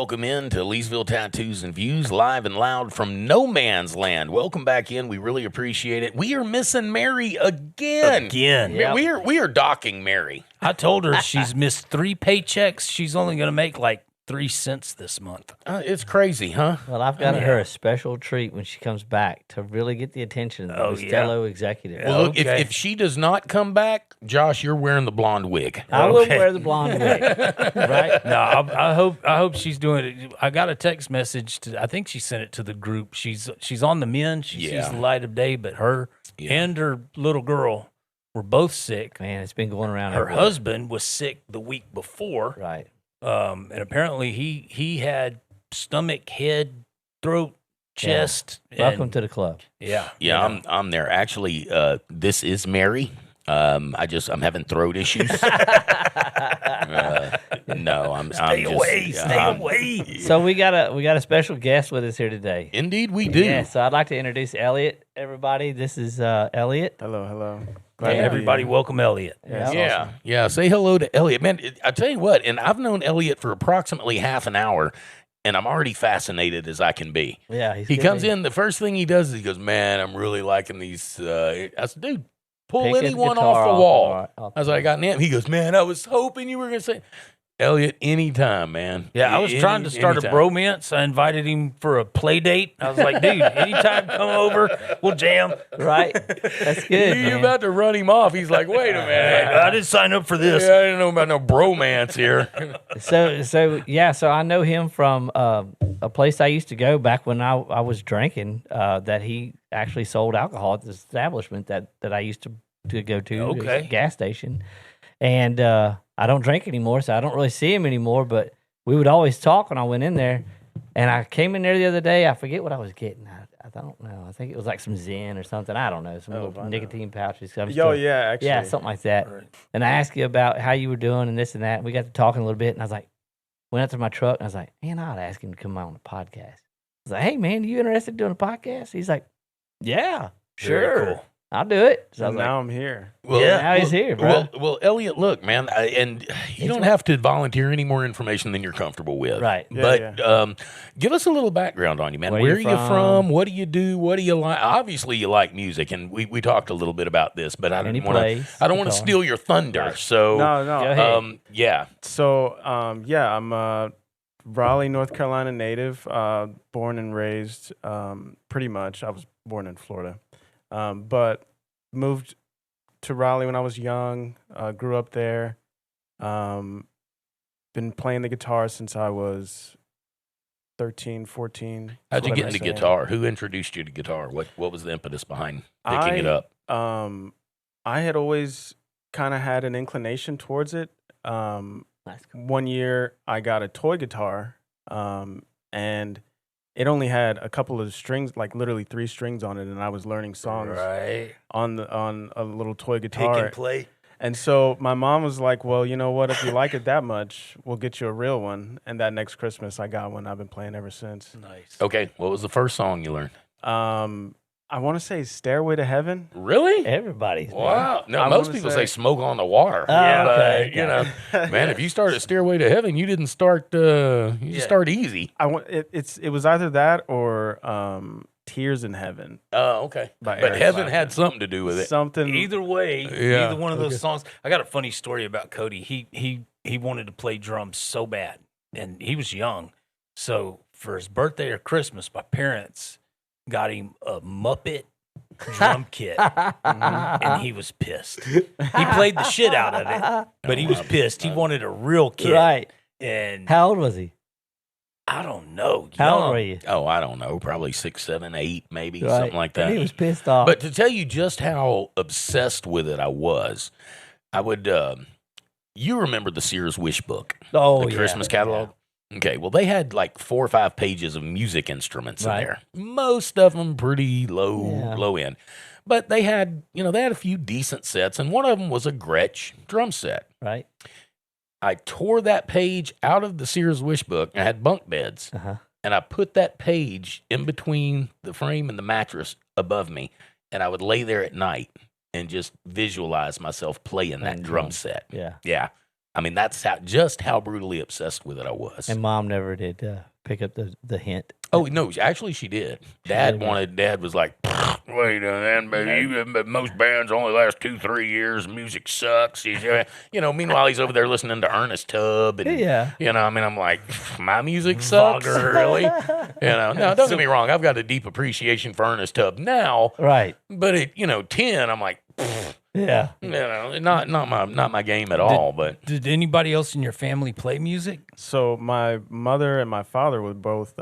welcome in to Leesville Tattoos and Views, live and loud from no man's land. Welcome back in. We really appreciate it. We are missing Mary again. Yep. We are docking Mary. I told her she's missed 3 paychecks. She's only going to make like 3 cents this month. It's crazy, huh? Well, I've got her a special treat when she comes back to really get the attention of the fellow executive. Well, look, if she does not come back, Josh, you're wearing the blonde wig. I will wear the blonde wig, right? No, I hope she's doing it. I got a text message I think she sent it to the group. She's on the mend. She sees the light of day, but her and her little girl were both sick. Man, it's been going around. Her husband was sick the week before. Right. And apparently he had stomach, head, throat, chest. Welcome to the club. Yeah. I'm there. Actually, this is Mary. I'm having throat issues. Stay away. So we got a special guest with us here today. Indeed, we do. Yeah. So I'd like to introduce Elliot. Everybody, this is Elliot. Hello. Everybody, welcome Elliot. Yeah. Say hello to Elliot, man. I tell you what, and I've known Elliot for approximately half an hour, and I'm already fascinated as I can be. Yeah, he comes in. The first thing he does is he goes, "Man, I'm really liking these." I said, "Dude, pull anyone off the wall." I was like, "I got an amp." He goes, "Man, I was hoping you were gonna say." Elliot, anytime, man. Yeah, I was trying to start a bromance. I invited him for a play date. I was like, dude, anytime, come over, we'll jam. Right? That's good. You're about to run him off. He's like, wait a minute. I didn't sign up for this. Yeah, I didn't know about no bromance here. So I know him from a place I used to go back when I was drinking, that he actually sold alcohol at the establishment that I used to go to, a gas station. And I don't drink anymore, so I don't really see him anymore. But we would always talk when I went in there. And I came in there the other day. I forget what I was getting. I don't know. I think it was like some Zen or something. I don't know. Some little nicotine pouches. Actually. Yeah, something like that. Right. And I asked you about how you were doing and this and that. And we got to talking a little bit. And I was like, went out to my truck. And I was like, man, I ought to ask him to come on the podcast. I was like, hey, man, you interested in doing a podcast? He's like, yeah, sure. Cool. I'll do it. So now I'm here. Well, now he's here, bro. Well, Elliot, look, man, and you don't have to volunteer any more information than you're comfortable with. Right. But give us a little background on you, man. Where are you from? What do you do? What do you like? Obviously, you like music, and we talked a little bit about this, but I don't want to steal your thunder. Right. So no. Go ahead. Yeah. So I'm a Raleigh, North Carolina native, born and raised. Pretty much, I was born in Florida. But moved to Raleigh when I was young, grew up there, been playing the guitar since I was 13, 14. How'd you get into guitar? Who introduced you to guitar? What was the impetus behind picking it up? I had always kind of had an inclination towards it. One year I got a toy guitar, and it only had a couple of strings, like literally 3 strings on it, and I was learning songs on a little toy guitar. Take and play. And so my mom was like, well, you know what? If you like it that much, we'll get you a real one. And that next Christmas, I got one. I've been playing ever since. Nice. Okay. What was the first song you learned? I want to say Stairway to Heaven. Really? Everybody's. Wow. No, most people say Smoke on the Water. Okay. You know, man, if you start at Stairway to Heaven, you didn't start. You start easy. It was either that or Tears in Heaven. Oh, okay. But Heaven had something to do with it. Something. Either way, either one of those songs. I got a funny story about Cody. He wanted to play drums so bad, and he was young. So for his birthday or Christmas, my parents got him a Muppet drum kit, and he was pissed. He played the shit out of it, but he was pissed. He wanted a real kit. Right. And how old was he? I don't know. How old were you? Oh, I don't know. Probably 6, 7, 8, maybe something like that. And he was pissed off. But to tell you just how obsessed with it I was, I would. You remember the Sears Wish book? Oh, the Christmas catalog. Yeah. Okay, well, they had like 4 or 5 pages of music instruments in there. Most of them pretty low end. But they had, a few decent sets, and one of them was a Gretsch drum set. Right. I tore that page out of the Sears Wish book. I had bunk beds, and I put that page in between the frame and the mattress above me, and I would lay there at night and just visualize myself playing that drum set. Yeah. Yeah. I mean, that's just how brutally obsessed with it I was. And Mom never did pick up the hint. Oh no, actually she did. Dad was like, wait a minute, baby. Most bands only last 2-3 years. Music sucks. Meanwhile he's over there listening to Ernest Tubb, and I mean, I'm like, my music sucks, really. No, don't get me wrong. I've got a deep appreciation for Ernest Tubb now, right? But at 10, I'm like, yeah, not my game at all. But did anybody else in your family play music? So my mother and my father were both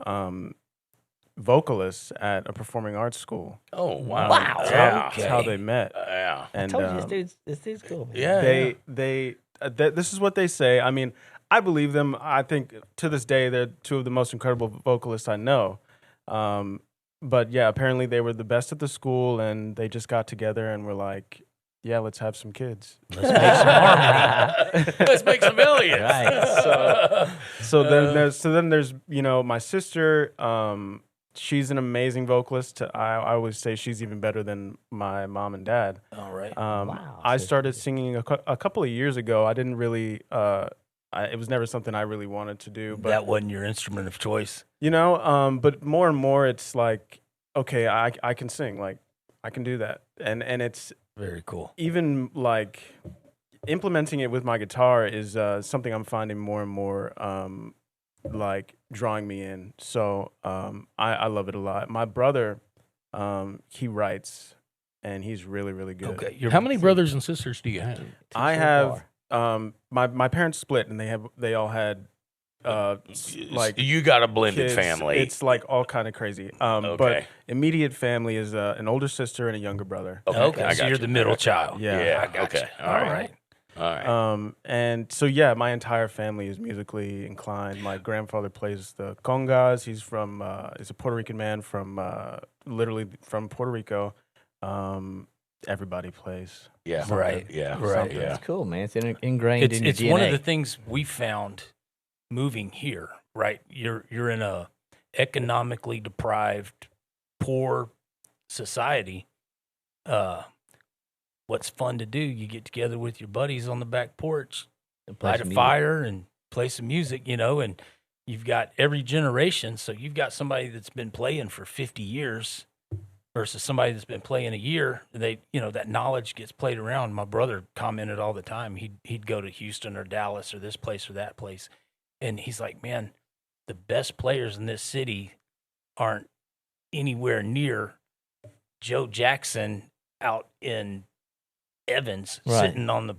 vocalists at a performing arts school. Oh wow! That's how they met. I And told you this dude's cool. Man. Yeah, this is what they say. I mean, I believe them. I think to this day they're two of the most incredible vocalists I know. But yeah, apparently they were the best at the school, and they just got together and were like, yeah, let's have some kids. Let's make some harmony. Let's make some millions. Right. So then there's my sister. She's an amazing vocalist. I always say she's even better than my mom and dad. All right. Wow. I started singing a couple of years ago. I didn't really. It was never something I really wanted to do. But that wasn't your instrument of choice. But more and more, it's like, okay, I can sing. Like, I can do that, and it's very cool. Even like implementing it with my guitar is something I'm finding more and more like drawing me in. So I love it a lot. My brother, he writes, and he's really, really good. Okay. How many brothers and sisters do you have? I have my parents split, and they all had like you got a blended kids. family. It's like all kind of crazy. But immediate family is an older sister and a younger brother. Okay. So you're the middle child. Yeah. I got you. All right. All right. And so yeah, my entire family is musically inclined. My grandfather plays the congas. He's from he's a Puerto Rican man from literally from Puerto Rico. Everybody plays. Yeah. Something. Right. Yeah. Right. Yeah. It's cool, man. It's ingrained in your It's DNA. one of the things we found moving here, right? You're in a economically deprived, poor society. What's fun to do? You get together with your buddies on the back porch, light a fire, and play some music. And you've got every generation. So you've got somebody that's been playing for 50 years versus somebody that's been playing a year. They, that knowledge gets played around. My brother commented all the time. He'd go to Houston or Dallas or this place or that place. And he's like, man, the best players in this city aren't anywhere near Joe Jackson out in Evans sitting on the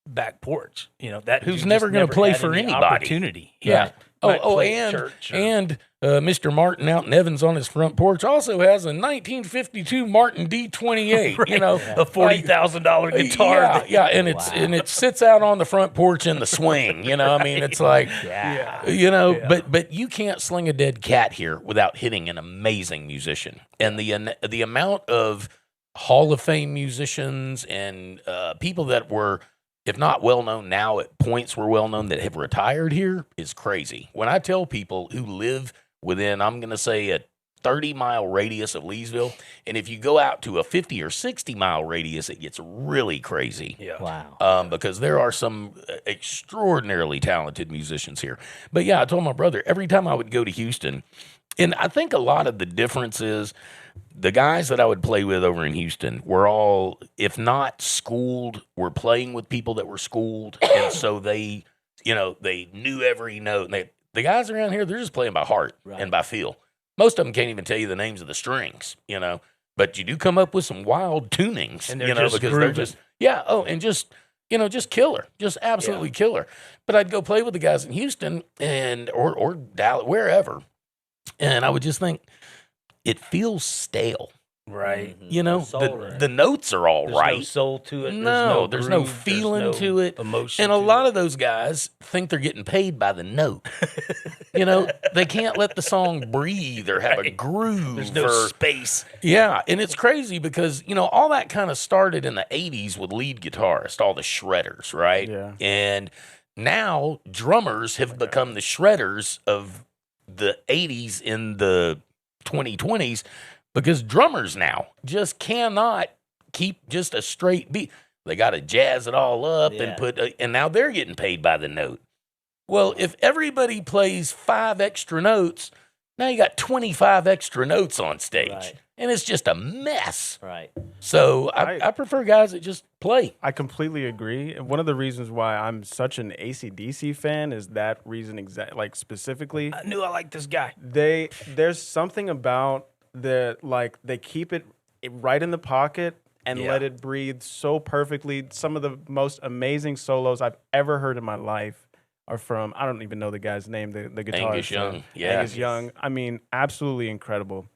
back porch. That who's never going to play for anybody. Opportunity. Yeah. And Mr. Martin out in Evans on his front porch also has a 1952 Martin D28. Right. A $40,000 guitar. Yeah, and it sits out on the front porch in the swing. I mean, it's like, but you can't sling a dead cat here without hitting an amazing musician. And the amount of Hall of Fame musicians and people that were, if not well-known now, at points were well-known that have retired here is crazy. When I tell people who live within, I'm going to say, a 30-mile radius of Leesville, and if you go out to a 50 or 60-mile radius, it gets really crazy. Yeah. Wow. Because there are some extraordinarily talented musicians here. But yeah, I told my brother, every time I would go to Houston, and I think a lot of the difference is the guys that I would play with over in Houston were all, if not schooled, were playing with people that were schooled. And so they knew every note. And the guys around here, they're just playing by heart and by feel. Most of them can't even tell you the names of the strings, but you do come up with some wild tunings, and they're just because grooving. they're just, just killer, just absolutely killer. But I'd go play with the guys in Houston or Dallas, wherever. And I would just think, it feels stale. Right. The notes are all There's right. no soul to it. There's no feeling to it. Emotion. And a lot of those guys think they're getting paid by the note. They can't let the song breathe or have a groove. There's no space. Yeah, and it's crazy because, all that kind of started in the 80s with lead guitarists, all the shredders, right? Yeah. And now drummers have become the shredders of the 80s in the 2020s because drummers now just cannot keep just a straight beat. They got to jazz it all up Yeah. and and now they're getting paid by the note. Well, if everybody plays 5 extra notes, now you got 25 extra notes on stage. Right. And it's just a mess. Right. So I prefer guys that just play. I completely agree. And one of the reasons why I'm such an AC/DC fan is that reason like specifically. I knew I liked this guy. There's something about they keep it right in the pocket and let it breathe so perfectly. Some of the most amazing solos I've ever heard in my life are from, I don't even know the guy's name, the guitarist. Angus Young. Yeah. Angus Young. I mean, absolutely incredible.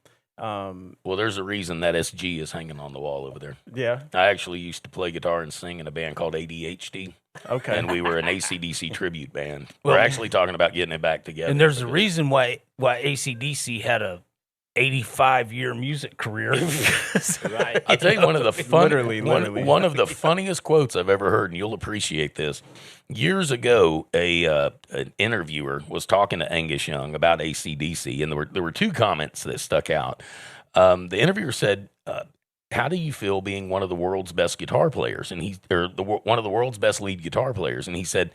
Well, there's a reason that SG is hanging on the wall over there. Yeah. I actually used to play guitar and sing in a band called ADHD. Okay. And we were an AC/DC tribute band. We're actually talking about getting it back together. And there's a reason why AC/DC had a 85-year music career. Right. I'll tell you one of the Literally. one of the funniest quotes I've ever heard, and you'll appreciate this. Years ago, an interviewer was talking to Angus Young about AC/DC, and there were 2 comments that stuck out. The interviewer said, "How do you feel being one of the world's best guitar players?" And one of the world's best lead guitar players, and he said,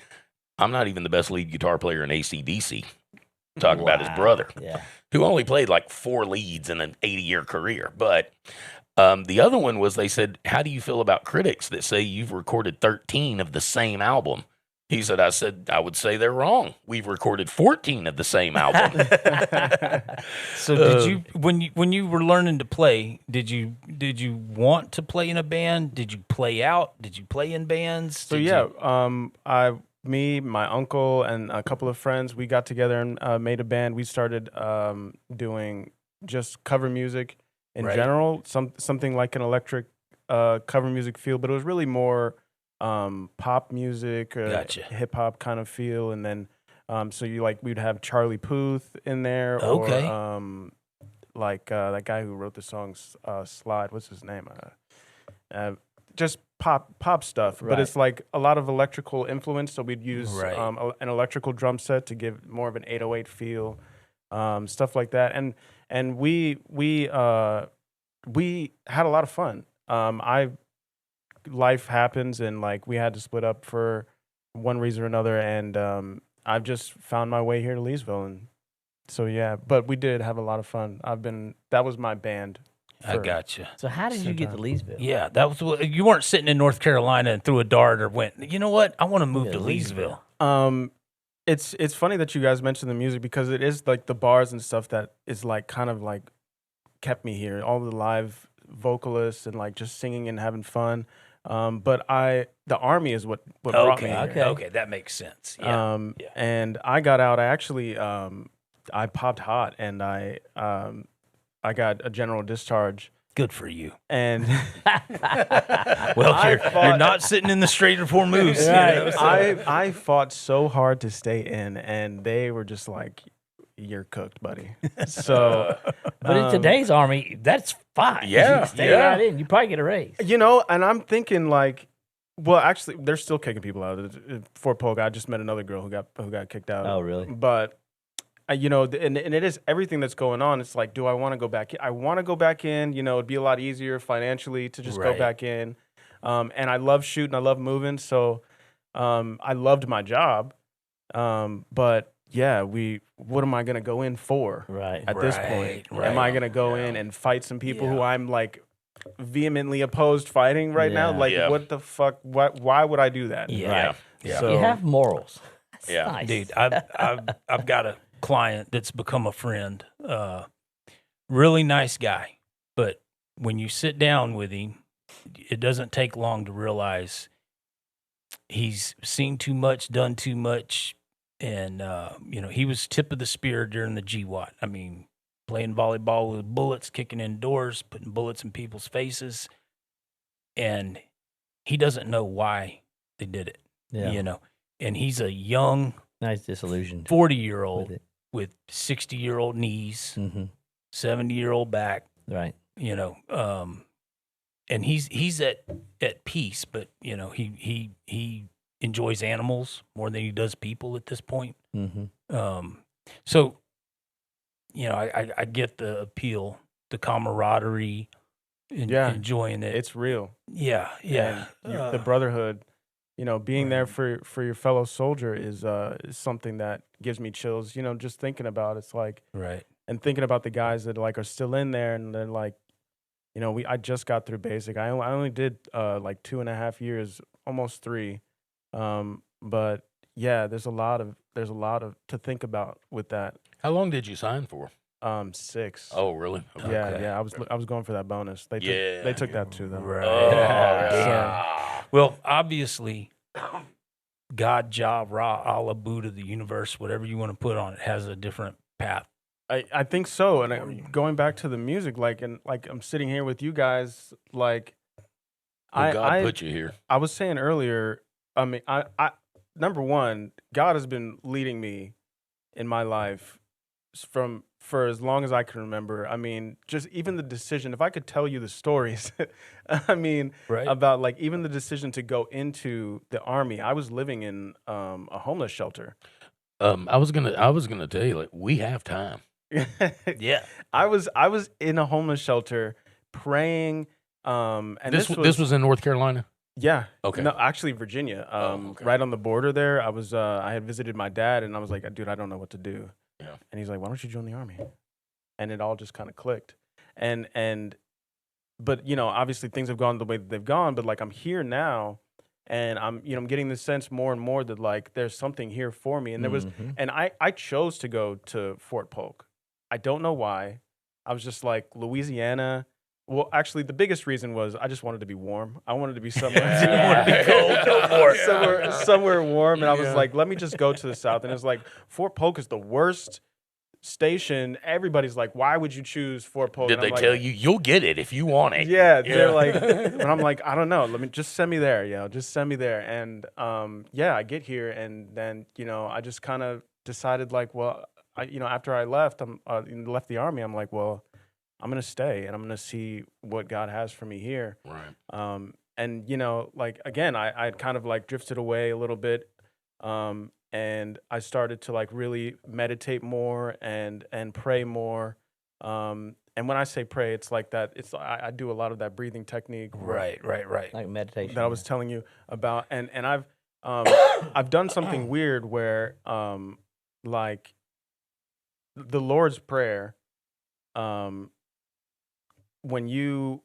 "I'm not even the best lead guitar player in AC/DC." Talking about his brother, who only played like 4 leads in an 80-year career. But the other one was, they said, "How do you feel about critics that say you've recorded 13 of the same album?" He said, I would say they're wrong. We've recorded 14 of the same album. So did you, when you were learning to play, did you want to play in a band? Did you play out? Did you play in bands? So me, my uncle, and a couple of friends, we got together and made a band. We started doing just cover music in general, something like an electric cover music feel, but it was really more pop music, hip hop kind of feel. And then so we'd have Charlie Puth in there, or that guy who wrote the songs Slide. What's his name? Just pop stuff, but it's like a lot of electrical influence. So we'd use an electrical drum set to give more of an 808 feel, stuff like that. And we had a lot of fun. Life happens, and like we had to split up for one reason or another, and I've just found my way here to Leesville, and so but we did have a lot of fun. That was my band. I got you. So how did you get to Leesville? Yeah, that was, you weren't sitting in North Carolina and threw a dart or went, you know what, I want to move to Leesville. It's funny that you guys mentioned the music, because it is like the bars and stuff that is like kind of like kept me here. All the live vocalists and like just singing and having fun. But the Army is what brought me here. Okay, that makes sense. Yeah. And I got out. I actually I popped hot, and I got a general discharge. Good for you. And well, you're not sitting in the Strait for Moose. Right. You know, so. I fought so hard to stay in, and they were just like, "You're cooked, buddy." So, but in today's Army, that's fine. Yeah, you stay right in, you probably get a raise. And I'm thinking like, well, actually, they're still kicking people out. Fort Polk, I just met another girl who got kicked out. Oh, really? But and it is everything that's going on. It's like, do I want to go back in? I want to go back in. It'd be a lot easier financially to just go back in. And I love shooting. I love moving. So I loved my job. But yeah, what am I going to go in for at this point? Am I going to go in and fight some people who I'm like vehemently opposed fighting right now? Like, what the fuck? Why would I do that? Yeah. So you have morals. That's Yeah. nice. Dude, I've got a client that's become a friend. Really nice guy, but when you sit down with him, it doesn't take long to realize he's seen too much, done too much, and he was tip of the spear during the GWAT. I mean, playing volleyball with bullets, kicking in doors, putting bullets in people's faces, and he doesn't know why they did it. Yeah. And he's a young, nice disillusioned 40-year-old with 60-year-old knees, 70-year-old back. Right. And he's at peace, but he enjoys animals more than he does people at this point. So I get the appeal, the camaraderie, enjoying it. It's real. Yeah. The brotherhood, being there for your fellow soldier is something that gives me chills. Just thinking about it's like and thinking about the guys that like are still in there and they're like, I just got through basic. I only did like 2.5 years, almost 3. But yeah, there's a lot of to think about with that. How long did you sign for? 6. Oh, really? Okay. Yeah. I was going for that bonus. They took that too, though. Right. Oh, Well, obviously, God, Jah, Ra, Allah, Buddha, the universe, whatever you want to put on it, has a different path. I think so. And going back to the music, like I'm sitting here with you guys, like God put you here. I was saying earlier. I mean, I number one, God has been leading me in my life for as long as I can remember. I mean, just even the decision, if I could tell you the stories, I mean, about like even the decision to go into the Army. I was living in a homeless shelter. I was gonna tell you, like, we have time. Yeah. I was in a homeless shelter praying. And this was in North Carolina? Yeah. Okay. No, actually Virginia. Right on the border there. I had visited my dad and I was like, dude, I don't know what to do. Yeah. And he's like, why don't you join the Army? And it all just kind of clicked. But obviously things have gone the way that they've gone, but like I'm here now and I'm getting the sense more and more that like there's something here for me. And there was and I chose to go to Fort Polk. I don't know why. I was just like Louisiana. Well, actually, the biggest reason was I just wanted to be warm. I wanted to be somewhere. You want to be cold, no more. Somewhere warm. And I was like, let me just go to the South. And it's like, Fort Polk is the worst station. Everybody's like, why would you choose Fort Polk? Did they tell you you'll get it if you want it? Yeah, they're like, and I'm like, I don't know. Let me just send me there, just send me there. And I get here, and then I just kind of decided like, well, after I left, left the Army, I'm like, well, I'm gonna stay, and I'm gonna see what God has for me here. Right. And like again, I kind of like drifted away a little bit. And I started to like really meditate more and pray more. And when I say pray, it's like that. I do a lot of that breathing technique. Right. Like meditation. That I was telling you about. And I've I've done something weird where like the Lord's Prayer, when you're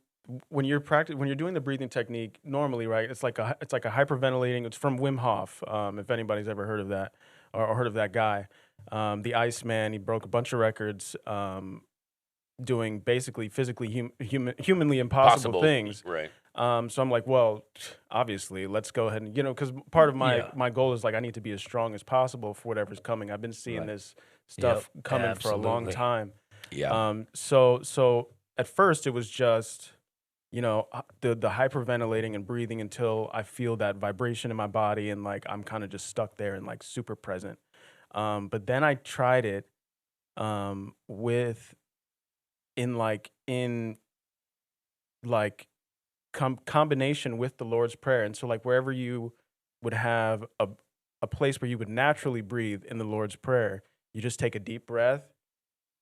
doing the breathing technique normally, right? It's like a hyperventilating. It's from Wim Hof. If anybody's ever heard of that or heard of that guy, the Iceman. He broke a bunch of records, doing basically physically humanly impossible things. Right. So I'm like, well, obviously, let's go ahead and because part of my goal is like I need to be as strong as possible for whatever's coming. I've been seeing this stuff coming for a long time. Yeah. So at first it was just the hyperventilating and breathing until I feel that vibration in my body and like I'm kind of just stuck there and like super present. But then I tried it combination with the Lord's Prayer. And so like wherever you would have a place where you would naturally breathe in the Lord's Prayer, you just take a deep breath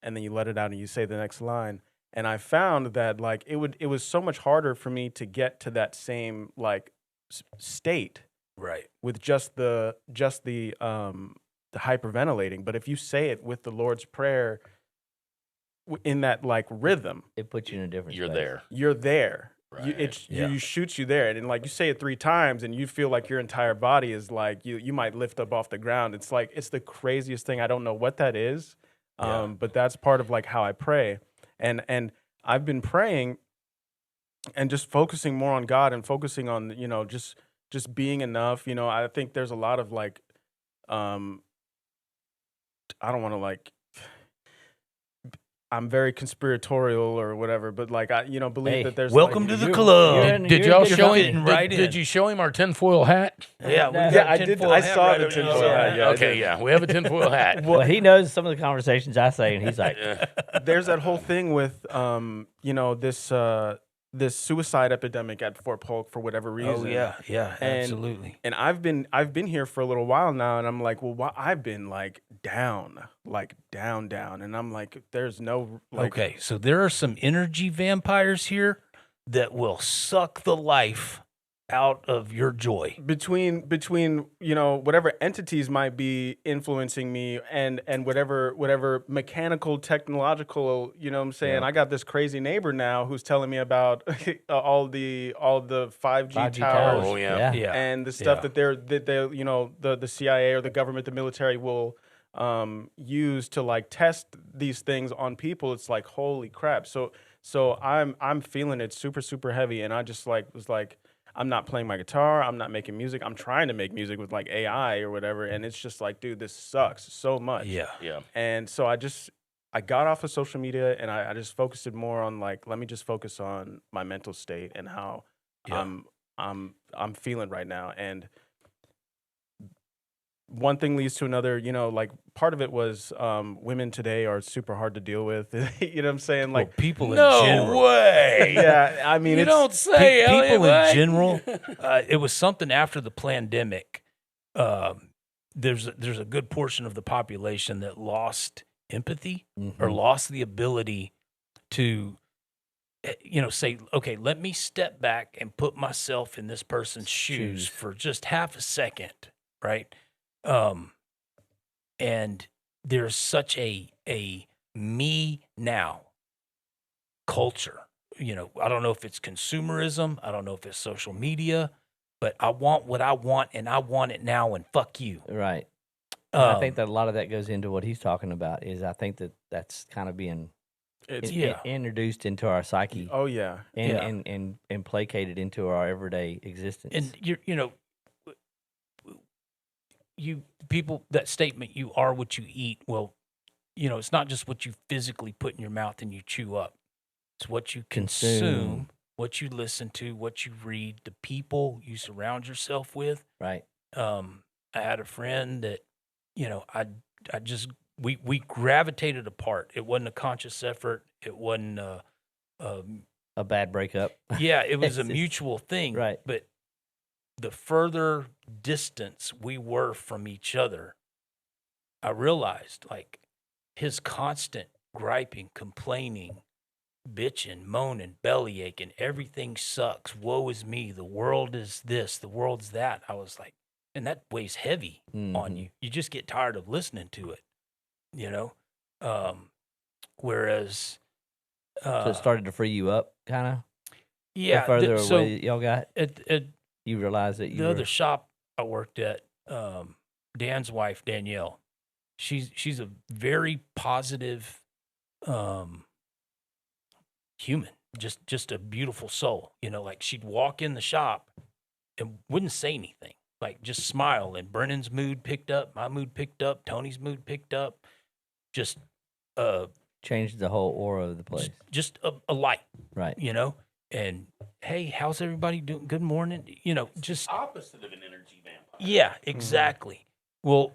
and then you let it out and you say the next line. And I found that like it was so much harder for me to get to that same like state, right, with just the hyperventilating. But if you say it with the Lord's Prayer in that like rhythm, it puts you in a different You're space. there. You're there. Right. You shoots you there, and like you say it 3 times, and you feel like your entire body is like you might lift up off the ground. It's like it's the craziest thing. I don't know what that is, but that's part of like how I pray. And I've been praying and just focusing more on God and focusing on, just being enough. I think there's a lot of like, I don't want to like, I'm very conspiratorial or whatever, but like, I, believe that there's welcome like, to the club. Did y'all show him? Right Did you show him our tinfoil hat? Yeah, I did. I saw the tinfoil hat. Yeah, okay, yeah, we have a tinfoil hat. Well, he knows some of the conversations I say, and he's like, there's that whole thing with, this suicide epidemic at Fort Polk for whatever reason. Oh yeah, absolutely. And I've been here for a little while now, and I'm like, well, I've been like down, and I'm like, there's no like. Okay, so there are some energy vampires here that will suck the life out of your joy. Between whatever entities might be influencing me and whatever mechanical technological, you know what I'm saying, I got this crazy neighbor now who's telling me about all the 5G towers. Oh yeah. And the stuff that they the CIA or the government, the military will use to like test these things on people. It's like, holy crap. So I'm feeling it super heavy, and I just was like, I'm not playing my guitar. I'm not making music. I'm trying to make music with like AI or whatever. And it's just like, dude, this sucks so much. Yeah. And so I got off of social media, and I just focused it more on like, let me just focus on my mental state and how I'm feeling right now. And one thing leads to another, like part of it was women today are super hard to deal with. You know what I'm saying? Like people in No general. way. Yeah, I mean, You it's don't say, People Elliot, in what? general, it was something after the pandemic. There's a good portion of the population that lost empathy or lost the ability to, say, okay, let me step back and put myself in this person's shoes for just half a second, right? And there's such a me now culture. I don't know if it's consumerism. I don't know if it's social media, but I want what I want, and I want it now, and fuck you. Right. And I think that a lot of that goes into what he's talking about. Is I think that's kind of being introduced into our psyche. Oh yeah. And placated into our everyday existence. And you people, that statement, you are what you eat. Well, it's not just what you physically put in your mouth and you chew up. It's what you consume, what you listen to, what you read, the people you surround yourself with. Right. I had a friend that, we gravitated apart. It wasn't a conscious effort. It wasn't a bad breakup. Yeah, it was a mutual thing. Right. But the further distance we were from each other, I realized like his constant griping, complaining, bitching, moaning, belly aching, everything sucks. Woe is me. The world is this, the world's that. I was like, and that weighs heavy on you. You just get tired of listening to it, whereas. So it started to free you up, kind of? Yeah. The further away y'all got? You realize that other shop I worked at, Dan's wife, Danielle, she's a very positive human, just a beautiful soul. Like she'd walk in the shop and wouldn't say anything, like just smile, and Brennan's mood picked up, my mood picked up, Tony's mood picked up, just changed the whole aura of the place. Just a light, right? And hey, how's everybody doing? Good morning. Just opposite of an energy vampire. Yeah, exactly. Well,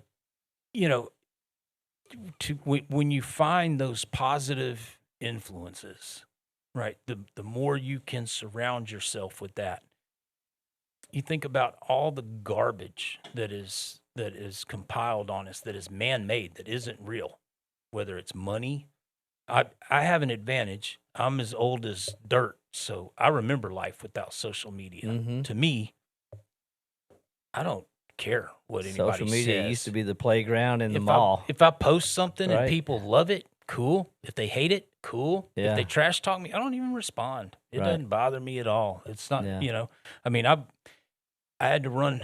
when you find those positive influences, right? The more you can surround yourself with that. You think about all the garbage that is compiled on us, that is man-made, that isn't real, whether it's money. I have an advantage. I'm as old as dirt, so I remember life without social media. To me, I don't care what anybody says. Social media used to be the playground in the mall. If I post something and people love it, cool. If they hate it, cool. Yeah. If they trash talk me, I don't even respond. It doesn't bother me at all. It's not, I mean, I had to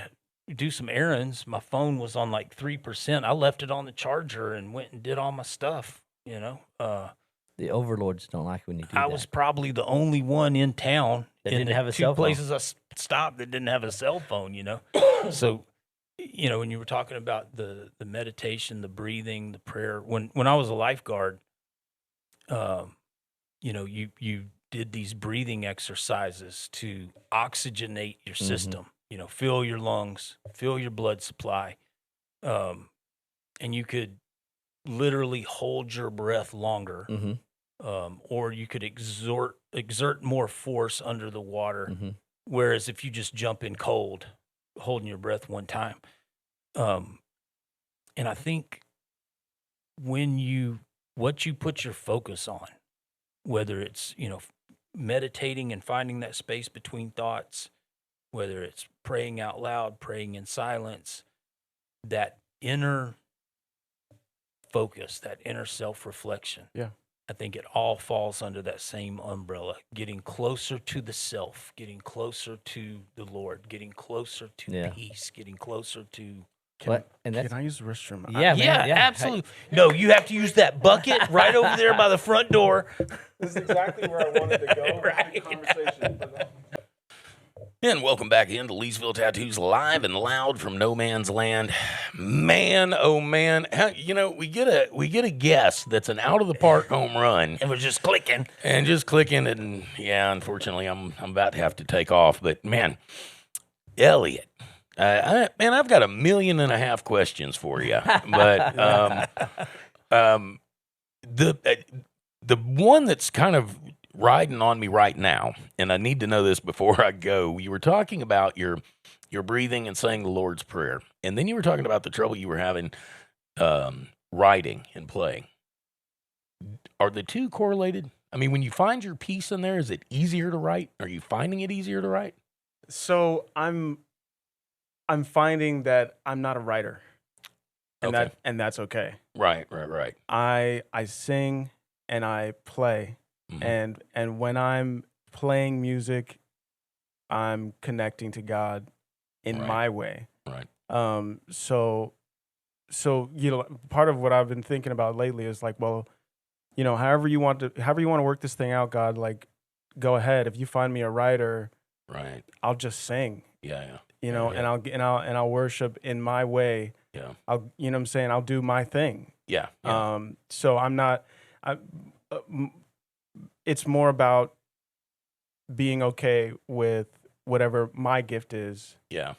do some errands. My phone was on like 3%. I left it on the charger and went and did all my stuff, The overlords don't like when you do that. I was probably the only one in town that in didn't the have a two cell phone. places I stopped that didn't have a cell phone, So, when you were talking about the meditation, the breathing, the prayer, when I was a lifeguard, you did these breathing exercises to oxygenate your system, fill your lungs, fill your blood supply. And you could literally hold your breath longer. Or you could exert more force under the water. Whereas if you just jump in cold, holding your breath one time. And I think what you put your focus on, whether it's, meditating and finding that space between thoughts, whether it's praying out loud, praying in silence, that inner focus, that inner self-reflection. Yeah. I think it all falls under that same umbrella, getting closer to the self, getting closer to the Lord, getting closer to peace, getting closer to... Can I use the restroom? Yeah, man, yeah, absolutely. No, you have to use that bucket right over there by the front door. This is exactly where I wanted to go Right. with the conversation. And welcome back into Leesville Tattoos, live and loud from no man's land. Man, oh man, we get a guest that's an out of the park home run, And we're just clicking. and yeah, unfortunately, I'm about to have to take off. But man, Elliot, I've got 1.5 million questions for you, but the one that's kind of riding on me right now, and I need to know this before I go. You were talking about your breathing and saying the Lord's Prayer, and then you were talking about the trouble you were having writing and playing. Are the two correlated? I mean, when you find your peace in there, is it easier to write? Are you finding it easier to write? So I'm finding that I'm not a writer, and Okay. that's okay. Right. I sing and I play. Mhm. And when I'm playing music, I'm connecting to God in Right. my way. Right. So part of what I've been thinking about lately is like, well, however you want to work this thing out, God, like, go ahead. If you find me a writer, Right. I'll just sing. Yeah. And I'll worship in my way. Yeah. I'll do my thing. Yeah. So I'm not. It's more about being okay with whatever my gift is. Yeah.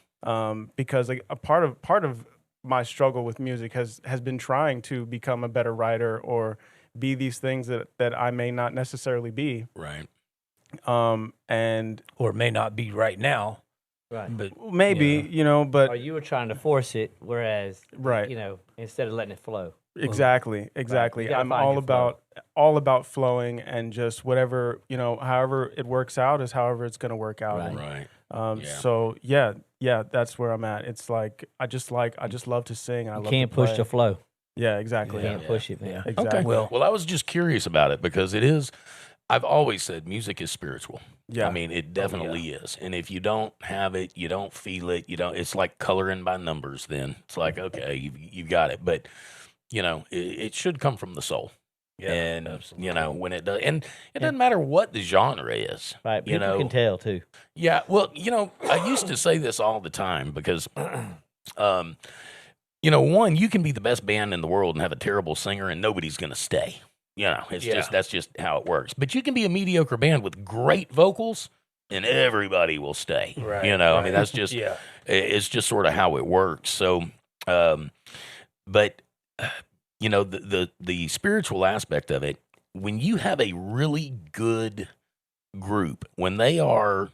Because like a part of my struggle with music has been trying to become a better writer or be these things that I may not necessarily be. Right. And Or may not be right now. Right. But maybe, but Or you were trying to force it, whereas, Right. Instead of letting it flow. Exactly. You I'm gotta find all your flow. about flowing and just whatever, however it works out is however it's going to work out. Right. Right. So that's where I'm at. It's like I just love to sing. And I You love can't to push play. the flow. Yeah, exactly. You can't push it, man. Yeah. Exactly. Okay. Well, I was just curious about it because it is. I've always said music is spiritual. Yeah. I mean, it definitely is. And if you don't have it, you don't feel it. It's like coloring by numbers. Then it's like, okay, you've got it. But it should come from the soul. Yeah, and absolutely. when it does, and it doesn't matter what the genre is. Right. People can tell, too. Yeah. Well, I used to say this all the time because, one, you can be the best band in the world and have a terrible singer, and nobody's going to stay. That's just how it works. But you can be a mediocre band with great vocals, and everybody will stay. Right. I mean, that's just it's just sort of how it works. So, but the spiritual aspect of it, when you have a really good group, when they are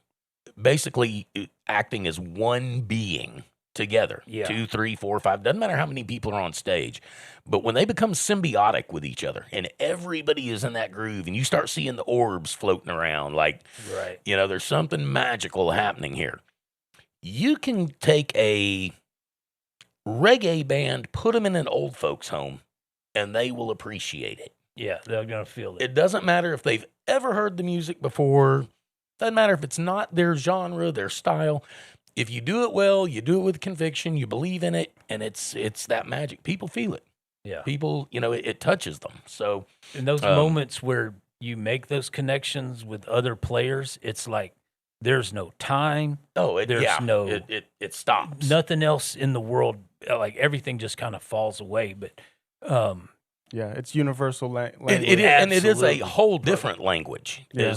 basically acting as one being together, 2, 3, 4, 5, doesn't matter how many people are on stage, but when they become symbiotic with each other and everybody is in that groove and you start seeing the orbs floating around, like, Right. There's something magical happening here. You can take a reggae band, put them in an old folks home, and they will appreciate it. Yeah, they're going to feel it. It doesn't matter if they've ever heard the music before. Doesn't matter if it's not their genre, their style. If you do it well, you do it with conviction, you believe in it, and it's that magic. People feel it. Yeah. People, it touches them. So in those moments where you make those connections with other players, it's like there's no time. It stops. Nothing else in the world, like everything just kind of falls away. But yeah, it's universal language. It is, and it is a Absolutely. whole different language. Yeah.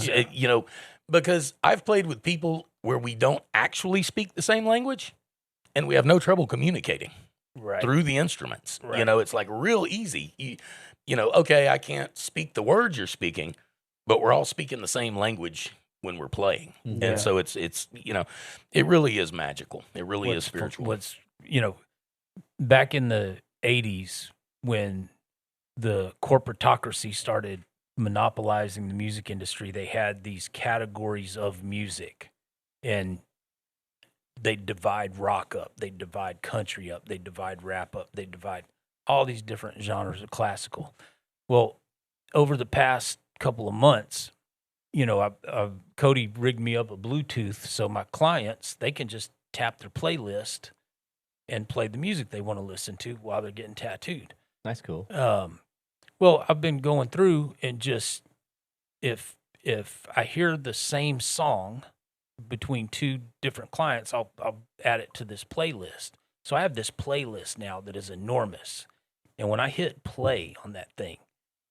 Because I've played with people where we don't actually speak the same language, and we have no trouble communicating through the instruments. Right. It's like real easy. Okay, I can't speak the words you're speaking, but we're all speaking the same language when we're playing. Yeah. And so it's it really is magical. It really is spiritual. Back in the 80s when the corporatocracy started monopolizing the music industry, they had these categories of music, and they divide rock up, they divide country up, they divide rap up, they divide all these different genres of classical. Well, over the past couple of months, Cody rigged me up a Bluetooth so my clients, they can just tap their playlist and play the music they want to listen to while they're getting tattooed. That's cool. Well, I've been going through and just if I hear the same song between two different clients, I'll add it to this playlist. So I have this playlist now that is enormous. And when I hit play on that thing,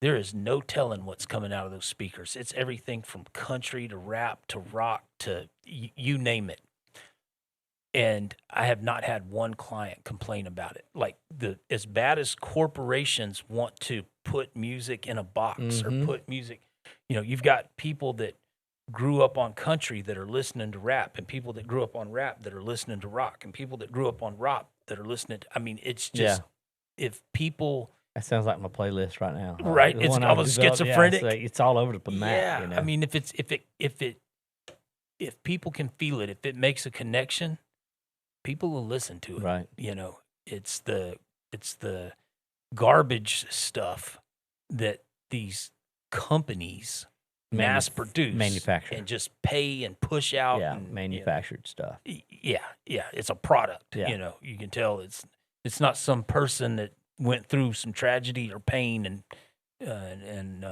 there is no telling what's coming out of those speakers. It's everything from country to rap to rock to you name it. And I have not had one client complain about it. Like as bad as corporations want to put music in a box or put music, you've got people that grew up on country that are listening to rap, and people that grew up on rap that are listening to rock, and people that grew up on rock that are listening to, it's just, if people. That sounds like my playlist right now. Right. It's almost schizophrenic. It's all over the map. Yeah. If people can feel it, if it makes a connection, people will listen to it. Right. It's the garbage stuff that these companies mass produce, manufacture, and just pay and push out. Yeah, and, manufactured stuff. Yeah, it's a product. Yeah. You can tell it's not some person that went through some tragedy or pain and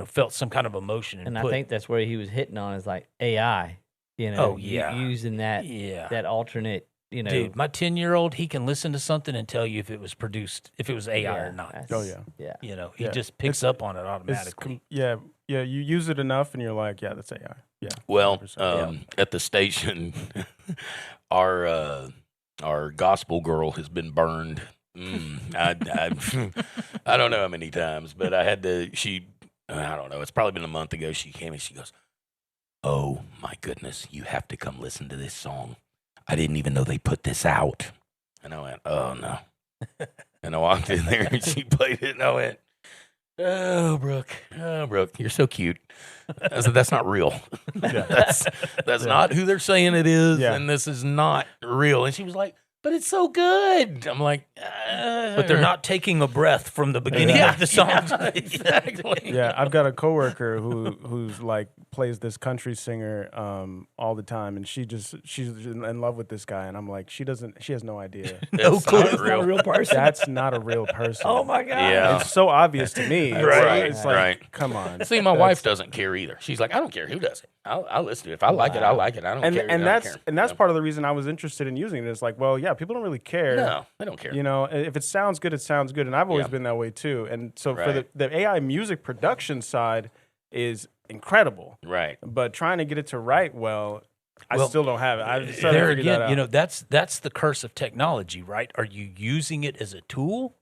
felt some kind of emotion. And I think that's where he was hitting on is like AI. Using that alternate. Dude, my 10-year-old, he can listen to something and tell you if it was produced, if it was AI or not. Yeah. He just picks up on it automatically. Yeah, you use it enough and you're like, yeah, that's AI. Yeah. Well, at the station, our gospel girl has been burned. I don't know how many times, but I had to. I don't know. It's probably been a month ago. She came and she goes, "Oh my goodness, you have to come listen to this song. I didn't even know they put this out." And I went, "Oh no." And I walked in there and she played it and I went, "Oh, Brooke, you're so cute." I said, "That's not real. That's not who they're saying it is, and this is not real." And she was like, "But it's so good." I'm like, but they're not taking a breath from the beginning of the song. Yeah, exactly. Yeah, I've got a coworker who's like plays this country singer all the time, and she's in love with this guy, and I'm like, she has no idea. No clue. That's not a real person. That's not a real person. Oh my God. Yeah. It's so obvious to me. It's like, come on. See, my wife doesn't care either. She's like, "I don't care who does it. I'll listen to it. If I like it, I like it. I don't care." And that's part of the reason I was interested in using it. It's like, well, yeah, people don't really care. No, they don't care. If it sounds good, it sounds good. And I've always been that way too. And so for the AI music production side is incredible. Right. But trying to get it to write well, I still don't have it. I've started there to figure that again, out. that's the curse of technology, right? Are you using it as a tool,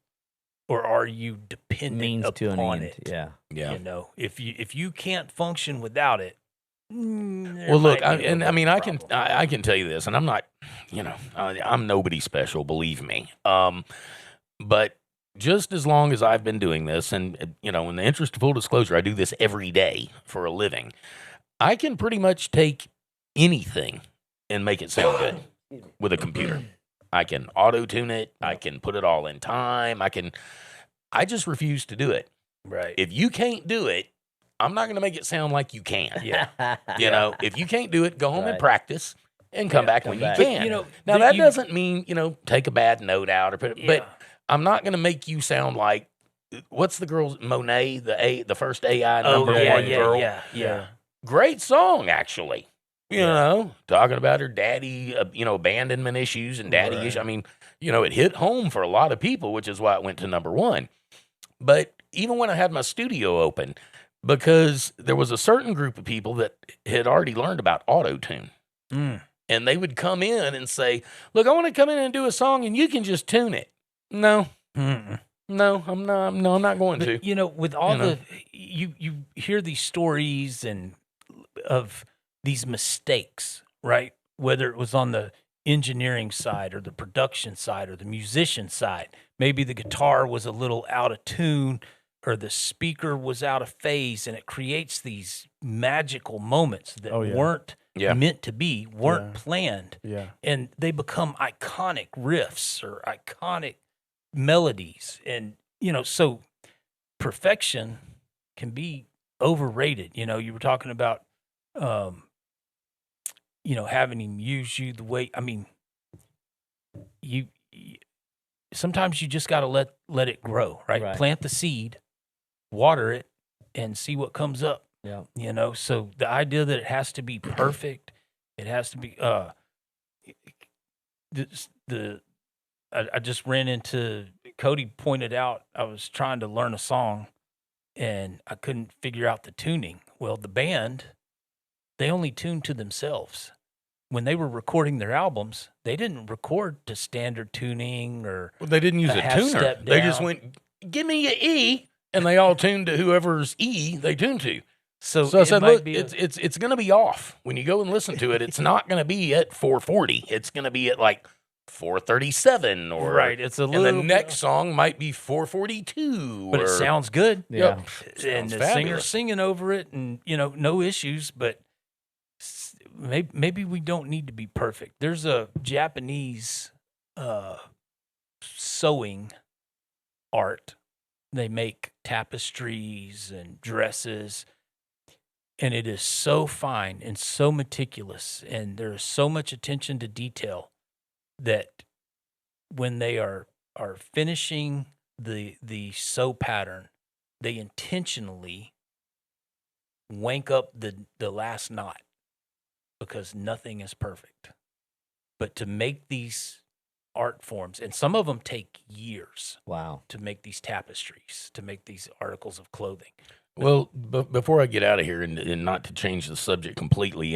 or are you dependent upon it? Yeah. If you can't function without it. Well, look, I can tell you this, and I'm not, I'm nobody special, believe me. But just as long as I've been doing this, and in the interest of full disclosure, I do this every day for a living. I can pretty much take anything and make it sound good with a computer. I can auto-tune it. I can put it all in time. I just refuse to do it. Right. If you can't do it, I'm not going to make it sound like you can. Yeah. If you can't do it, go home and practice and come back when you back. can. Now, that doesn't mean, take a bad note out or put it, but I'm not going to make you sound like, what's the girl's, Monet, the first AI number one girl? Yeah. Great song, actually. Talking about her daddy, abandonment issues and daddy issues. I mean, it hit home for a lot of people, which is why it went to number one. But even when I had my studio open, because there was a certain group of people that had already learned about auto-tune. And they would come in and say, "Look, I want to come in and do a song and you can just tune it." No. No, I'm not going to. With all you hear these stories and of these mistakes, right? Whether it was on the engineering side or the production side or the musician side, maybe the guitar was a little out of tune, or the speaker was out of phase, and it creates these magical moments that weren't meant to be, weren't planned. Yeah. And they become iconic riffs or iconic melodies. And, so perfection can be overrated. You were talking about, having him use you the way, you sometimes you just got to let it grow, right? Plant the seed, water it, and see what comes up. Yeah. So the idea that it has to be perfect, it has to be, I just ran into, Cody pointed out, I was trying to learn a song and I couldn't figure out the tuning. Well, the band, they only tuned to themselves. When they were recording their albums, they didn't record to standard tuning or they didn't use a tuner. They just went, give me a E, and they all tuned to whoever's E they tuned to. So I said, look, it's going to be off. When you go and listen to it, it's not going to be at 440. It's going to be at like 437 or right. It's a little. And the next song might be 442. But it sounds good. Yeah. And the singer's singing over it, and no issues. But maybe we don't need to be perfect. There's a Japanese sewing art. They make tapestries and dresses. And it is so fine and so meticulous, and there is so much attention to detail that when they are finishing the sew pattern, they intentionally wank up the last knot because nothing is perfect. But to make these art forms, and some of them take years. Wow. To make these tapestries, to make these articles of clothing. Well, before I get out of here, and not to change the subject completely,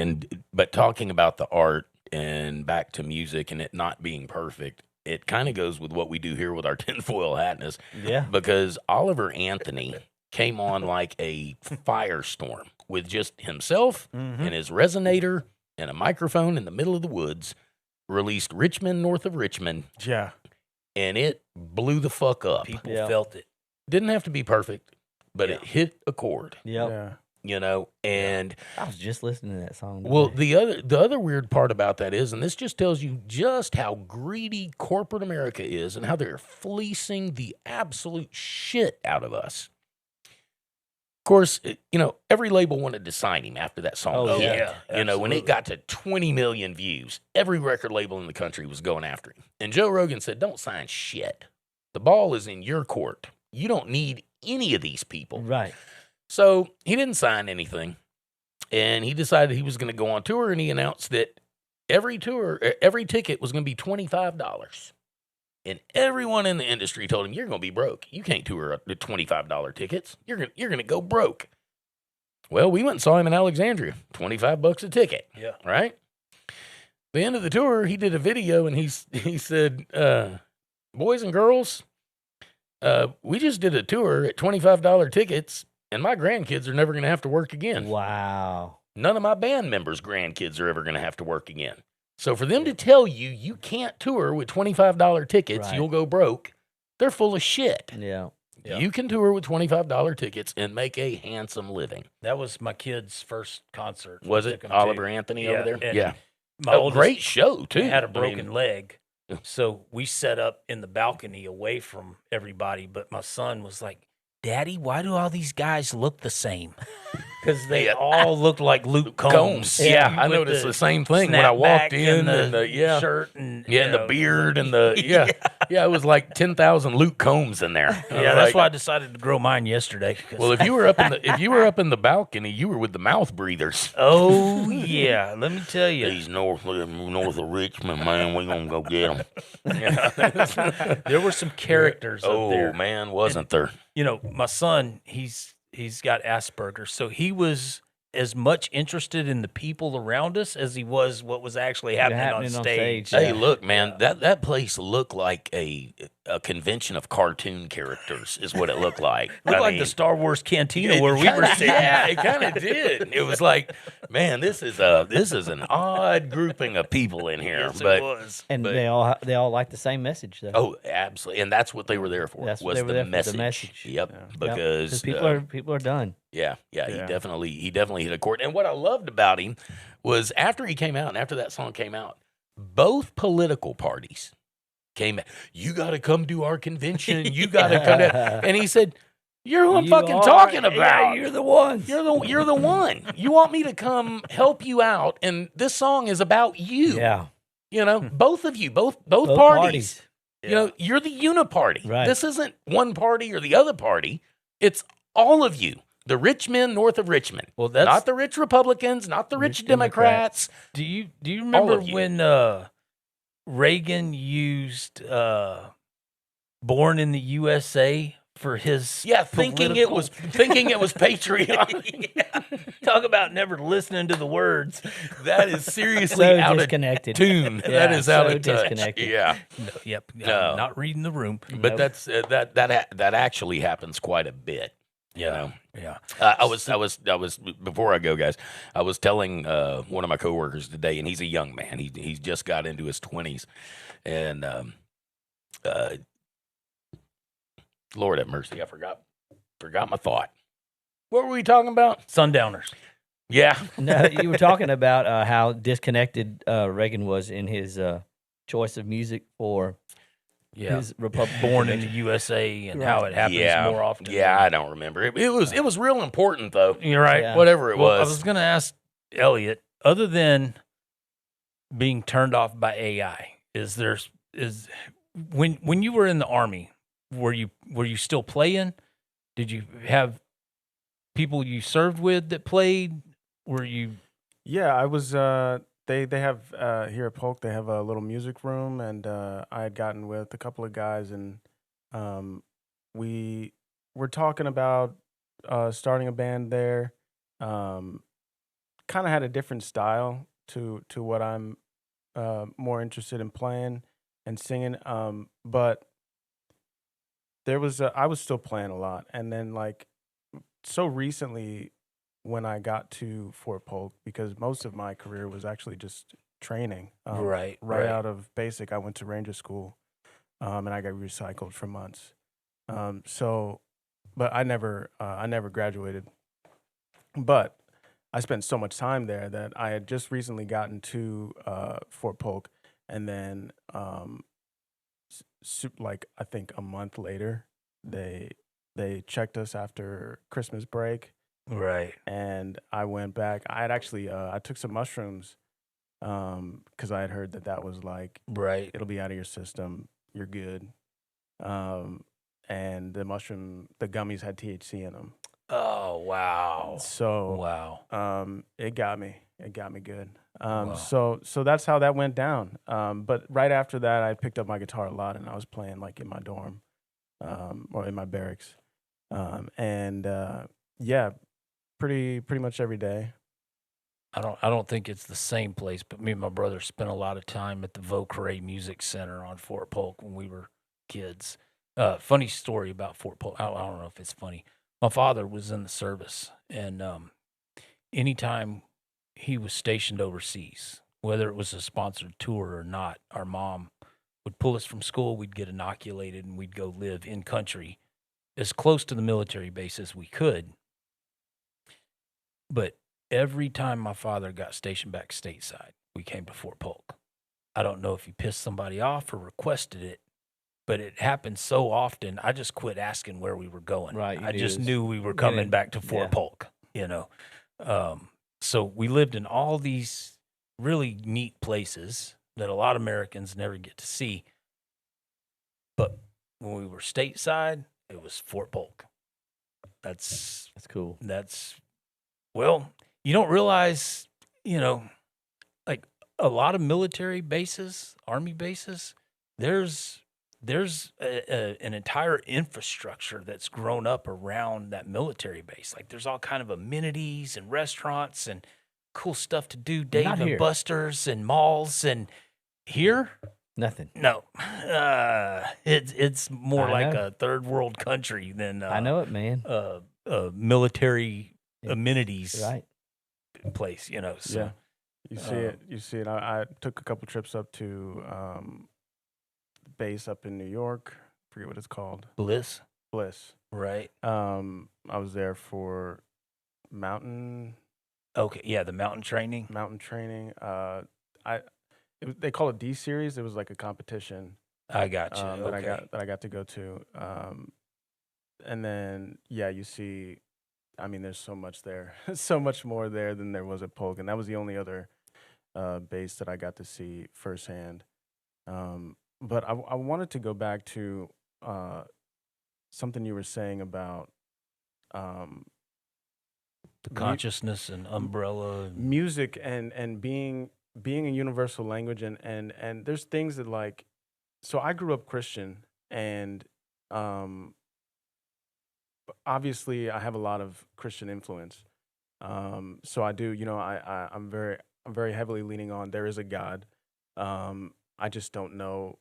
but talking about the art and back to music and it not being perfect, it kind of goes with what we do here with our tinfoil hatness. Yeah. Because Oliver Anthony came on like a firestorm with just himself and his resonator and a microphone in the middle of the woods, released Richmond, North of Richmond. Yeah. And it blew the fuck up. People felt it. Didn't have to be perfect, but it hit a chord. Yep. Yeah. And I was just listening to that song today. well, the other weird part about that is, and this just tells you just how greedy corporate America is and how they're fleecing the absolute shit out of us. Of course, every label wanted to sign him after that song. Oh, hit. yeah. When it got to 20 million views, every record label in the country was going after him. And Joe Rogan said, don't sign shit. The ball is in your court. You don't need any of these people. Right. So he didn't sign anything, and he decided he was going to go on tour, and he announced that every ticket was going to be $25. And everyone in the industry told him, you're going to be broke. You can't tour the $25 tickets. You're going to go broke. Well, we went and saw him in Alexandria, $25 a ticket. Yeah. Right? The end of the tour, he did a video, and he said, boys and girls, we just did a tour at $25 tickets, and my grandkids are never going to have to work again. Wow. None of my band members' grandkids are ever going to have to work again. So for them to tell you can't tour with $25 tickets, Right. you'll go broke, they're full of shit. Yeah. You can tour with $25 tickets and make a handsome living. That was my kid's first concert. Was it Oliver Anthony over there? and Yeah. My oldest Great show, too. had a broken leg. So we set up in the balcony away from everybody. But my son was like, Daddy, why do all these guys look the same? Because they all look like Luke Combs. Yeah, I noticed the same thing when I walked in, and the shirt and and the beard and the it was like 10,000 Luke Combs in there. Yeah, that's why I decided to grow mine yesterday. Well, if you were up in the balcony, you were with the mouth breathers. Oh yeah, let me tell you, He's north of Richmond, man. We're gonna go get him. there were some characters up there. Oh man, wasn't there? My son, he's got Asperger's, so he was as much interested in the people around us as he was what was actually happening on stage. Hey, look, man, that place looked like a convention of cartoon characters, is what it looked like. Looked like the Star Wars cantina where we were sitting. Yeah, it kind of did. It was like, man, this is an odd grouping of people in here. Yes, but it was. And they all like the same message, though. oh, absolutely, and that's what they were there for. That's what was they were the there for, the message. message. Yep, Yep. because people are done. Yeah, Yeah. he definitely hit a chord. And what I loved about him was after he came out and after that song came out, both political parties came out. You got to come to our convention. You got to come to. And he said, "You're who I'm fucking talking about. Yeah, you're the one. You're the one. You want me to come help you out, and this song is about you. Yeah. You know, both of you, both parties. You know, you're the uniparty. Right. This isn't one party or the other party. It's all of you. The rich men north of Richmond. Well, that's Not the rich Republicans, not the rich Democrats. Do you remember of you. when Reagan used "Born in the USA" for his Thinking it was patriotic. Talk about never listening to the words. That is seriously So out disconnected. of tune. Yeah, That is out so of touch. disconnected. Yeah, No, yep, No. I'm not reading the room. but that's that actually happens quite a bit. You know? Yeah. I was before I go, guys. I was telling one of my coworkers today, and he's a young man. He's just got into his 20s, and Lord have mercy, I forgot my thought. What were we talking about? Sundowners. Yeah, No, you were talking about how disconnected Reagan was in his choice of music for his Republican. Born in the USA and how it happens more often. Yeah, I don't remember. It was real important though. You're right. Yeah. Whatever it Well, was. I was going to ask Elliot, other than being turned off by AI, is when you were in the Army, were you still playing? Did you have people you served with that played? Were you? Yeah, I was. They have here at Polk. They have a little music room, and I had gotten with a couple of guys, and we were talking about starting a band there. Kind of had a different style to what I'm more interested in playing and singing. But there was I was still playing a lot, and then like so recently when I got to Fort Polk, because most of my career was actually just training. Right out of basic, I went to Ranger School, and I got recycled for months. But I never graduated. But I spent so much time there that I had just recently gotten to Fort Polk, and then like I think a month later, they checked us after Christmas break. Right. And I went back. I had actually I took some mushrooms because I had heard that was like it'll be out of your system. You're good. And the gummies had THC in them. Oh wow. So wow. It got me good. Wow. So that's how that went down. But right after that, I picked up my guitar a lot, and I was playing like in my dorm, or in my barracks, pretty much every day. I don't think it's the same place, but me and my brother spent a lot of time at the Vauqueray Music Center on Fort Polk when we were kids. Funny story about Fort Polk. I don't know if it's funny. My father was in the service, and anytime he was stationed overseas, whether it was a sponsored tour or not, our mom would pull us from school, we'd get inoculated, and we'd go live in country as close to the military base as we could. But every time my father got stationed back stateside, we came to Fort Polk. I don't know if he pissed somebody off or requested it, but it happened so often, I just quit asking where we were going. Right. I just knew we were coming back to Fort Polk, you know. So we lived in all these really neat places that a lot of Americans never get to see. But when we were stateside, it was Fort Polk. That's cool. Well, you don't realize, you know, like a lot of military bases, Army bases, there's there's an entire infrastructure that's grown up around that military base. Like there's all kind of amenities and restaurants and cool stuff to do, Dave Not and here. Buster's and malls. And here, Nothing. no, it's more I like know. a third world country than I know it, man. military Yeah. amenities Right. place. So Yeah, you see it. You see it. I took a couple trips up to the base up in New York. Forget what it's called. Bliss, Bliss. right? I was there for mountain Okay, yeah, the mountain training. training. They call it D series. It was like a competition I got you. that I got to go to. And then you see. I mean, there's so much there, so much more there than there was at Polk, and that was the only other base that I got to see firsthand. But I wanted to go back to something you were saying about The consciousness and umbrella. And, music and being a universal language, and there's things that, like, so I grew up Christian, and obviously I have a lot of Christian influence. So I do, I'm very heavily leaning on there is a God. I just don't know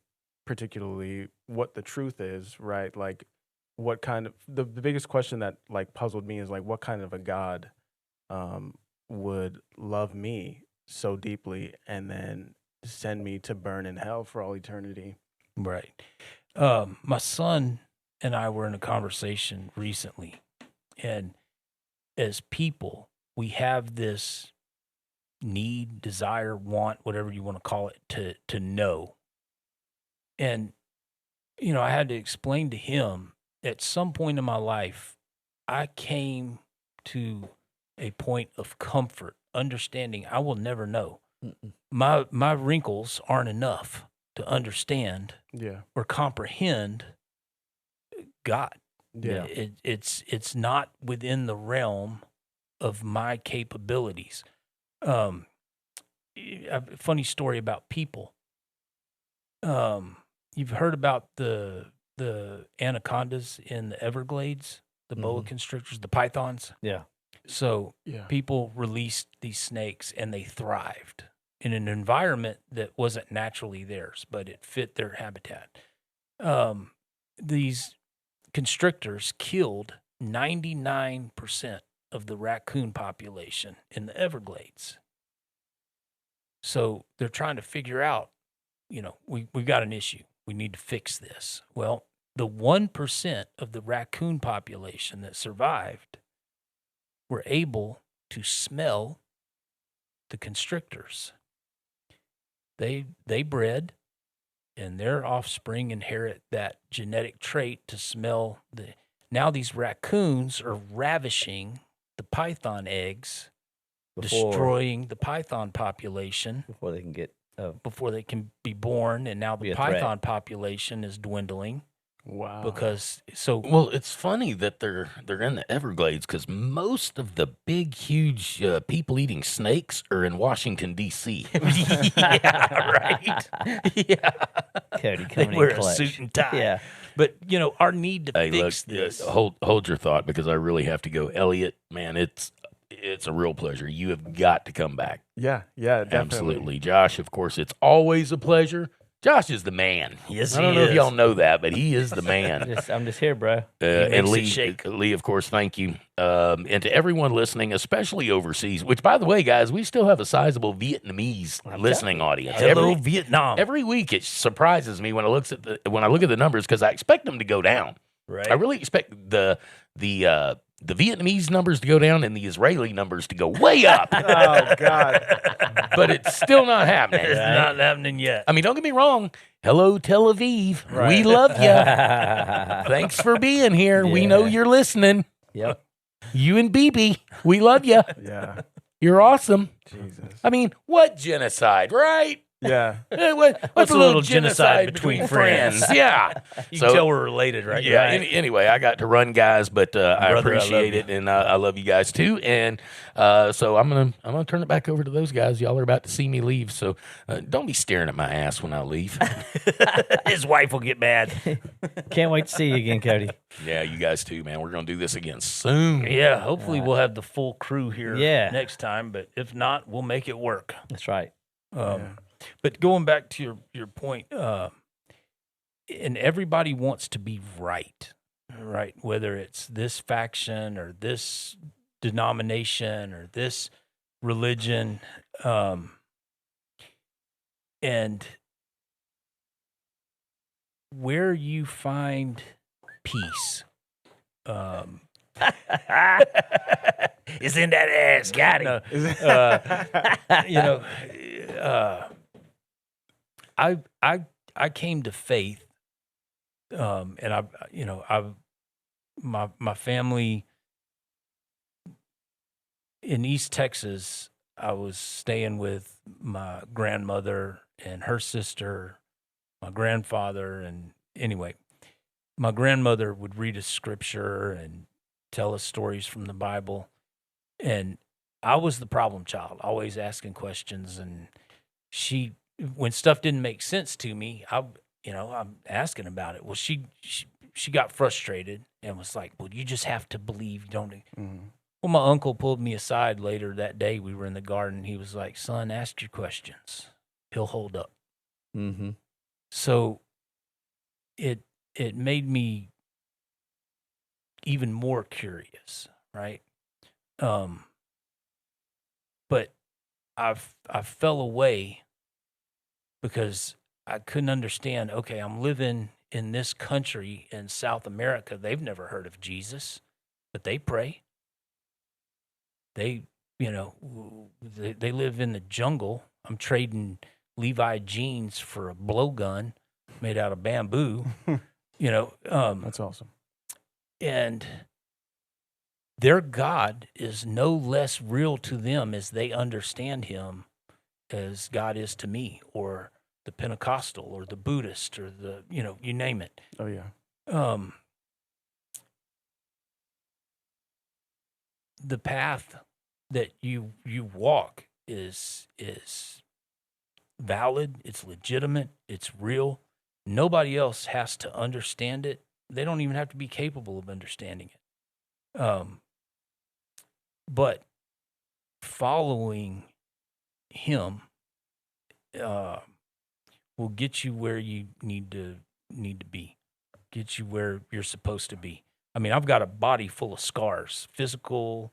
particularly what the truth is, right? Like, what kind of the biggest question that like puzzled me is like, what kind of a God would love me so deeply and then send me to burn in hell for all eternity? right. My son and I were in a conversation recently, and as people, we have this need, desire, want, whatever you want to call it, to know. And I had to explain to him at some point in my life, I came to a point of comfort, understanding I will never know. Mm-mm. My wrinkles aren't enough to understand Yeah. or comprehend God. Yeah. It's not within the realm of my capabilities. A funny story about people. You've heard about the anacondas in the Everglades, the boa Mhm. constrictors, the pythons. Yeah. So Yeah. people released these snakes and they thrived in an environment that wasn't naturally theirs, but it fit their habitat. These constrictors killed 99% of the raccoon population in the Everglades. So they're trying to figure out, we've got an issue. We need to fix this. Well, the 1% of the raccoon population that survived were able to smell the constrictors. They bred, and their offspring inherit that genetic trait to smell the. Now these raccoons are ravishing the python eggs, destroying the python population before they can get before they can be born, and now Be the a threat. python population is dwindling Wow. because Well, it's funny that they're in the Everglades because most of the big, huge people-eating snakes are in Washington D.C. yeah, right. Yeah, Cody they coming wear in a clutch. suit and tie. Yeah. But our need to Hey, look, fix this. hold your thought because I really have to go. Elliot, man, it's a real pleasure. You have got to come back. Yeah. Definitely. Absolutely, Josh. Of course, it's always a pleasure. Josh is the man. Yes, I don't he know if is. y'all know that, but he is the man. I'm just here, bro. And makes it Lee, shake. Lee, of course, thank you. And to everyone listening, especially overseas, which, by the way, guys, we still have a sizable Vietnamese listening audience. Hello, Vietnam. Every week, it surprises me when I look at the numbers because I expect them to go down. right. I really expect the Vietnamese numbers to go down and the Israeli numbers to go way up, Oh God. but it's still not happening. It's not happening yet. I mean, don't get me wrong. Hello, Tel Aviv. We Right. love you. Thanks for being here. We know Yeah. you're listening. Yep. You and BB, we love you. Yeah. You're awesome. Jesus. I mean, what genocide, right? Yeah. What's a little genocide between friends? Yeah. You can tell we're related, right? Yeah. Right. Anyway, I got to run, guys, but I Brother, I love appreciate you. it, and I love you guys too. And so I'm gonna turn it back over to those guys. Y'all are about to see me leave, so don't be staring at my ass when I leave. His wife will get mad. Can't wait to see you again, Cody. Yeah, you guys too, man. We're gonna do this again soon. Yeah, hopefully we'll have the full crew here next time, but if not, we'll make it work. That's right. But going back to your point, and everybody wants to be right, whether it's this faction or this denomination or this religion, and where you find peace is in that ass. Got it. I came to faith, and my family in East Texas. I was staying with my grandmother and her sister, my grandfather, and anyway, my grandmother would read us scripture and tell us stories from the Bible, and I was the problem child, always asking questions, and she, when stuff didn't make sense to me, I'm asking about it. Well, she got frustrated and was like, "Well, you just have to believe, don't you?" Mm-hmm. Well, my uncle pulled me aside later that day. We were in the garden. He was like, "Son, ask your questions. He'll hold up." Mm-hmm. So it made me even more curious, right? But I fell away because I couldn't understand. Okay, I'm living in this country in South America. They've never heard of Jesus, but they pray. They live in the jungle. I'm trading Levi jeans for a blowgun made out of bamboo. That's awesome. And their God is no less real to them as they understand him as God is to me, or the Pentecostal, or the Buddhist, or the, you name it. Oh, yeah. The path that you walk is valid, it's legitimate, it's real. Nobody else has to understand it. They don't even have to be capable of understanding it. But following him will get you where you need to be, get you where you're supposed to be. I mean, I've got a body full of scars, physical,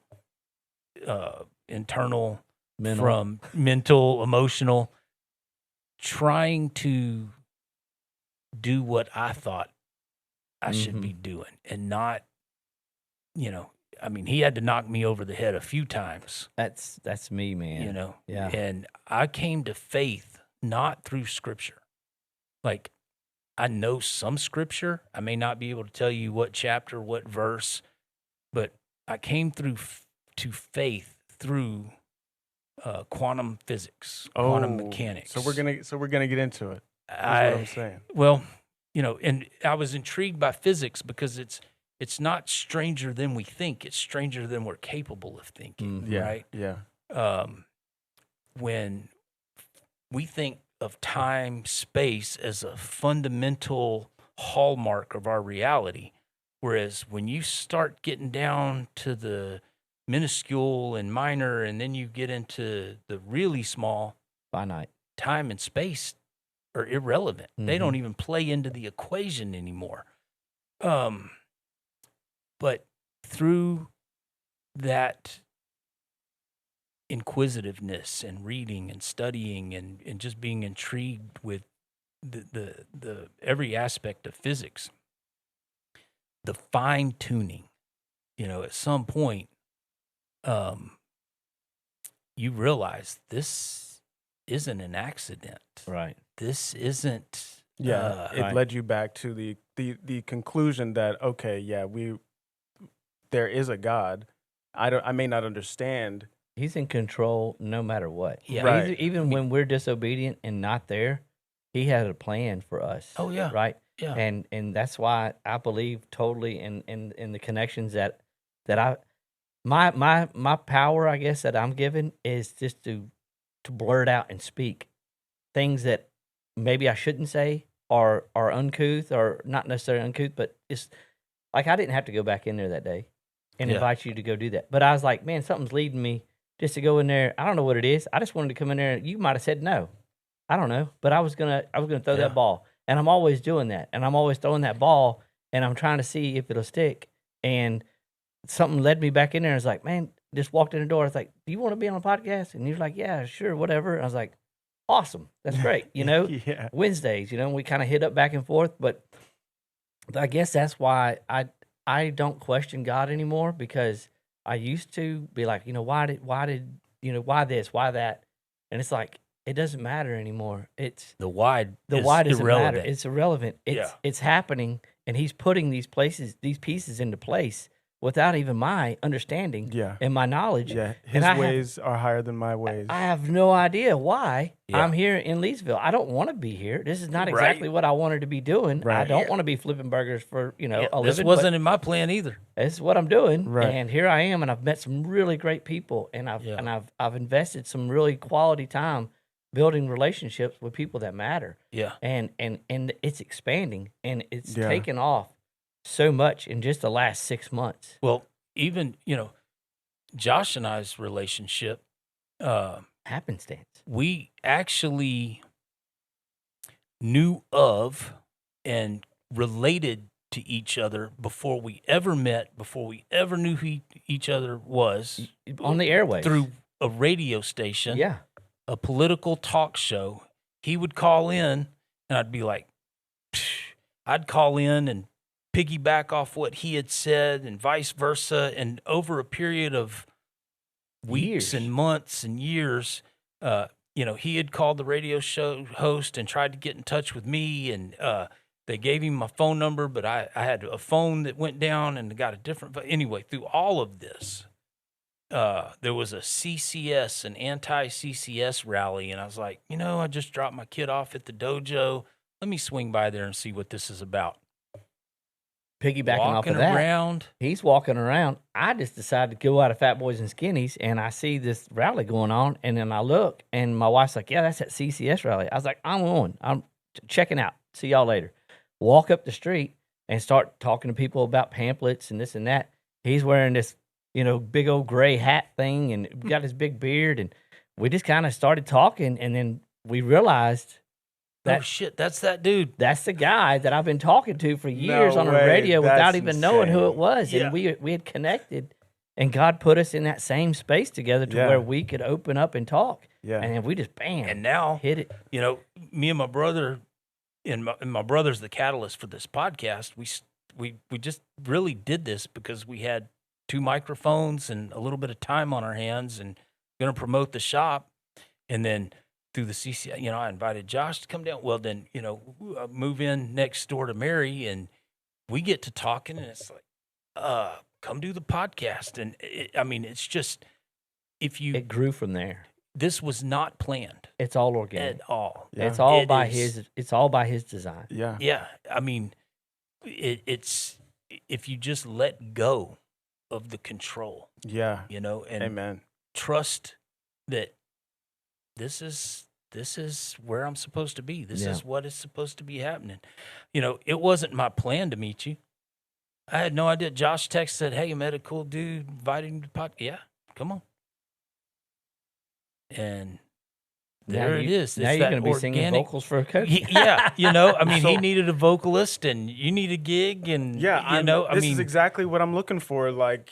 internal, from mental, emotional, trying to do what I thought I should be doing, and not, I mean, he had to knock me over the head a few times. That's me, man. Yeah. And I came to faith not through scripture. Like, I know some scripture. I may not be able to tell you what chapter, what verse, but I came to faith through quantum physics, quantum mechanics. So we're gonna get into it. That's what I'm saying. Well, and I was intrigued by physics because it's not stranger than we think. It's stranger than we're capable of thinking. Mm-hmm. Right? Yeah. When we think of time, space as a fundamental hallmark of our reality, whereas when you start getting down to the minuscule and minor, and then you get into the really small, finite, time and space are irrelevant. Mm-hmm. They don't even play into the equation anymore. But through that inquisitiveness and reading and studying and just being intrigued with the every aspect of physics, the fine tuning, at some point, you realize this isn't an accident. Right. This isn't. It led you back to the conclusion that, okay, yeah, there is a God. I may not understand He's in control no matter what. Yeah. Right. Even when we're disobedient and not there, he has a plan for us. Oh, yeah. Right. Yeah. And that's why I believe totally in the connections that I my power, I guess, that I'm given is just to blurt out and speak things that maybe I shouldn't say or are uncouth or not necessarily uncouth, but it's like I didn't have to go back in there that day and invite you to go do that. But I was like, man, something's leading me just to go in there. I don't know what it is. I just wanted to come in there. You might have said no. I don't know, but I was gonna throw that ball, and I'm always doing that, and I'm always throwing that ball, and I'm trying to see if it'll stick. And something led me back in there. And I was like, man, just walked in the door. I was like, do you want to be on a podcast? And he was like, yeah, sure, whatever. And I was like, awesome, that's great. Yeah. Wednesdays, and we kind of hit up back and forth, but I guess that's why I don't question God anymore, because I used to be like, why this, why that, and it's like it doesn't matter anymore. It's The why doesn't irrelevant. matter. It's irrelevant. It's happening, and He's putting these pieces into place without even my understanding and my knowledge. Yeah, His ways are higher than my ways. I have no idea why I'm here in Leesville. I don't want to be here. This is not exactly what I wanted to be doing. Right. I don't want to be flipping burgers for a living. This wasn't in my plan either. This is what I'm doing, Right. and here I am, and I've met some really great people, and I've invested some really quality time building relationships with people that matter. Yeah. And it's expanding, and it's taken off so much in just the last 6 months. Well, even, Josh and I's relationship, Happenstance. we actually knew of and related to each other before we ever met, before we ever knew who each other was. On the airwaves. Through a radio station. Yeah. A political talk show. He would call in, and I'd be like, I'd call in and piggyback off what he had said, and vice versa. And over a period of weeks and months and years, he had called the radio show host and tried to get in touch with me, and they gave him my phone number, but I had a phone that went down and got a different. Anyway, through all of this, there was a CCS, an anti-CCS rally, and I was like, I just dropped my kid off at the dojo. Let me swing by there and see what this is about. Piggybacking off of that, around. He's walking around. I just decided to go out of Fat Boys and Skinnies, and I see this rally going on, and then I look, and my wife's like, yeah, that's that CCS rally. I was like, I'm on. I'm checking out. See y'all later. Walk up the street and start talking to people about pamphlets and this and that. He's wearing this, big old gray hat thing, and got his big beard, and we just kind of started talking, and then we realized oh shit, that's that dude. That's the guy that I've been talking to for years on the radio without even knowing who it was. And we had connected, and God put us in that same space together to where we could open up and talk. Yeah. And then we just bam. And now hit it. Me and my brother, and my brother's the catalyst for this podcast. We just really did this because we had 2 microphones and a little bit of time on our hands, and going to promote the shop. And then through the CCI, I invited Josh to come down. Well, then, move in next door to Mary, and we get to talking, and it's like, come do the podcast. And it's just, it grew from there. This was not planned. It's all organic. At all. Yeah. It's all by his design. Yeah. Yeah. It's if you just let go of the control. Yeah. And Amen. trust that this is where I'm supposed to be. This is what is supposed to be happening. It wasn't my plan to meet you. I had no idea. Josh texted, said, hey, I met a cool dude, invited him to the podcast. Yeah, come on. And there it is. Now you're going to be singing vocals for a coach. Yeah, he needed a vocalist, and you need a gig, and this is exactly what I'm looking for. Like,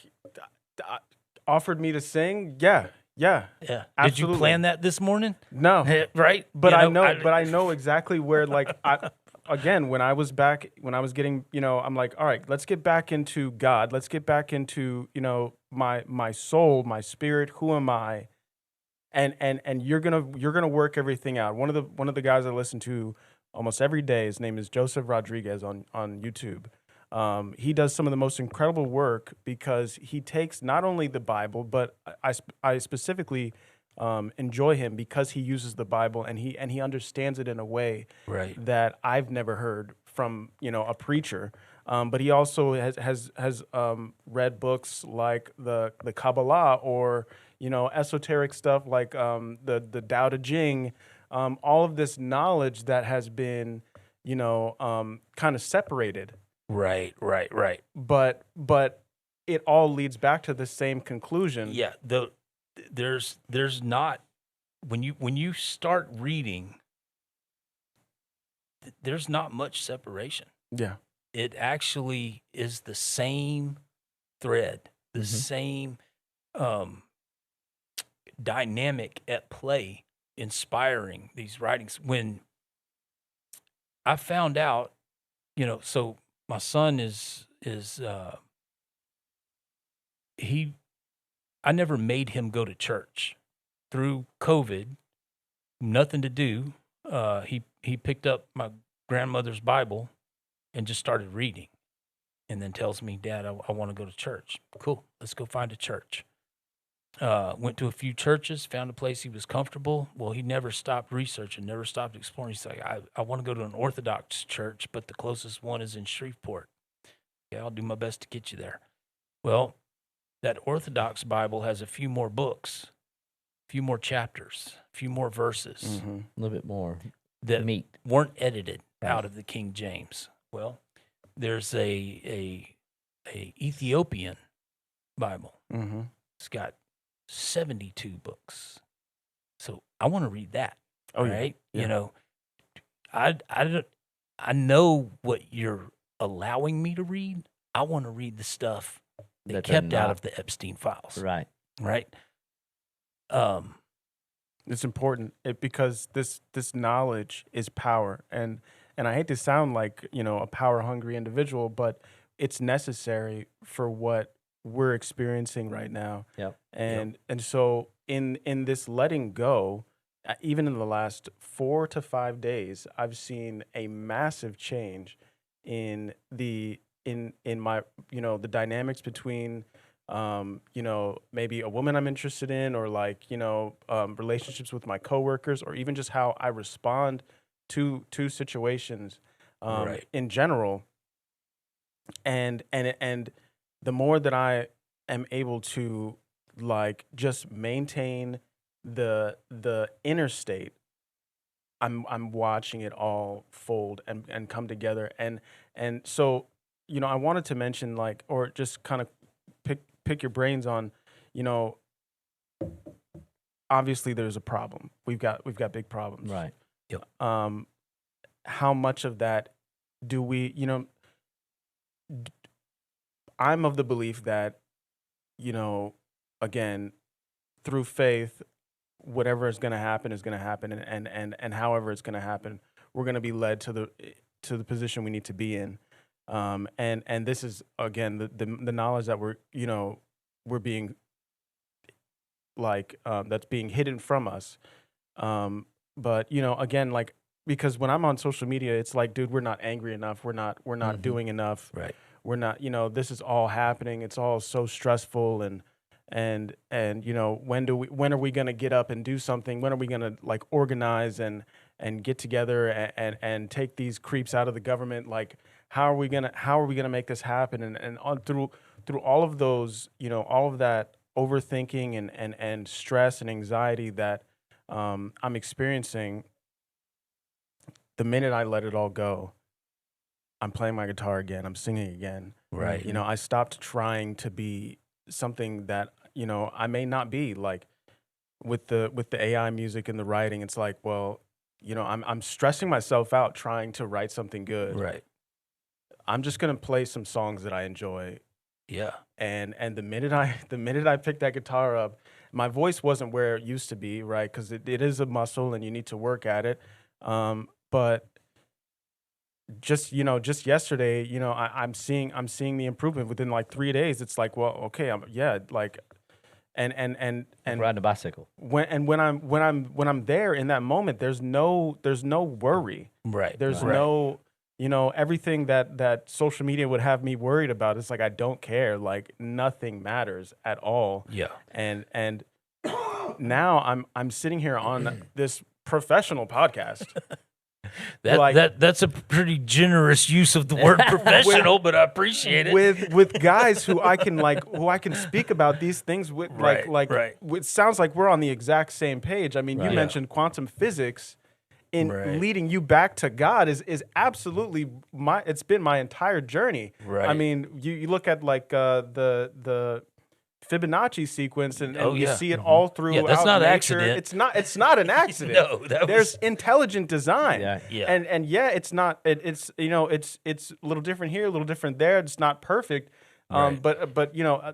offered me to sing. Yeah. Absolutely. Did you plan that this morning? No, right? But I know exactly where. Like, when I was getting, I'm like, all right, let's get back into God. Let's get back into, my soul, my spirit. Who am I? And you're gonna work everything out. One of the guys I listen to almost every day, his name is Joseph Rodriguez on YouTube. He does some of the most incredible work because he takes not only the Bible, but I specifically enjoy him because he uses the Bible and he understands it in a way that I've never heard from a preacher. But he also has read books like the Kabbalah or esoteric stuff like the Tao Te Ching. All of this knowledge that has been kind of separated. Right. But it all leads back to the same conclusion. Yeah. There's not, when you start reading, there's not much separation. Yeah. It actually is the same thread, the same dynamic at play, inspiring these writings. When I found out, so my son I never made him go to church. Through COVID, nothing to do. He picked up my grandmother's Bible and just started reading, and then tells me, "Dad, I want to go to church." Cool, let's go find a church. Went to a few churches, found a place he was comfortable. Well, he never stopped researching, never stopped exploring. He's like, I want to go to an Orthodox church, but the closest one is in Shreveport. Okay, I'll do my best to get you there. Well, that Orthodox Bible has a few more books, a few more chapters, a few more verses. A little bit more that meat. Weren't edited out of the King James. Well, there's a Ethiopian Bible. It's got 72 books. So I want to read that. Right? Yeah. I know what you're allowing me to read. I want to read the stuff they kept out of the Epstein files. Right. Right. It's important because this knowledge is power, and I hate to sound like a power hungry individual, but it's necessary for what we're experiencing right now. Yep. And so in this letting go, even in the last 4 to 5 days, I've seen a massive change in my the dynamics between maybe a woman I'm interested in, or relationships with my coworkers, or even just how I respond to situations in general. And the more that I am able to just maintain the inner state, I'm watching it all fold and come together. And so, I wanted to mention or just kind of pick your brains on, obviously there's a problem. We've got big problems. Right. Yep. How much of that do we, I'm of the belief that, again, through faith, whatever is going to happen is going to happen, and however it's going to happen, we're going to be led to the position we need to be in. And this is, again, the knowledge that we're being that's being hidden from us. But again, because when I'm on social media, it's like, dude, we're not angry enough. We're not doing enough. Right. We're not, this is all happening. It's all so stressful. And when are we going to get up and do something? When are we going to organize and get together and take these creeps out of the government? How are we going to make this happen? And through all of those, all of that overthinking and stress and anxiety that I'm experiencing, the minute I let it all go, I'm playing my guitar again. I'm singing again. Right. I stopped trying to be something that I may not be. With the AI music and the writing, it's like, well, I'm stressing myself out trying to write something good. Right. I'm just gonna play some songs that I enjoy. Yeah. And the minute I picked that guitar up, my voice wasn't where it used to be, right? Because it is a muscle and you need to work at it. But just yesterday, I'm seeing the improvement within 3 days. It's like, well, okay, and riding a bicycle. When I'm there in that moment, there's no worry. Right. There's right. everything that social media would have me worried about, it's like I don't care. Like nothing matters at all. Yeah. And now I'm sitting here on this professional podcast. That's a pretty generous use of the word professional, but I appreciate it. With guys who I can speak about these things with. Right. It sounds like we're on the exact same page. I mean, you mentioned quantum physics. In leading you back to God is absolutely it's been my entire journey. Right. I mean, you look at like the Fibonacci sequence and you see it all throughout Yeah, that's not an nature. accident. It's not an accident. No, there's intelligent design. Yeah. And it's not it's it's a little different here, a little different there. It's not perfect. Right. But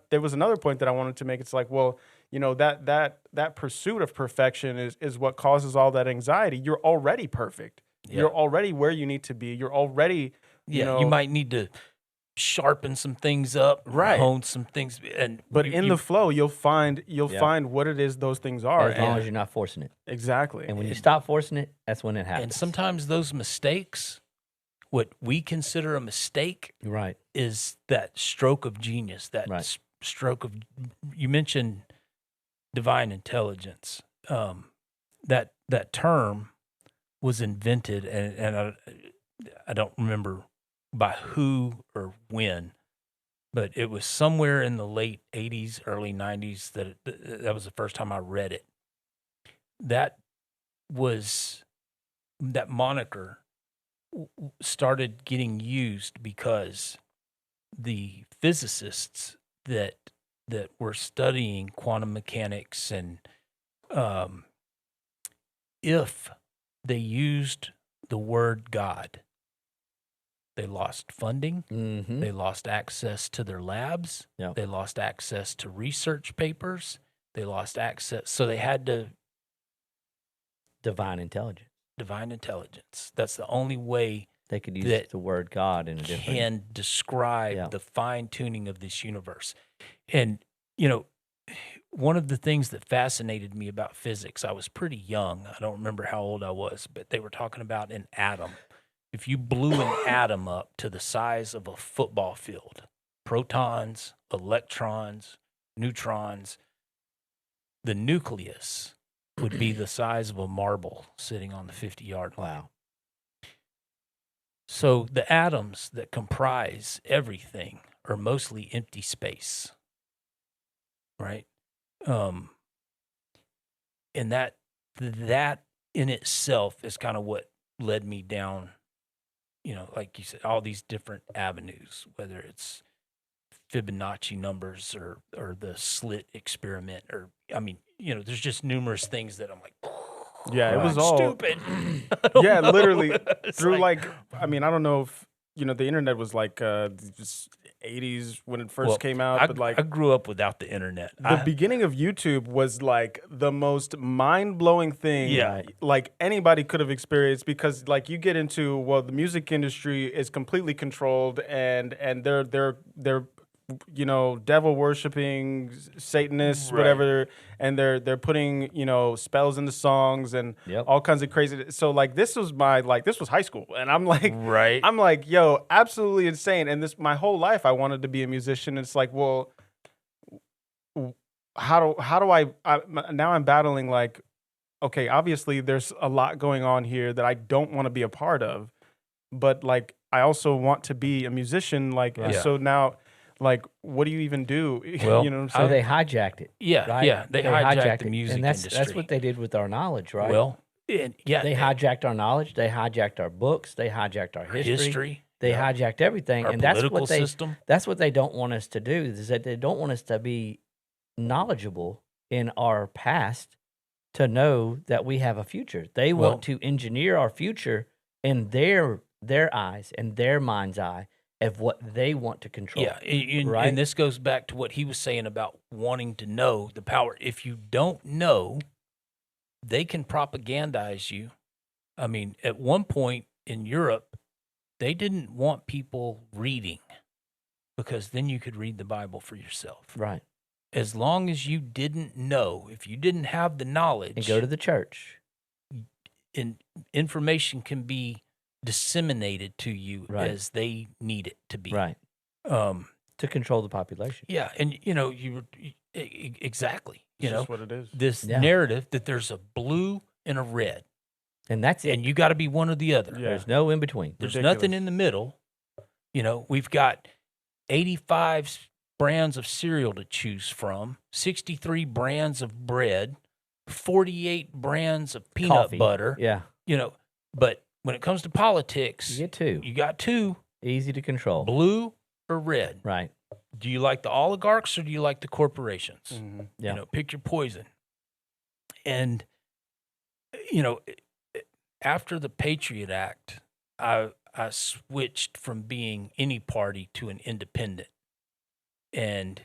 there was another point that I wanted to make. It's like, well, that pursuit of perfection is what causes all that anxiety. You're already perfect. Yeah. You're already where you need to be. You're already, you might need to sharpen some things up, hone some things, but in the flow, you'll find what it is those things are, as long as you're not forcing it. Exactly. And when you stop forcing it, that's when it happens. And sometimes those mistakes, what we consider a mistake, is that stroke of genius. That stroke of, you mentioned divine intelligence. That term was invented, and I don't remember by who or when, but it was somewhere in the late 80s, early 90s that was the first time I read it. That moniker started getting used because the physicists that were studying quantum mechanics and if they used the word God, they lost funding. Mm-hmm. They lost access to their labs. Yep. They lost access to research papers. They lost access. So they had to. Divine intelligence. That's the only way they could use the word God in a different. Can describe the fine tuning of this universe. And, one of the things that fascinated me about physics, I was pretty young. I don't remember how old I was, but they were talking about an atom. If you blew an atom up to the size of a football field, protons, electrons, neutrons, the nucleus would be the size of a marble sitting on the 50-yard line. Wow. So the atoms that comprise everything are mostly empty space, right? And that in itself is kind of what led me down, like you said, all these different avenues, whether it's Fibonacci numbers or the slit experiment, or there's just numerous things that I'm like, it was all stupid. Literally through I don't know if the internet was like just 80s when it first came out, but I grew up without the internet. The beginning of YouTube was like the most mind-blowing thing like anybody could have experienced, because like you get into the music industry is completely controlled and they're devil worshipping Satanists, whatever, and they're putting spells into songs and all kinds of crazy. So like this was high school, and I'm like, yo, absolutely insane. And this my whole life I wanted to be a musician. It's like, well, how do I now I'm battling like, okay, obviously there's a lot going on here that I don't want to be a part of, but like I also want to be a musician. Like so now. Like, what do you even do? Well, you know what I'm saying? So they hijacked it. Yeah, right? yeah. They hijacked the music industry. That's what they did with our knowledge, right? Well, they hijacked our knowledge. They hijacked our books. They hijacked our history. They hijacked everything. Our political system. That's what they don't want us to do, is that they don't want us to be knowledgeable in our past to know that we have a future. They want to engineer our future in their eyes and their mind's eye of what they want to control. Yeah, and this goes back to what he was saying about wanting to know the power. If you don't know, they can propagandize you. I mean, at one point in Europe, they didn't want people reading because then you could read the Bible for yourself. Right. As long as you didn't know, if you didn't have the knowledge. And go to the church. And information can be disseminated to you as they need it to be. Right. To control the population. Yeah, and exactly. It's just what it is. This narrative that there's a blue and a red, and that's it. And you got to be one or the other. Yeah. There's no in between. There's nothing in the middle. We've got 85 brands of cereal to choose from, 63 brands of bread, 48 brands of peanut butter. Yeah. But when it comes to politics, you get two. You got two. Easy to control. Blue or red. Right. Do you like the oligarchs or do you like the corporations? Mm-hmm. Yeah. Pick your poison. And, after the Patriot Act, I switched from being any party to an independent. And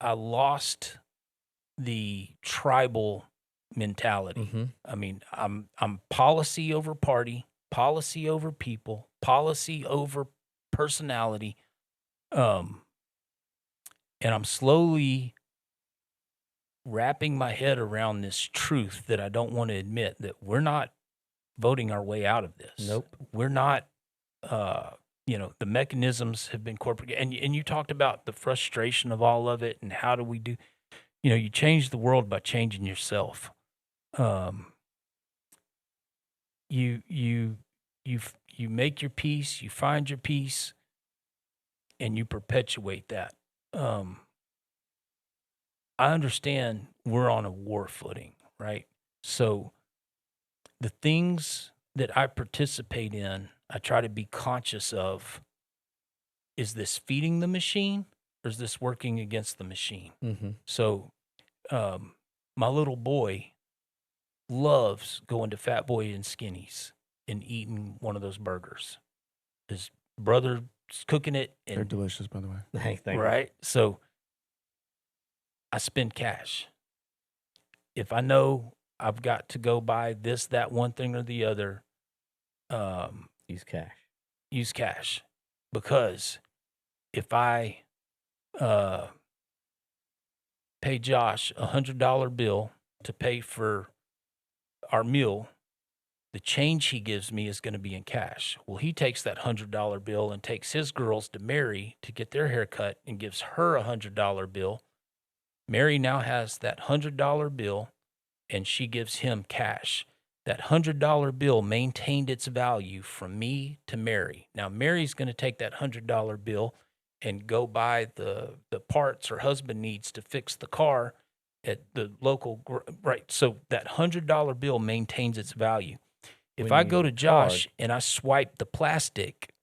I lost the tribal mentality. Mm-hmm. I mean, I'm policy over party, policy over people, policy over personality. And I'm slowly wrapping my head around this truth that I don't want to admit, that we're not voting our way out of this. Nope. We're not, the mechanisms have been corporate. And you talked about the frustration of all of it and how do we do, you change the world by changing yourself. You make your peace, you find your peace, and you perpetuate that. I understand we're on a war footing, right? So the things that I participate in, I try to be conscious of. Is this feeding the machine or is this working against the machine? Mm-hmm. So my little boy loves going to Fat Boy and Skinny's and eating one of those burgers. His brother's cooking it. And, they're delicious, by the way. Thank you. Right? So I spend cash. If I know I've got to go buy this, that, one thing or the other, use cash. Use cash. Because if I pay Josh $100 bill to pay for our meal, the change he gives me is going to be in cash. Well, he takes that $100 bill and takes his girls to Mary to get their hair cut and gives her a $100 bill. Mary now has that $100 bill and she gives him cash. That $100 bill maintained its value from me to Mary. Now, Mary's going to take that $100 bill and go buy the parts her husband needs to fix the car at the local, right? So that $100 bill maintains its value. If I go to Josh and I swipe the plastic,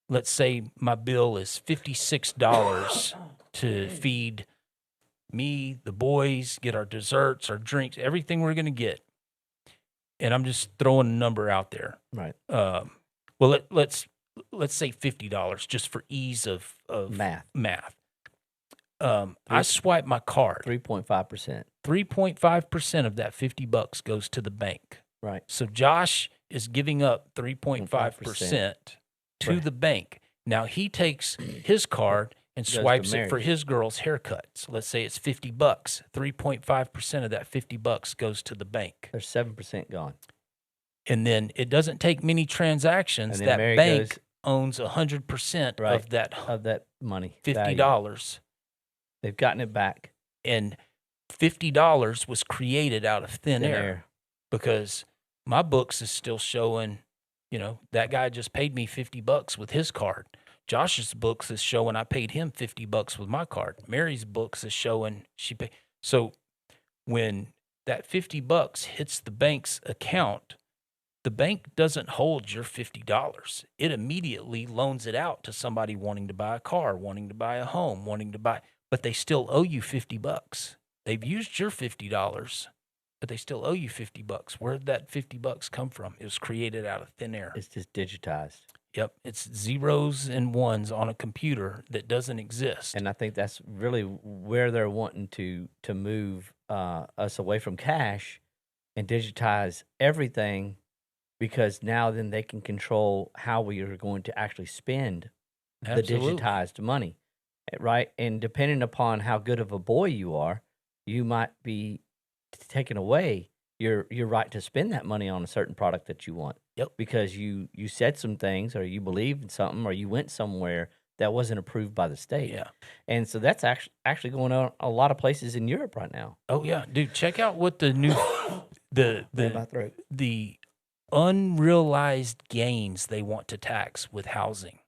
let's say my bill is $56 to feed me, the boys, get our desserts, our drinks, everything we're going to get. And I'm just throwing a number out there. Right. Well, let's say $50 just for ease of math. I swipe my card. 3.5%. 3.5% of that $50 goes to the bank. Right. So Josh is giving up 3.5% to the bank. Now he takes his card and swipes it for his girl's haircuts. Let's say it's $50. 3.5% of that $50 goes to the bank. There's 7% gone. And then it doesn't take many transactions. That Mary bank owns 100% of that money. $50. They've gotten it back. And $50 was created out of thin air because my books is still showing, that guy just paid me $50 with his card. Josh's books is showing I paid him $50 with my card. Mary's books is showing she paid. So when that $50 hits the bank's account, the bank doesn't hold your $50. It immediately loans it out to somebody wanting to buy a car, wanting to buy a home, but they still owe you $50. They've used your $50, but they still owe you $50. Where did that $50 come from? It was created out of thin air. It's just digitized. Yep, it's zeros and ones on a computer that doesn't exist. And I think that's really where they're wanting to move us away from cash and digitize everything, because now then they can control how we are going to actually spend the digitized money, right? And depending upon how good of a boy you are, you might be taking away your right to spend that money on a certain product that you want. Yep. Because you said some things, or you believed in something, or you went somewhere that wasn't approved by the state. Yeah. And so that's actually going on a lot of places in Europe right now. Oh yeah, dude, check out what the new My throat. the unrealized gains they want to tax with housing.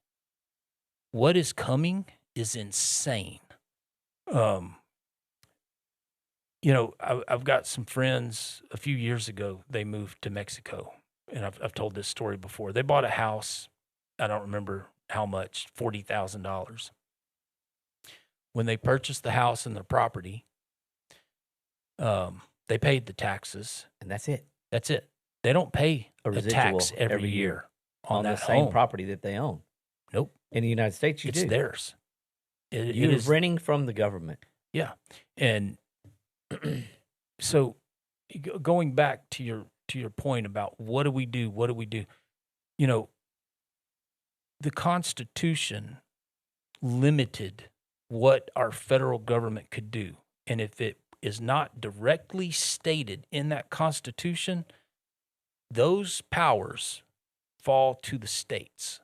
What is coming is insane. You know, I've got some friends. A few years ago, they moved to Mexico, and I've told this story before. They bought a house. I don't remember how much, $40,000. When they purchased the house and the property, they paid the taxes. And that's it. That's it. They don't pay A a residual tax every every year year on the that same home. property that they own. Nope. In the United States, you It's do. theirs. It You're is renting from the government. Yeah, and so going back to your point about what do we do? What do we do? You know, the Constitution limited what our federal government could do, and if it is not directly stated in that Constitution, those powers fall to the states.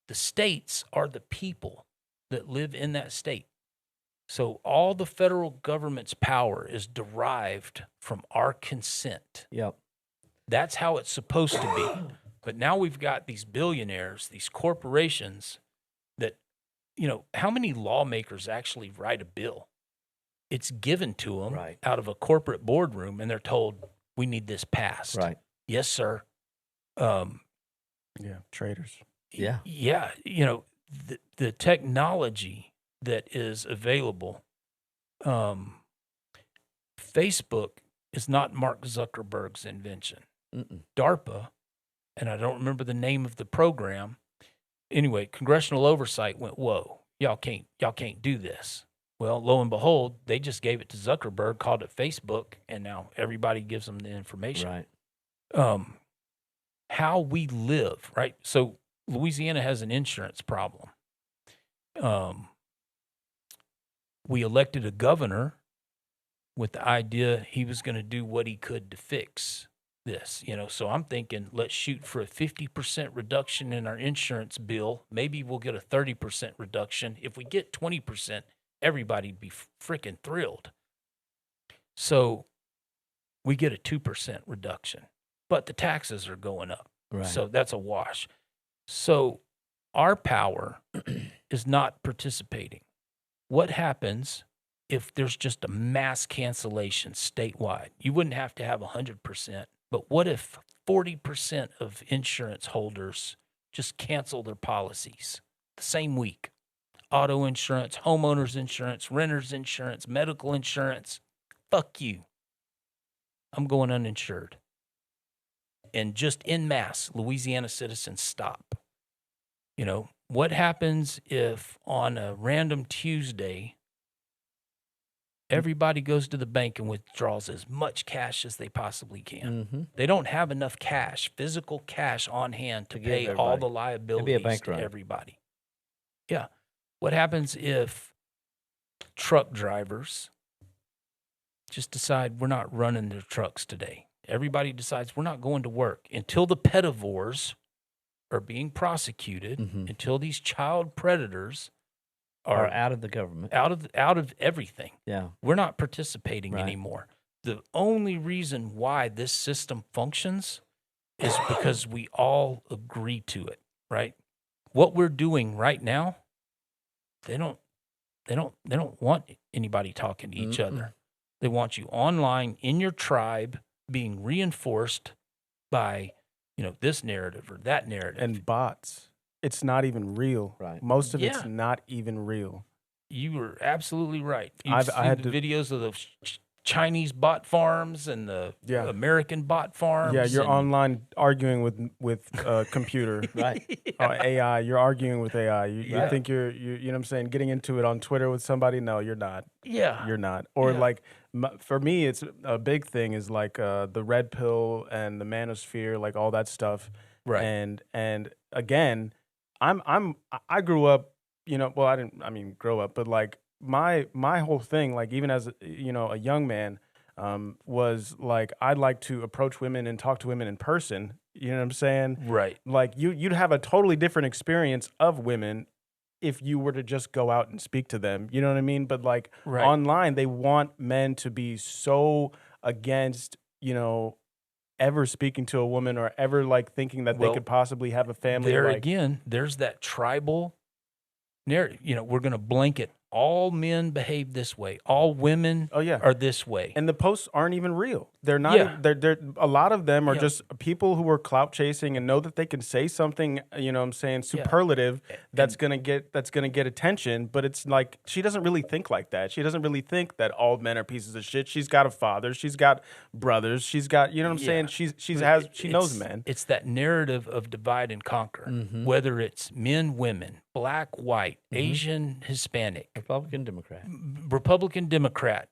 The states are the people that live in that state. So all the federal government's power is derived from our consent. Yep. That's how it's supposed to be. But now we've got these billionaires, these corporations that, you know, how many lawmakers actually write a bill? It's given to them Right. out of a corporate boardroom, and they're told, we need this passed. Right. Yes, sir. Yeah, traders. Yeah. Yeah. You know, the technology that is available, Facebook is not Mark Zuckerberg's invention. Mm-mm. DARPA, and I don't remember the name of the program. Anyway, congressional oversight went, whoa, y'all can't do this. Well, lo and behold, they just gave it to Zuckerberg, called it Facebook, and now everybody gives them the information. Right. How we live, right? So Louisiana has an insurance problem. We elected a governor with the idea he was going to do what he could to fix this, you know. So I'm thinking, let's shoot for a 50% reduction in our insurance bill. Maybe we'll get a 30% reduction. If we get 20%, everybody'd be freaking thrilled. So we get a 2% reduction, but the taxes are going up. Right. So that's a wash. So our power is not participating. What happens if there's just a mass cancellation statewide? You wouldn't have to have 100%, but what if 40% of insurance holders just cancel their policies the same week? Auto insurance, homeowners insurance, renters insurance, medical insurance. Fuck you. I'm going uninsured. And just en masse, Louisiana citizens stop. You know, what happens if on a random Tuesday, everybody goes to the bank and withdraws as much cash as they possibly can? Mm-hmm. They don't have enough cash, physical cash on hand to give pay all everybody. the liabilities bank to run. everybody. Yeah. What happens if truck drivers just decide we're not running their trucks today? Everybody decides we're not going to work until the pedivores are being prosecuted, Mhm. until these child predators Are are out of the government. out of everything. Yeah. We're not participating Right. anymore. The only reason why this system functions is because we all agree to it, right? What we're doing right now, they don't want anybody talking to each other. They want you online in your tribe being reinforced by, you know, this narrative or that narrative. And bots. It's not even real. Right. Most of Yeah. it's not even real. You were absolutely right. You've I seen had the to- videos of the Chinese bot farms and the Yeah. American bot farms. Yeah, you're and- online arguing with computer. Right. AI. You're arguing with AI. You Yeah. think you know what I'm saying, getting into it on Twitter with somebody? No, you're not. Yeah. You're not. Or Yeah. like for me, it's a big thing is like the red pill and the manosphere, like all that stuff. Right. And again, I grew up, you know, well, I mean grow up, but like my whole thing, like even as you know a young man, was like I'd like to approach women and talk to women in person, You know what I'm saying? Right. Like you'd have a totally different experience of women if you were to just go out and speak to them. You know what I mean? But like online, they want men to be so against, ever speaking to a woman or ever like thinking that they could possibly have a family. There again, there's that tribal narrative. We're going to blanket all men behave this way. All women are this way. And the posts aren't even real. They're not. They're a lot of them are just people who are clout chasing and know that they can say something. You know what I'm saying? Superlative that's gonna get attention. But it's like she doesn't really think like that. She doesn't really think that all men are pieces of shit. She's got a father. She's got brothers. She's got. You know what I'm saying? She knows men. It's that narrative of divide and conquer. Whether it's men, women, black, white, Asian, Hispanic, Republican, Democrat,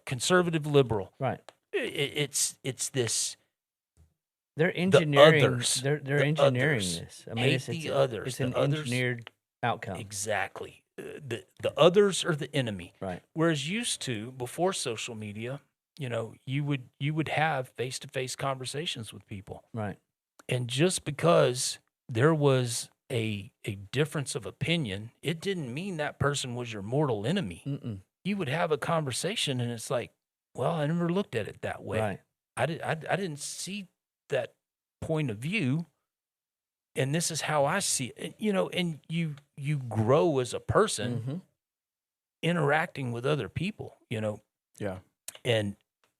conservative, liberal. Right. It's this. They're engineering. The others, they're engineering this. I mean, it's the others. It's an engineered outcome. Exactly. The others are the enemy. Right. Whereas used to, before social media, you would have face-to-face conversations with people. Right. And just because there was a difference of opinion, it didn't mean that person was your mortal enemy. Mm-mm. You would have a conversation, and it's like, well, I never looked at it that way. Right. I didn't see that point of view, and this is how I see it. And you grow as a person, interacting with other people. Yeah. And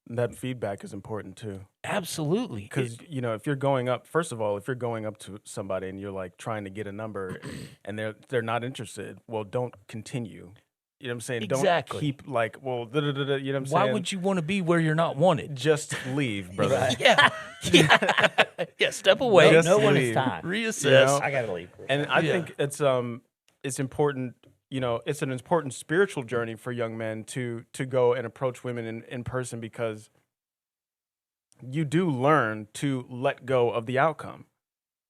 that feedback is important too. Absolutely. Because, if you're going up, first of all, if you're going up to somebody and you're like trying to get a number and they're not interested, well, don't continue. You know what I'm saying? Exactly. Don't keep like, well, you know what I'm saying? Why would you want to be where you're not wanted? Just leave, brother. Right. Yeah. Step away. No one leave. is time. Reassess. I gotta leave. And I think it's important. It's an important spiritual journey for young men to go and approach women in person, because you do learn to let go of the outcome.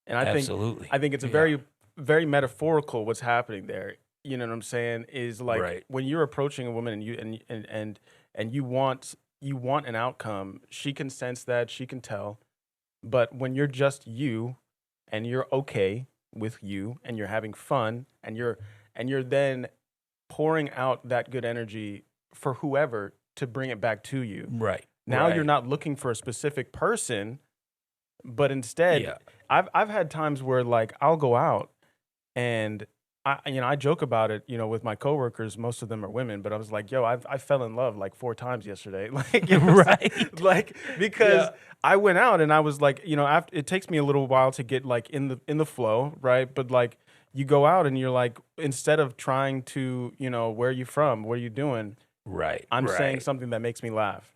And I think it's a very, very metaphorical what's happening there. You know what I'm saying? Is like when you're approaching a woman and you want an outcome, she can sense that, she can tell. But when you're just you and you're okay with you and you're having fun and you're then pouring out that good energy for whoever to bring it back to you. Right. Now you're not looking for a specific person, but instead, I've had times where like I'll go out and I joke about it, with my coworkers. Most of them are women, but I was like, yo, I fell in love like 4 times yesterday. Like, right. Like, because I went out and I was like, after, it takes me a little while to get like in the flow. Right. But like you go out and you're like, instead of trying to, where are you from? What are you doing? Right. I'm saying something that makes me laugh.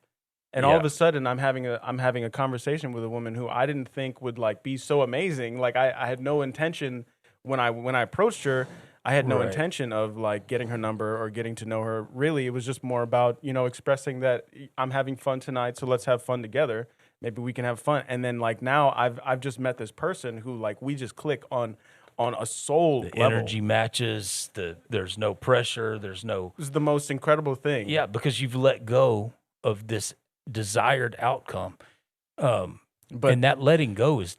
And all of a sudden I'm having a conversation with a woman who I didn't think would like be so amazing. Like I had no intention when I approached her, I had no intention of like getting her number or getting to know her. Really, it was just more about, expressing that I'm having fun tonight, so let's have fun together. Maybe we can have fun. And then like now I've just met this person who like we just click on a soul level. Energy matches, there's no pressure, there's no. This is the most incredible thing. Yeah, because you've let go of this desired outcome. And that letting go is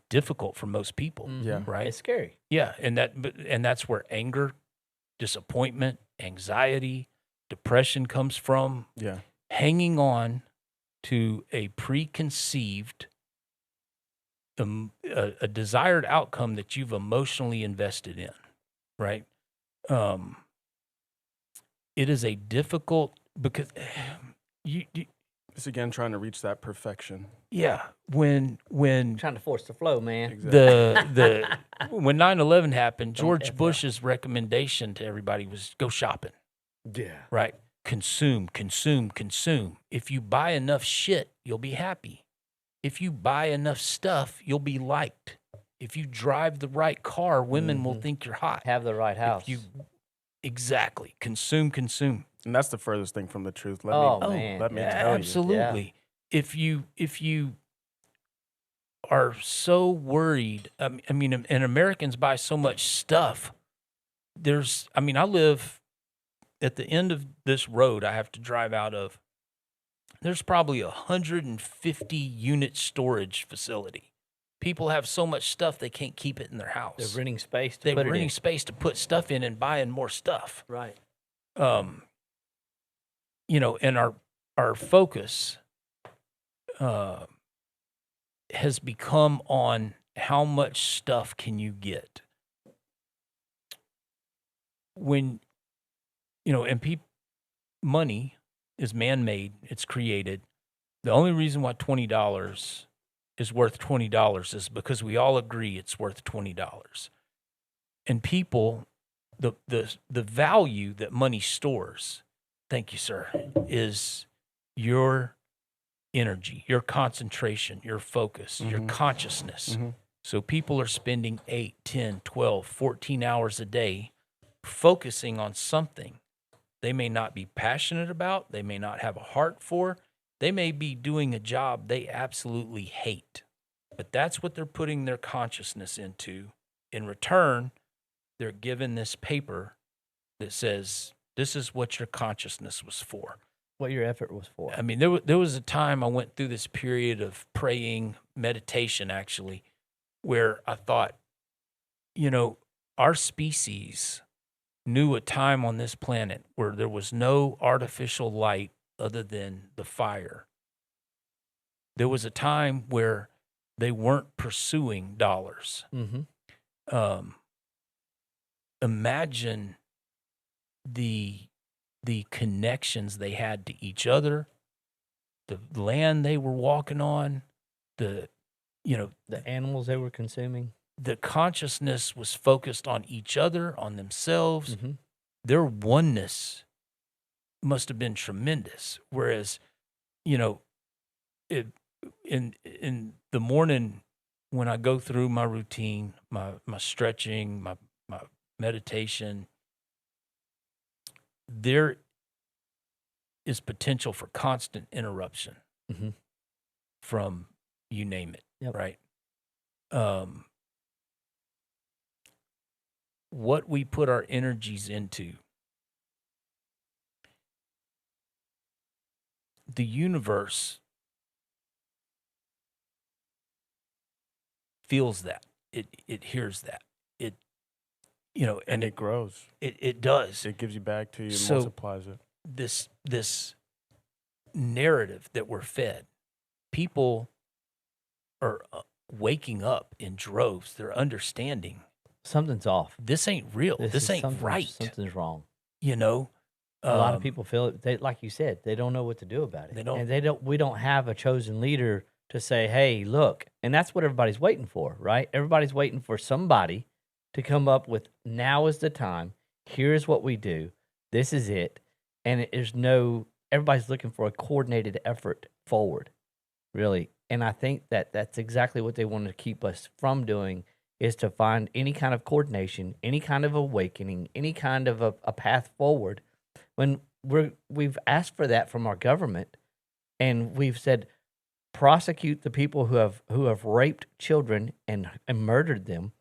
difficult for most people. Yeah. Right. It's scary. Yeah. And that's where anger, disappointment, anxiety, depression comes from. Yeah. Hanging on to a preconceived, a desired outcome that you've emotionally invested in. Right. It is a difficult, because you it's again trying to reach that perfection. Yeah, when Trying to force the flow, man. Exactly. When 9/11 happened, George Bush's recommendation to everybody was go shopping. Yeah. Right? Consume. If you buy enough shit, you'll be happy. If you buy enough stuff, you'll be liked. If you drive the right car, women will think you're hot. Have the right house. Exactly. Consume. And that's the furthest thing from the truth. Let me tell you. Absolutely. Yeah. If you are so worried, and Americans buy so much stuff. I live at the end of this road I have to drive out of. There's probably 150 unit storage facility. People have so much stuff they can't keep it in their house. They're renting space to They're put it renting in. space to put stuff in and buying more stuff. Right. You know, and our focus has become on how much stuff can you get. When, you know, and money is man-made, it's created. The only reason why $20 is worth $20 is because we all agree it's worth $20. And people, the value that money stores, thank you, sir, is your energy, your concentration, your focus, your consciousness. So people are spending 8, 10, 12, 14 hours a day focusing on something they may not be passionate about, they may not have a heart for, they may be doing a job they absolutely hate. But that's what they're putting their consciousness into. In return, they're given this paper that says, this is what your consciousness was for. What your effort was for. I mean, there was a time I went through this period of praying, meditation, actually, where I thought, you know, our species knew a time on this planet where there was no artificial light other than the fire. There was a time where they weren't pursuing dollars. Imagine the connections they had to each other, the land they were walking on, the animals they were consuming. The consciousness was focused on each other, on themselves. Their oneness must have been tremendous. Whereas, you know, in the morning when I go through my routine, my stretching, my meditation, there is potential for constant interruption from you name it, right? What we put our energies into, the universe feels that. It hears that. It, you know, and it grows. It does. It gives you back to you, So, multiplies it. This narrative that we're fed, people are waking up in droves. They're understanding Something's off. this ain't real. This ain't right. Something's wrong. You know, A lot of people feel it. They, like you said, they don't know what to do about it. They don't. And we don't have a chosen leader to say, "Hey, look." And that's what everybody's waiting for, right? Everybody's waiting for somebody to come up with, "Now is the time. Here's what we do. This is it." And everybody's looking for a coordinated effort forward, really. And I think that that's exactly what they want to keep us from doing, is to find any kind of coordination, any kind of awakening, any kind of a path forward. When we've asked for that from our government, and we've said, prosecute the people who have raped children and murdered them,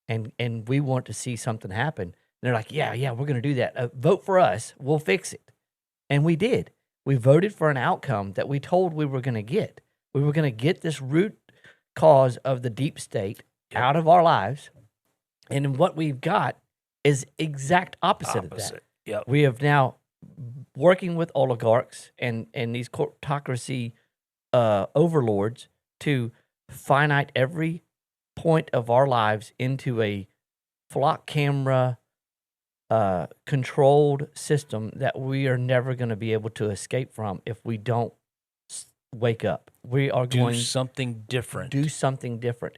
and we want to see something happen. And they're like, yeah, we're going to do that. Vote for us. We'll fix it. And we did. We voted for an outcome that we told we were going to get. We were going to get this root cause of the deep state out of our lives. And what we've got is exact opposite of that. Yep. We have now, working with oligarchs and these courtocracy overlords, to finite every point of our lives into a flock camera controlled system that we are never going to be able to escape from if we don't wake up. We are going to do something different.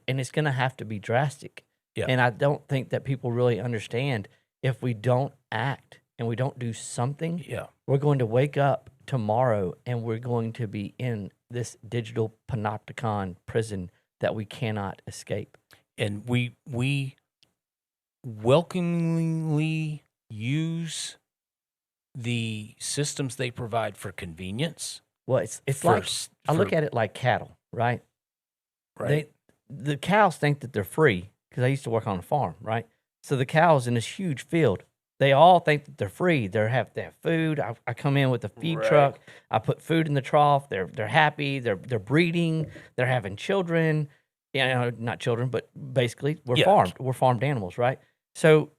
And it's going to have to be drastic. Yeah. And I don't think that people really understand, if we don't act and we don't do something, we're going to wake up tomorrow and we're going to be in this digital panopticon prison that we cannot escape. And we welcomingly use the systems they provide for convenience. Well, it's like, I look at it like cattle, right? Right. The cows think that they're free, because I used to work on a farm, right? So the cows in this huge field, they all think that they're free. They have food. I come in with a feed truck. I put food in the trough. They're happy. They're breeding. They're having children. not children, but basically Yeah. we're farmed animals, right? So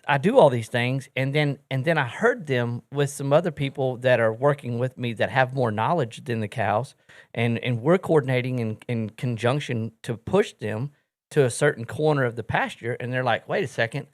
I do all these things, and then I herd them with some other people that are working with me that have more knowledge than the cows, and we're coordinating in conjunction to push them to a certain corner of the pasture, and they're like, wait a second,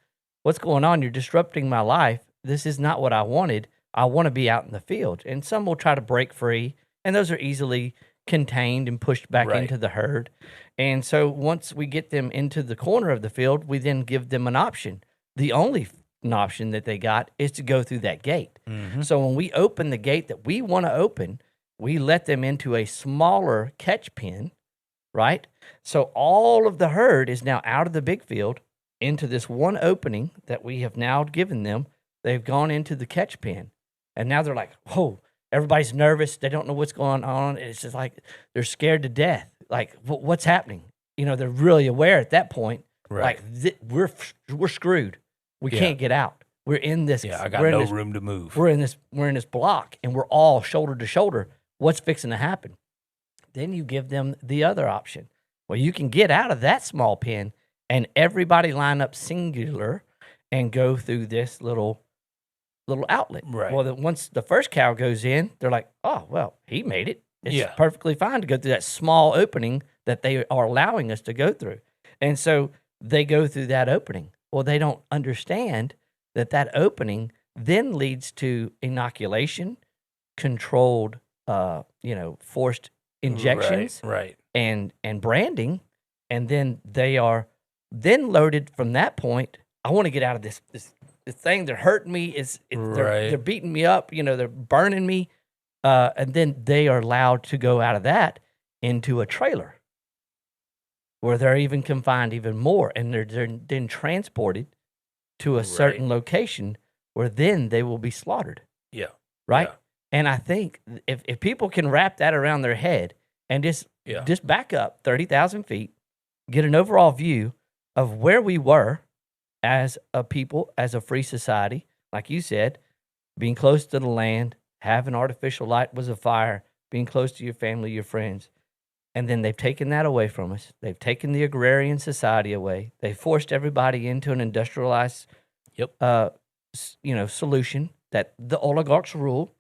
what's going on? You're disrupting my life. This is not what I wanted. I want to be out in the field. And some will try to break free, and those are easily contained and pushed back Right. into the herd. And so once we get them into the corner of the field, we then give them an option. The only option that they got is to go through that gate. So when we open the gate that we want to open, we let them into a smaller catch pen, right? So all of the herd is now out of the big field into this one opening that we have now given them. They've gone into the catch pen. And now they're like, whoa, everybody's nervous. They don't know what's going on. It's just like they're scared to death. Like, what's happening? They're really aware at that point. Right. Like, we're screwed. We can't get out. We're in this. Yeah, I got no room to move. We're in this block, and we're all shoulder to shoulder. What's fixing to happen? Then you give them the other option. Well, you can get out of that small pen, and everybody line up singular and go through this little outlet. Right. Well, once the first cow goes in, they're like, oh, well, he made it. It's perfectly fine to go through that small opening that they are allowing us to go through. And so they go through that opening. Well, they don't understand that opening then leads to inoculation, controlled, forced injections, Right. and branding, and then they are then loaded from that point. I want to get out of this thing. They're hurting me. They're beating me up. They're burning me, and then they are allowed to go out of that into a trailer where they're even confined even more, and they're then transported to a certain location where then they will be slaughtered. Yeah. Right. Yeah. And I think if people can wrap that around their head and just back up 30,000 feet, get an overall view of where we were as a people, as a free society, like you said, being close to the land, having artificial light was a fire, being close to your family, your friends. And then they've taken that away from us. They've taken the agrarian society away. They forced everybody into an industrialized solution that the oligarchs rule.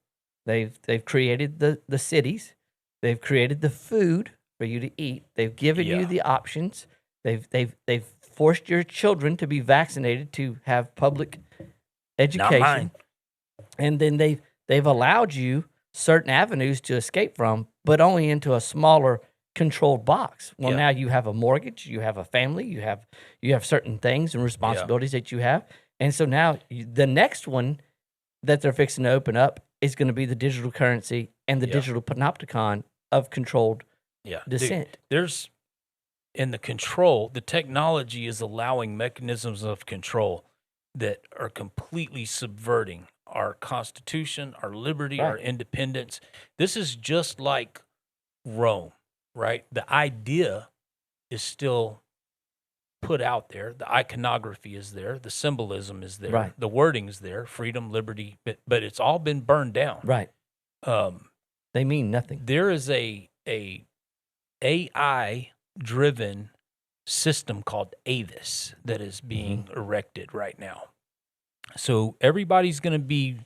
They've created the cities. They've created the food for you to eat. They've given you the options. They've forced your children to be vaccinated to have public education. Not mine. And then they've allowed you certain avenues to escape from, but only into a smaller controlled box. Well, now you have a mortgage, you have a family, you have certain things and responsibilities that you have. And so now the next one that they're fixing to open up is going to be the digital currency and the digital panopticon of controlled descent. Dude, there's in the technology is allowing mechanisms of control that are completely subverting our Constitution, our liberty, our independence. This is just like Rome, right? The idea is still put out there. The iconography is there. The symbolism is there. Right. The wording is there. Freedom, liberty, but it's all been burned down. Right. They mean nothing. There is a AI-driven system called Avis that is being erected right now. So everybody's going to be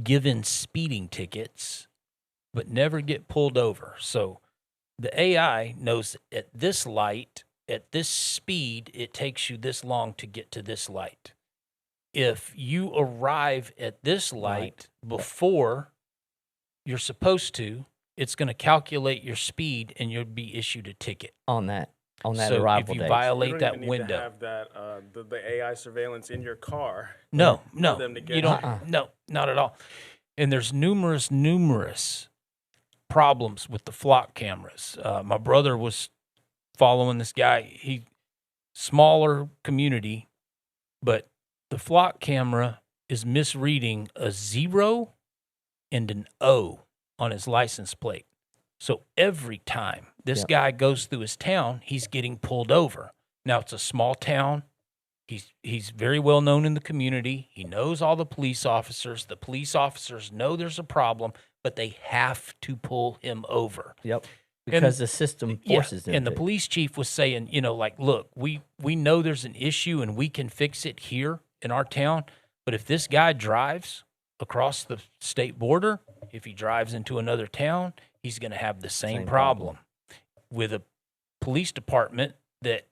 given speeding tickets, but never get pulled over. So the AI knows at this light, at this speed, it takes you this long to get to this light. If you arrive at this light before you're supposed to, it's going to calculate your speed and you'll be issued a ticket on that so arrival if you date. violate You don't that even need window. to have that the AI surveillance in your car. No, for them to get you don't. No, not at all. And there's numerous problems with the flock cameras. My brother was following this guy. Smaller community, but the flock camera is misreading a 0 and an O on his license plate. So every time this guy goes through his town, he's getting pulled over. Now, it's a small town. He's very well known in the community. He knows all the police officers. The police officers know there's a problem, but they have to pull him over. Yep. because the system forces them and to. the police chief was saying, like, look, we know there's an issue and we can fix it here in our town, but if this guy drives across the state border, if he drives into another town, he's going to have the same problem with a police department that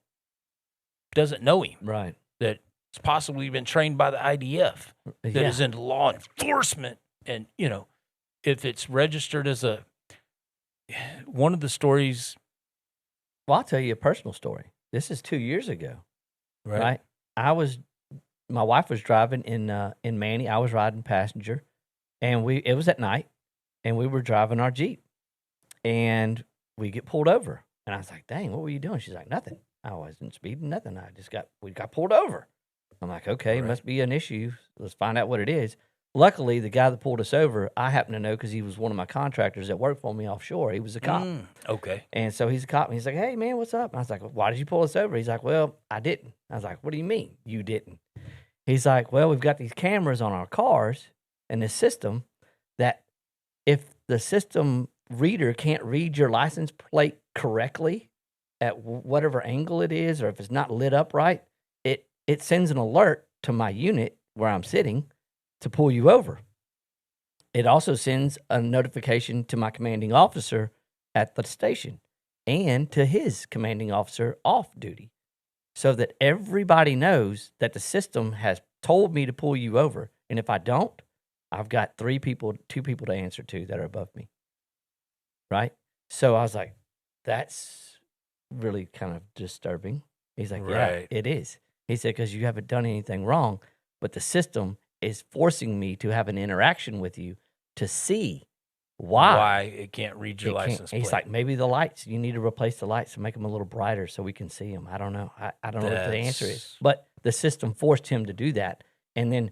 doesn't know him, Right. that's possibly been trained by the IDF, that is into law enforcement. And, if it's registered as one of the stories. Well, I'll tell you a personal story. This is 2 years ago, right? My wife was driving in Manny. I was riding passenger, and it was at night, and we were driving our Jeep, and we get pulled over. And I was like, dang, what were you doing? She's like, nothing. I wasn't speeding, nothing. We got pulled over. I'm like, okay, must be an issue. Let's find out what it is. Luckily, the guy that pulled us over, I happen to know because he was one of my contractors that worked for me offshore. He was a cop. Okay. And so he's a cop. And he's like, hey, man, what's up? And I was like, why did you pull us over? He's like, well, I didn't. I was like, what do you mean you didn't? He's like, well, we've got these cameras on our cars and this system that if the system reader can't read your license plate correctly at whatever angle it is, or if it's not lit up right, it sends an alert to my unit where I'm sitting to pull you over. It also sends a notification to my commanding officer at the station and to his commanding officer off duty, so that everybody knows that the system has told me to pull you over. And if I don't, I've got 2 people to answer to that are above me. Right? So I was like, that's really kind of disturbing. He's like, yeah, it is. He said, because you haven't done anything wrong, but the system is forcing me to have an interaction with you to see why it can't read your license plate. He's like, maybe the lights, you need to replace the lights and make them a little brighter so we can see them. I don't know. I don't know what the answer is. But the system forced him to do that, and then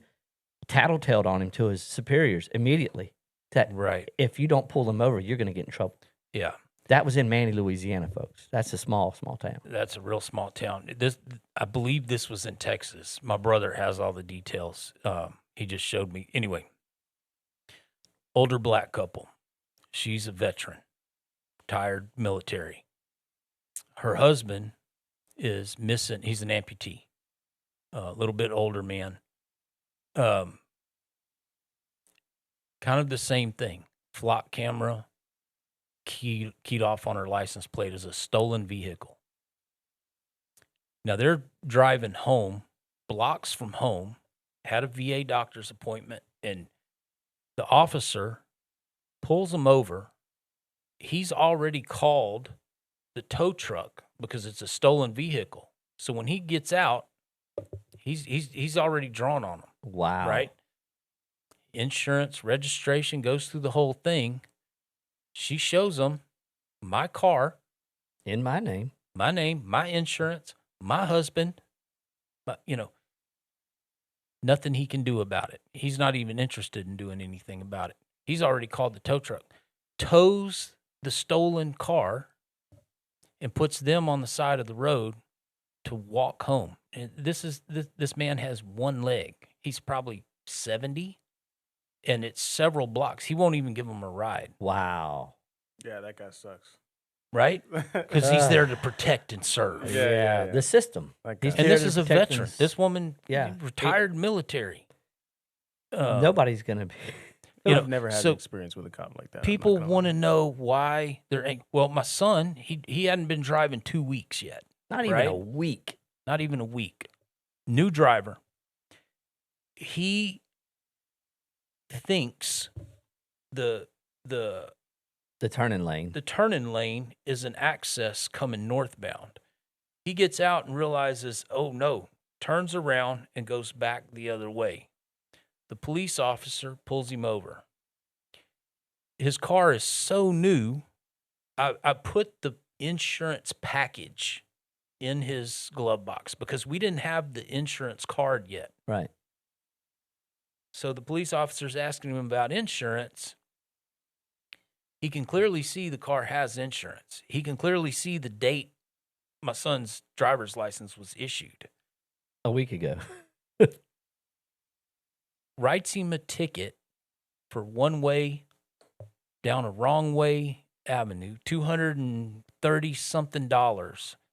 tattletaled on him to his superiors immediately. That if you don't pull them over, you're going to get in trouble. Yeah. That was in Manny, Louisiana, folks. That's a small town. That's a real small town. I believe this was in Texas. My brother has all the details. He just showed me. Anyway, older black couple. She's a veteran, retired military. Her husband is missing. He's an amputee, a little bit older man. Kind of the same thing. Flock camera. Keyed off on her license plate as a stolen vehicle. Now they're driving home, blocks from home, had a VA doctor's appointment, and the officer pulls them over. He's already called the tow truck because it's a stolen vehicle. So when he gets out, he's already drawn on them. Wow. Right? Insurance, registration, goes through the whole thing. She shows them my car. In my name. My name, my insurance, my husband. Nothing he can do about it. He's not even interested in doing anything about it. He's already called the tow truck. Tows the stolen car and puts them on the side of the road to walk home. And this man has one leg. He's probably 70. And it's several blocks. He won't even give them a ride. Wow. Yeah, that guy sucks. Right? Because he's there to protect and serve. Yeah. The system. And this is a veteran. This woman, retired military. Nobody's going to be. I've never had an experience with a cop like that. People want to know why they're. Well, my son, he hadn't been driving 2 weeks yet. Not even a week. Not even a week. New driver. He thinks the turning lane. The turning lane is an access coming northbound. He gets out and realizes, oh no, turns around and goes back the other way. The police officer pulls him over. His car is so new, I put the insurance package in his glove box because we didn't have the insurance card yet. Right. So the police officer's asking him about insurance. He can clearly see the car has insurance. He can clearly see the date my son's driver's license was issued. A week ago. Writes him a ticket for one way down a wrong way Avenue, $230-something.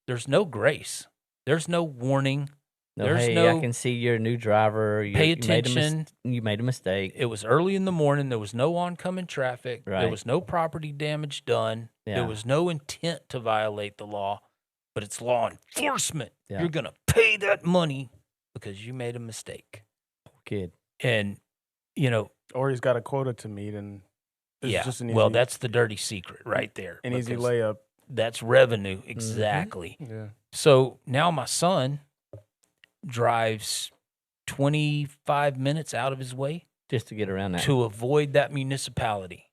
There's no grace. There's no warning. No, There's hey, no I can see you're a new driver. pay attention. You made a mistake. It was early in the morning. There was no oncoming traffic. Right. There was no property damage done. Yeah. There was no intent to violate the law, but it's law enforcement. Yeah. You're going to pay that money because you made a mistake. Kid. And, you know, Or he's got a quota to meet, and it's just an easy, well, that's the dirty secret right there. an easy because layup. That's revenue. Exactly. Yeah. So now my son drives 25 minutes out of his way Just to get around that. to avoid that municipality.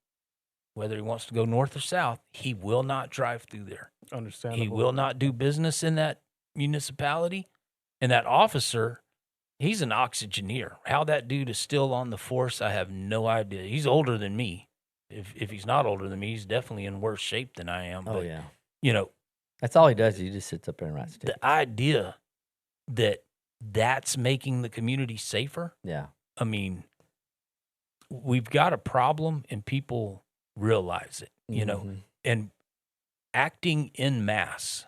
Whether he wants to go north or south, he will not drive through there. Understandable. He will not do business in that municipality. And that officer, he's an oxygeneer. How that dude is still on the force, I have no idea. He's older than me. If he's not older than me, he's definitely in worse shape than I am. Oh, But, yeah. you know, That's all he does. He just sits up there and writes tickets. the idea that that's making the community safer, Yeah. I mean, we've got a problem and people realize it, you know, Mhm. and acting in mass.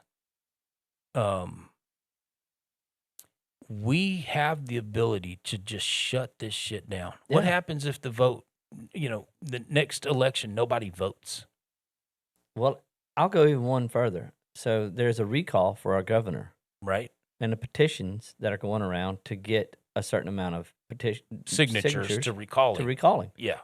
We have the ability to just shut this shit down. What Yeah. happens if the vote, you know, the next election, nobody votes? Well, I'll go even one further. So there's a recall for our governor Right? and the petitions that are going around to get a certain amount of Signatures to recall to it. recall him. Yeah.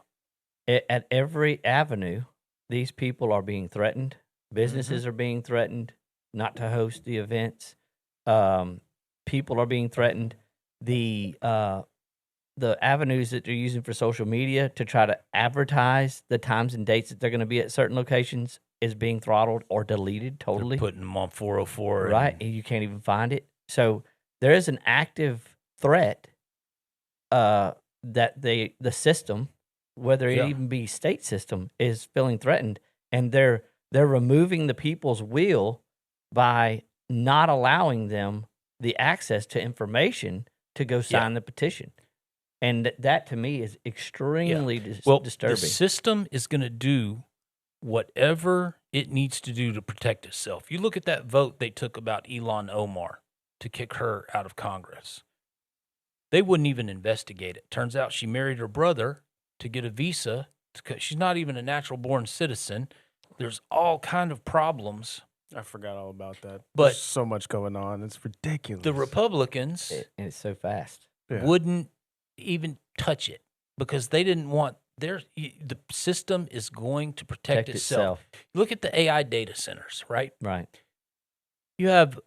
At every avenue, these people are being threatened. Businesses are being threatened not to host the events. People are being threatened. The avenues that they're using for social media to try to advertise the times and dates that they're going to be at certain locations is being throttled or deleted totally. They're putting them on 404. Right, and you can't even find it. So there is an active threat that the system, whether it Yeah. even be state system, is feeling threatened, and they're removing the people's will by not allowing them the access to information to go sign the petition. And that to me is extremely disturbing. The system is going to do whatever it needs to do to protect itself. You look at that vote they took about Ilhan Omar to kick her out of Congress. They wouldn't even investigate it. Turns out she married her brother to get a visa. She's not even a natural-born citizen. There's all kind of problems. I forgot all about that. But There's so much going on. It's ridiculous. the Republicans and it's so fast. Yeah. wouldn't even touch it because they didn't want the system is going to protect itself. Look at the AI data centers, right? Right. You have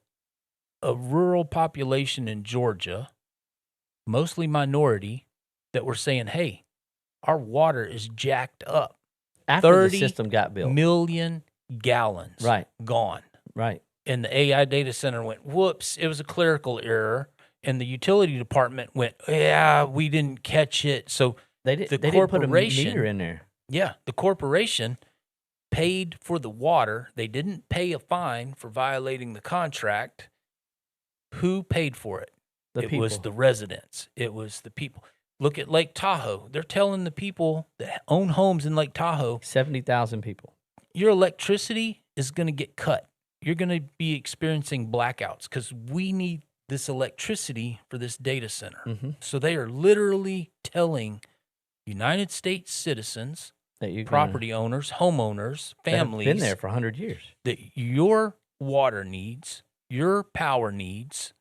a rural population in Georgia, mostly minority, that were saying, hey, our water is jacked up. After the 30 system got built. million gallons Right. gone. Right. And the AI data center went, whoops, it was a clerical error. And the utility department went, yeah, we didn't catch it. So They didn't put a corporation- meter in there. yeah, the corporation paid for the water. They didn't pay a fine for violating the contract. Who paid for it? It was the residents. It was the people. Look at Lake Tahoe. They're telling the people that own homes in Lake Tahoe, 70,000 people. your electricity is going to get cut. You're going to be experiencing blackouts because we need this electricity for this data center. Mm-hmm. So they are literally telling United States citizens, That you property owners, homeowners, families, been there for 100 years. that your water needs, your power needs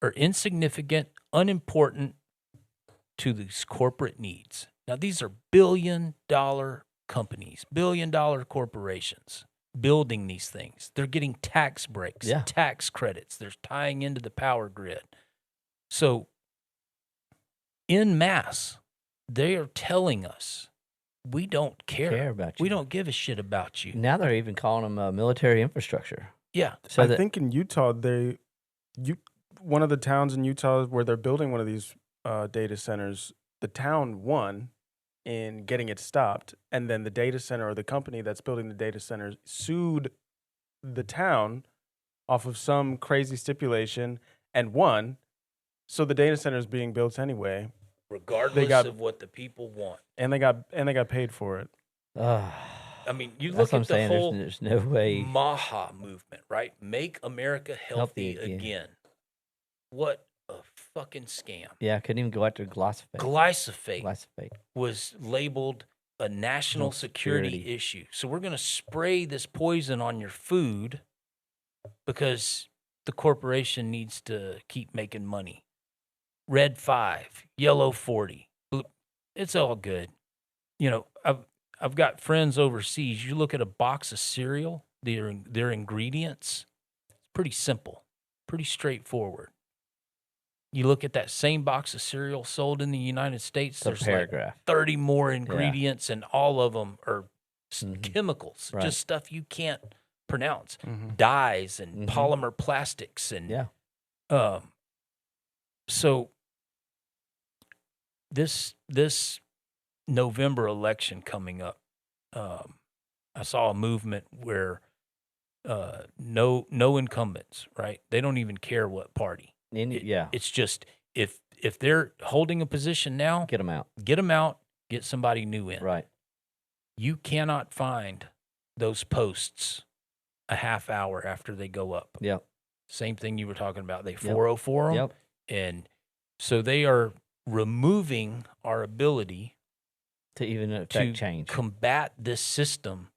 are insignificant, unimportant to these corporate needs. Now, these are billion-dollar companies, billion-dollar corporations building these things. They're getting tax breaks, tax credits. They're tying into the power grid. So, en masse, they are telling us, we don't care About you. We don't give a shit about you. Now they're even calling them military infrastructure. Yeah. So I think in Utah, one of the towns in Utah where they're building one of these data centers, the town won in getting it stopped, and then the data center or the company that's building the data center sued the town off of some crazy stipulation and won. So the data center is being built anyway, Regardless of what the people want. and they got paid for it. I mean, you That's look what I'm at the saying. whole There's no way. Maha movement, right? Make America healthy Healthy again. again. What a fucking scam. Yeah, I couldn't even go after glyphosate. Glyphosate was labeled a national National security security. issue. So we're going to spray this poison on your food because the corporation needs to keep making money. Red 5, yellow 40. It's all good. You know, I've got friends overseas. You look at a box of cereal, their ingredients, it's pretty simple, pretty straightforward. You look at that same box of cereal sold in the United States, It's a there's paragraph. like 30 more ingredients, and all of them are Mhm. chemicals, Right. just stuff you can't pronounce, Mm-hmm. dyes and Mhm. polymer plastics. And Yeah. so this November election coming up, I saw a movement where no incumbents, right? They don't even care what party. Yeah. It's just if they're holding a position now, Get them out. get them out, get somebody new in. Right. You cannot find those posts a half hour after they go up. Yep. Same thing you were talking about. They 404 them. Yep. And so they are removing our ability To even affect to change combat this system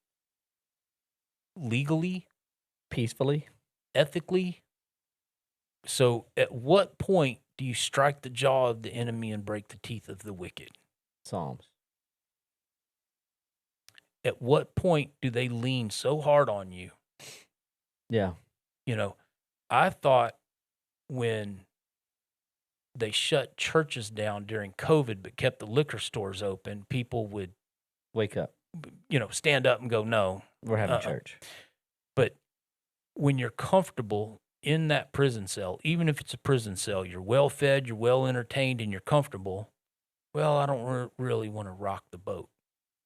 legally, peacefully. ethically. So at what point do you strike the jaw of the enemy and break the teeth of the wicked? Psalms. At what point do they lean so hard on you? Yeah. You know, I thought when they shut churches down during COVID but kept the liquor stores open, people would, Wake up. stand up and go, no. We're having church. But when you're comfortable in that prison cell, even if it's a prison cell, you're well fed, you're well entertained, and you're comfortable. Well, I don't really want to rock the boat.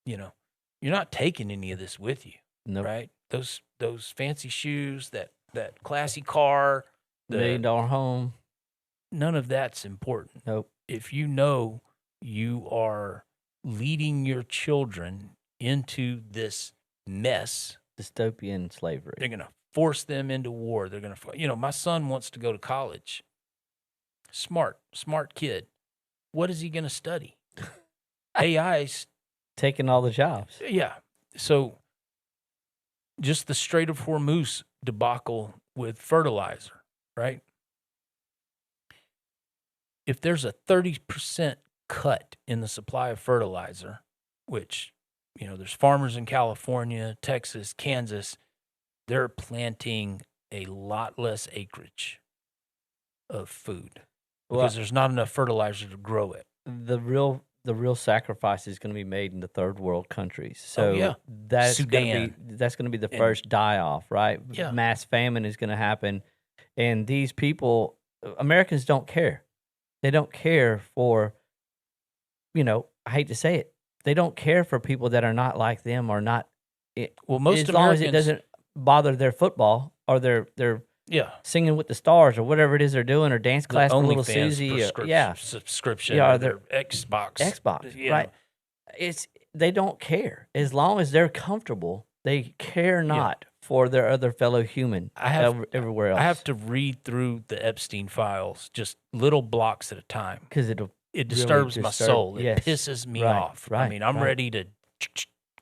You're not taking any of this with you, Nope. right? Those fancy shoes, that classy car, $1 million home. none of that's important. Nope. If you know you are leading your children into this mess, Dystopian slavery. they're going to force them into war. They're going to, my son wants to go to college. Smart kid. What is he going to study? AI's Taking all the jobs. Yeah. So just the Strait of Hormuz debacle with fertilizer, right? If there's a 30% cut in the supply of fertilizer, which, there's farmers in California, Texas, Kansas, they're planting a lot less acreage of food because there's not enough fertilizer to grow it. The real sacrifice is going to be made in the third world countries. So that's Sudan. That's going to be the first die off, right? Yeah. Mass famine is going to happen, and these people, Americans, don't care. They don't care for, I hate to say it, they don't care for people that are not like them or not. Well, most as Americans, long as it doesn't bother their football or their singing with the stars or whatever it is they're doing, or dance class for little Susie, subscription, or their Xbox, right? They don't care as long as they're comfortable. They care not for their other fellow human. Everywhere else. I have to read through the Epstein files, just little blocks at a time, because it disturbs my soul. Yes. It pisses me Right, off. right, I mean, I'm right. ready to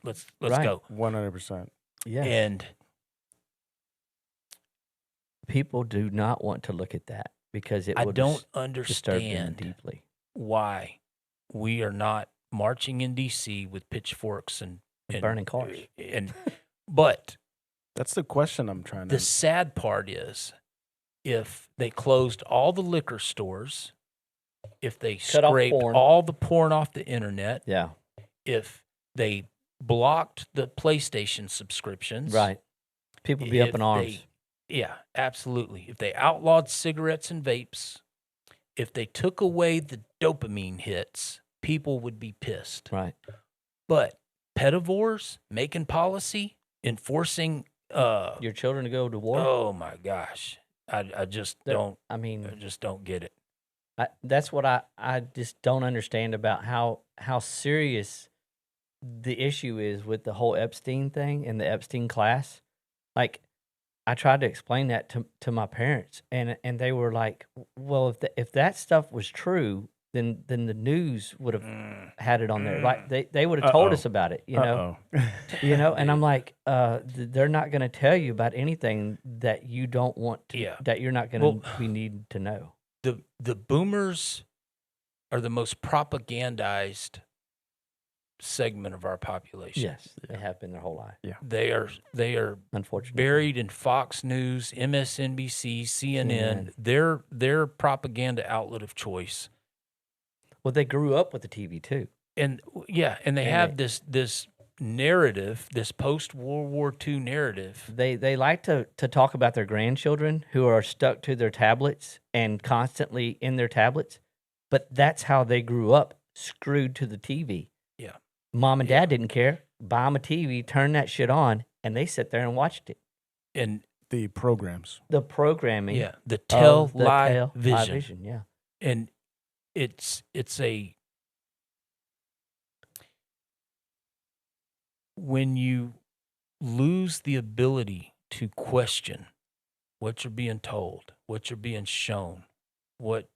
let's Right. go. 100%. Yes. And people do not want to look at that because it I will don't disturb them understand deeply. why we are not marching in D.C. with pitchforks and Burning cars. But That's the question I'm trying to. the sad part is, if they closed all the liquor stores, if they Cut off scraped porn. all the porn off the internet, Yeah. if they blocked the PlayStation subscriptions, Right. People be up if in arms. yeah, absolutely. If they outlawed cigarettes and vapes, if they took away the dopamine hits, people would be pissed. Right. But pedivores making policy, enforcing Your children to go to war. oh my gosh. I just don't I mean, I just don't get it. that's what I just don't understand about how serious the issue is with the whole Epstein thing and the Epstein class. Like, I tried to explain that to my parents, and they were like, "Well, if that stuff was true, then the news would have had it on there. Like they would have told us about it, you know, And I'm like, they're not going to tell you about anything that you don't want to, that you're not going to be needing to know. The boomers are the most propagandized segment of our population. Yes, they have been their whole life. Yeah, they are unfortunately buried in Fox News, MSNBC, CNN. Their propaganda outlet of choice. Well, they grew up with the TV too, and they have this narrative, this post World War II narrative. They like to talk about their grandchildren who are stuck to their tablets and constantly in their tablets, but that's how they grew up, screwed to the TV. Yeah. Mom and dad didn't care. Buy them a TV, turn that shit on, and they sit there and watched it. And the programs. The programming. Yeah. The television. Yeah. And it's a, when you lose the ability to question what you're being told, what you're being shown, what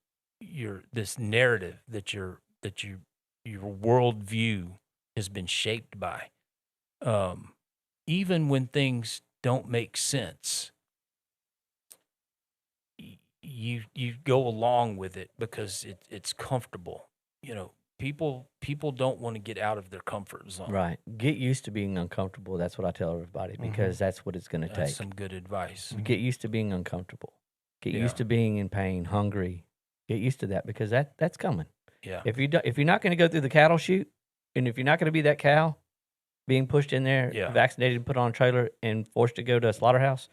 this narrative that your worldview has been shaped by, even when things don't make sense, you go along with it because it's comfortable. You know, people don't want to get out of their comfort zone. Right. Get used to being uncomfortable. That's what I tell everybody, because that's what it's going to take. That's some good advice. Get used to being uncomfortable. Get used to being in pain, hungry. Get used to that, because that's coming. Yeah. If you're not going to go through the cattle chute, and if you're not going to be that cow being pushed in there, vaccinated, put on a trailer, and forced to go to a slaughterhouse,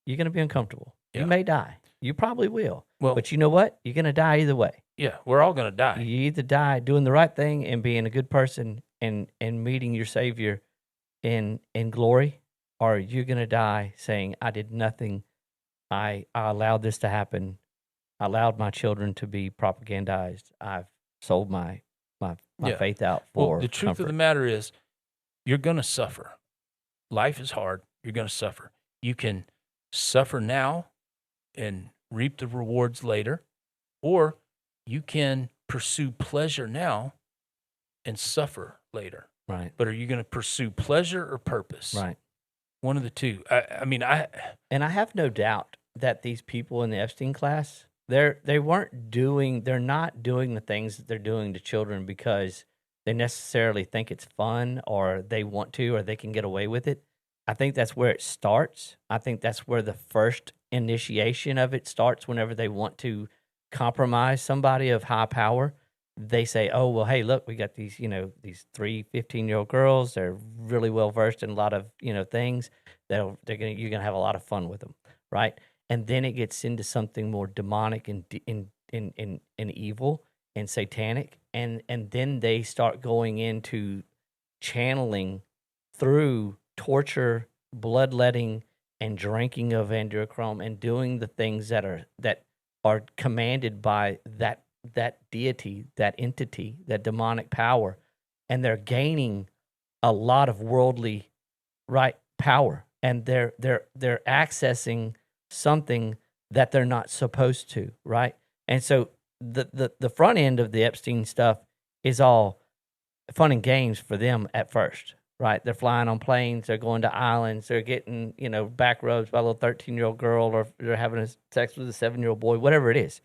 you're going to be uncomfortable. Yeah. You may die. You probably will. Well, but you know what? You're going to die either way. Yeah, we're all going to die. You either die doing the right thing and being a good person and meeting your Savior in glory, or you're going to die saying, I did nothing. I allowed this to happen. I allowed my children to be propagandized. I've sold my faith out for the truth comfort. of the matter is, you're going to suffer. Life is hard. You're going to suffer. You can suffer now and reap the rewards later, or you can pursue pleasure now and suffer later. Right. But are you going to pursue pleasure or purpose? Right. One of the two. I have no doubt that these people in the Epstein class, they're not doing the things that they're doing to children because they necessarily think it's fun or they want to or they can get away with it. I think that's where it starts. I think that's where the first initiation of it starts. Whenever they want to compromise somebody of high power, they say, oh, well, hey, look, we got these 3 15-year-old girls. They're really well versed in a lot of, things that you're going to have a lot of fun with them. Right. And then it gets into something more demonic and evil and satanic. And then they start going into channeling through torture, bloodletting, and drinking of adrenochrome, and doing the things that are commanded by that deity, that entity, that demonic power, and they're gaining a lot of worldly power, and they're accessing something that they're not supposed to, right? And so the front end of the Epstein stuff is all fun and games for them at first. Right, they're flying on planes. They're going to islands. They're getting, back rubs by a little 13-year-old girl, or they're having sex with a 7-year-old boy. Whatever it is,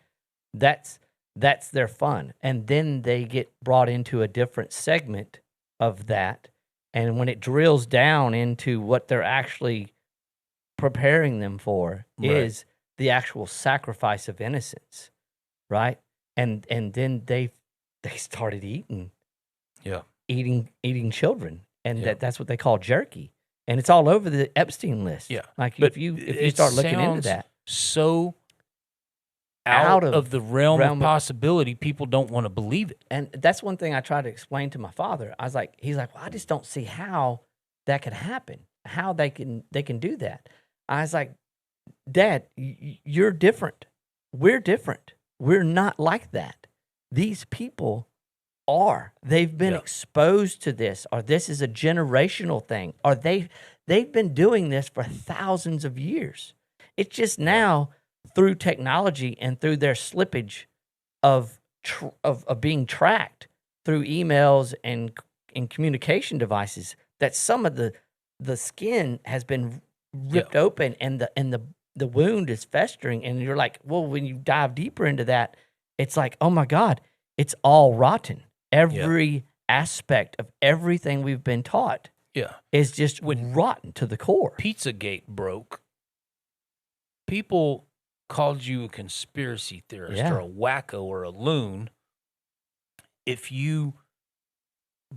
that's their fun. And then they get brought into a different segment of that. And when it drills down into what they're actually preparing them for, is the actual sacrifice of innocence, right? And then they started eating children. And that's what they call jerky, and it's all over the Epstein list. Yeah, like if you start looking into that, so out of the realm of possibility, people don't want to believe it. And that's one thing I try to explain to my father. He's like, well, I just don't see how that could happen. How they can do that. I was like, Dad, you're different. We're different. We're not like that. These people are. They've been exposed to this, or this is a generational thing, or they've been doing this for thousands of years. It's just now through technology and through their slippage of being tracked through emails and communication devices that some of the skin has been ripped open and the wound is festering. And you're like, well, when you dive deeper into that, it's like, oh my God, it's all rotten. Every aspect of everything we've been taught is just rotten to the core. Pizzagate broke. People called you a conspiracy theorist or a wacko or a loon if you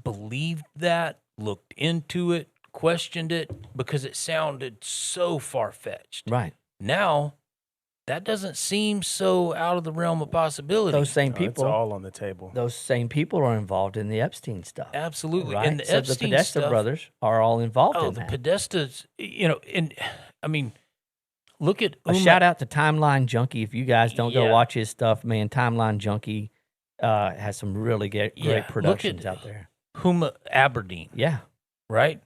believed that, looked into it, questioned it, because it sounded so far-fetched. Right. Now, that doesn't seem so out of the realm of possibility. Those same people, it's all on the table. Those same people are involved in the Epstein stuff. Absolutely. Right? And the so Epstein the Podesta brothers are all involved in that. The Podestas, and I mean, look at a shout out to Timeline Junkie. If you guys don't go watch his stuff, man, Timeline Junkie has some really great productions out there. Huma Aberdeen. Yeah. Right?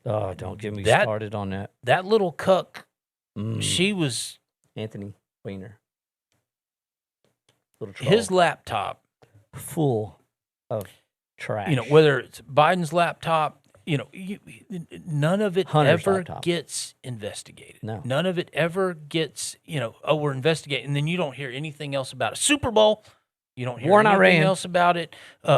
Oh, don't get me started on that. That little cuck, she was... Anthony Weiner. His laptop. Full of trash. You know, whether it's Biden's laptop, you know, none of it ever gets investigated. No. None of it ever gets, you know, oh, we're investigating. And then you don't hear anything else about it. Super Bowl, you don't hear anything else about it.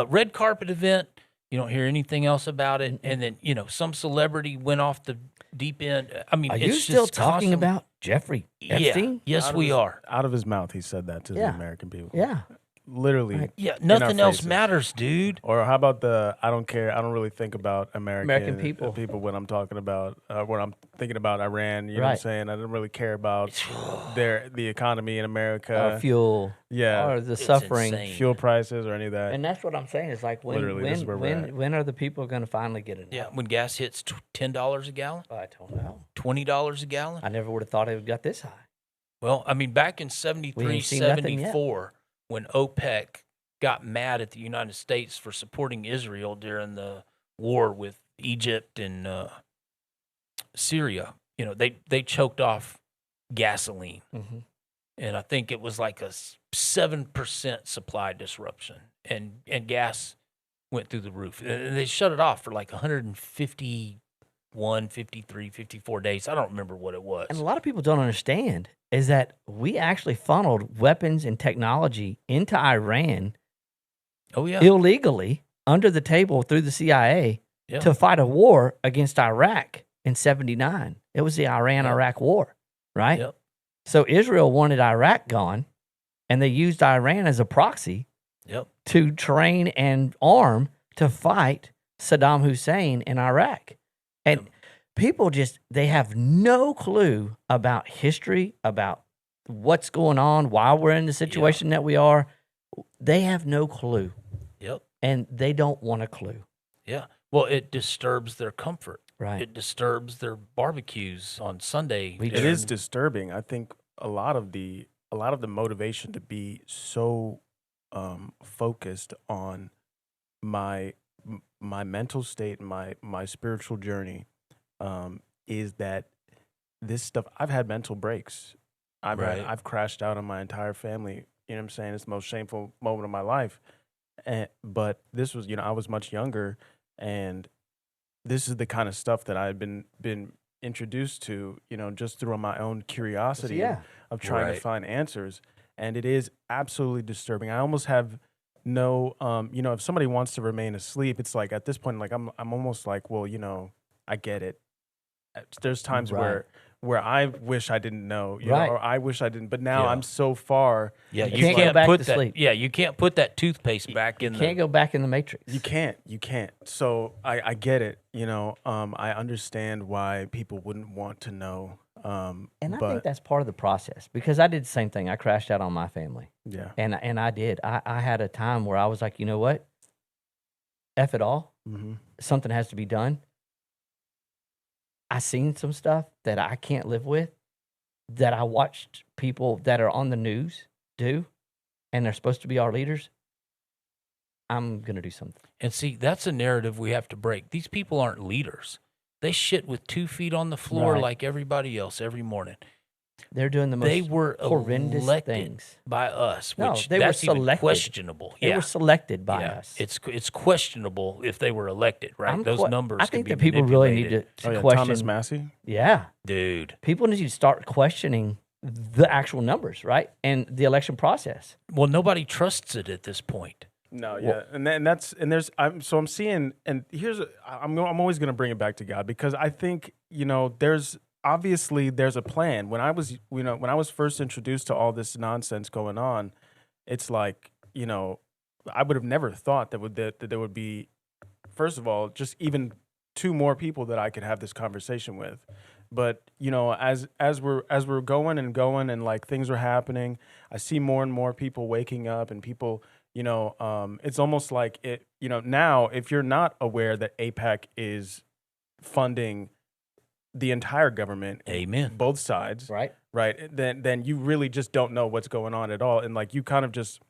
Red carpet event, you don't hear anything else about it. And then, you know, some celebrity went off the deep end. I mean, are it's you still just talking about Jeffrey Epstein? Yeah. Yes, we are. Out of his mouth, he said that to the American people. Yeah. Literally. Right. Yeah, nothing else matters, dude. Or how about I don't care. I don't really think about American people when I'm talking about when I'm thinking about Iran. You know what I'm saying? I don't really care about the economy in America, fuel, or the suffering, fuel prices, or any of that. And that's what I'm saying. It's like when are the people going to finally get it? Yeah, when gas hits $10 a gallon. I don't know. $20 a gallon. I never would have thought it would got this high. Well, I mean, back in 73, 74. When OPEC got mad at the United States for supporting Israel during the war with Egypt and Syria, you know, they choked off gasoline. Mm-hmm. And I think it was like a 7% supply disruption. And gas went through the roof. And they shut it off for like 151, 53, 54 days. I don't remember what it was. And a lot of people don't understand is that we actually funneled weapons and technology into Iran illegally under the table through the CIA to fight a war against Iraq in 79. It was the Iran-Iraq war, right? Yep. So Israel wanted Iraq gone, and they used Iran as a proxy to train and arm to fight Saddam Hussein in Iraq. And people they have no clue about history, about what's going on, why we're in the situation that we are. They have no clue. Yep. And they don't want a clue. Yeah. Well, it disturbs their comfort. Right. It disturbs their barbecues on Sunday. It is disturbing. I think a lot of the motivation to be so focused on my mental state, my spiritual journey, is that this stuff, I've had mental breaks. I've crashed out on my entire family. You know what I'm saying? It's the most shameful moment of my life. But this was, you know, I was much younger, and this is the kind of stuff that I've been introduced to, you know, just through my own curiosity of trying to find answers. And it is absolutely disturbing. I almost have no, you know, if somebody wants to remain asleep, it's like at this point, like I'm almost like, well, you know, I get it. There's times where I wish I didn't know, you know, or I wish I didn't, but now I'm so far. Yeah, you can't go back to sleep. Yeah, you can't put that toothpaste back in. You can't go back in the Matrix. You can't. So I get it. You know, I understand why people wouldn't want to know. And I think that's part of the process, because I did the same thing. I crashed out on my family. Yeah. And I did. I had a time where I was like, you know what? F it all. Mm-hmm. Something has to be done. I seen some stuff that I can't live with, that I watched people that are on the news do, and they're supposed to be our leaders. I'm going to do something. And see, that's a narrative we have to break. These people aren't leaders. They shit with 2 feet on the floor like everybody else every morning. They're doing the most They were horrendous elected things by us, No, which they were that's even selected. questionable. They were selected by us. It's questionable if they were elected, right? Those numbers. I think can that be people really need manipulated. to question. Thomas Massey. Yeah, Dude. people need to start questioning the actual numbers, right, and the election process. Well, nobody trusts it at this point. No, yeah, I'm seeing, and I'm always going to bring it back to God, because I think there's a plan. When I was first introduced to all this nonsense going on, it's like I would have never thought that there would be, first of all, just even 2 more people that I could have this conversation with. But as we're going and like things are happening, I see more and more people waking up, and people. It's almost like it. Now if you're not aware that AIPAC is funding the entire government, Amen, both sides, Right. Then you really just don't know what's going on at all, and like you kind of just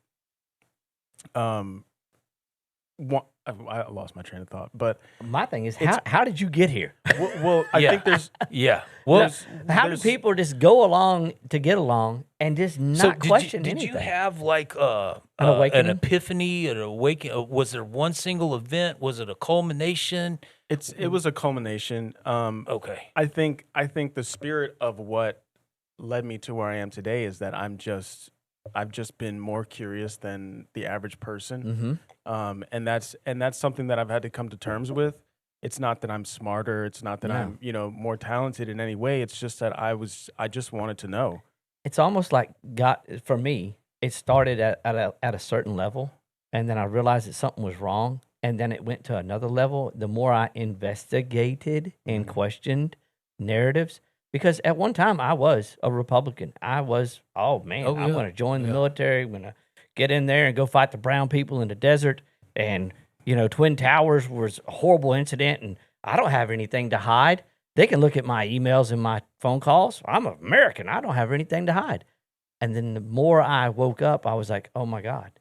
I lost my train of thought, but my thing is, how did you get here? well I think there's Well, how do people just go along to get along and just not question did anything? you have like An an awakening? epiphany, an awakening? Was there one single event? Was it a culmination? it was a culmination. Okay. I think the spirit of what led me to where I am today is that I've just been more curious than the average person. Mm-hmm. And that's something that I've had to come to terms with. It's not that I'm smarter. It's not that I'm, more talented in any way. It's just that I just wanted to know. It's almost like God, for me, it started at a certain level, and then I realized that something was wrong, and then it went to another level. The more I investigated and questioned narratives, because at one time I was a Republican. I was, I'm going to join the military. I'm going to get in there and go fight the brown people in the desert. And, Twin Towers was a horrible incident, and I don't have anything to hide. They can look at my emails and my phone calls. I'm an American. I don't have anything to hide. And then the more I woke up, I was like, oh my God,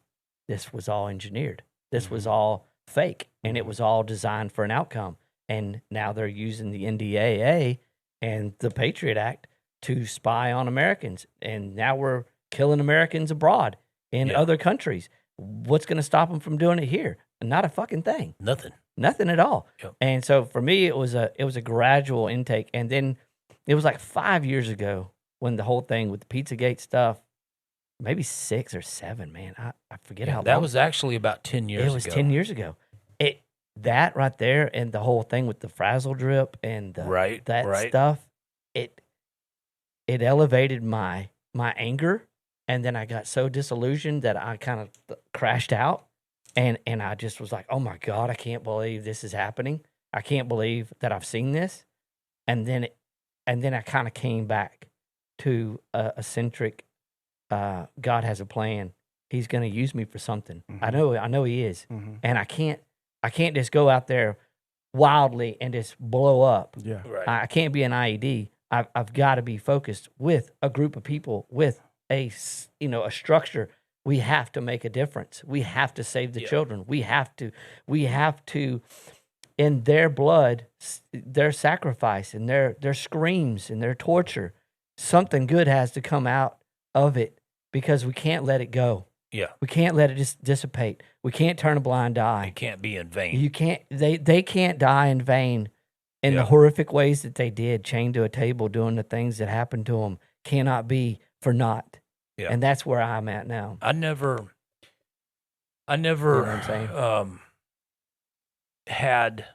this was all engineered. This was all fake, and it was all designed for an outcome. And now they're using the NDAA and the Patriot Act to spy on Americans. And now we're killing Americans abroad in other countries. What's going to stop them from doing it here? Not a fucking thing. Nothing at all. Yep. And so for me, it was a gradual intake. And then it was like 5 years ago when the whole thing with the Pizzagate stuff, maybe 6 or 7, man. I forget how long. That was actually about 10 years ago. It was 10 years ago. That right there, and the whole thing with the frazzle drip and the stuff, it elevated my anger, and then I got so disillusioned that I kind of crashed out, and I just was like, oh my God, I can't believe this is happening. I can't believe that I've seen this, and then I kind of came back to a centric. God has a plan. He's going to use me for something. Mm-hmm. I know He is, and I can't just go out there wildly and just blow up. Yeah, Right. I can't be an IED. I've got to be focused with a group of people, with a structure. We have to make a difference. We have to save the children. We have to, in their blood, their sacrifice and their screams and their torture, something good has to come out of it, because we can't let it go. Yeah. We can't let it just dissipate. We can't turn a blind eye. It can't be in vain. You can't. They can't die in vain, in the horrific ways that they did, chained to a table, doing the things that happened to them. Cannot be for naught. Yeah. And that's where I'm at now. I never You know what I'm saying? Had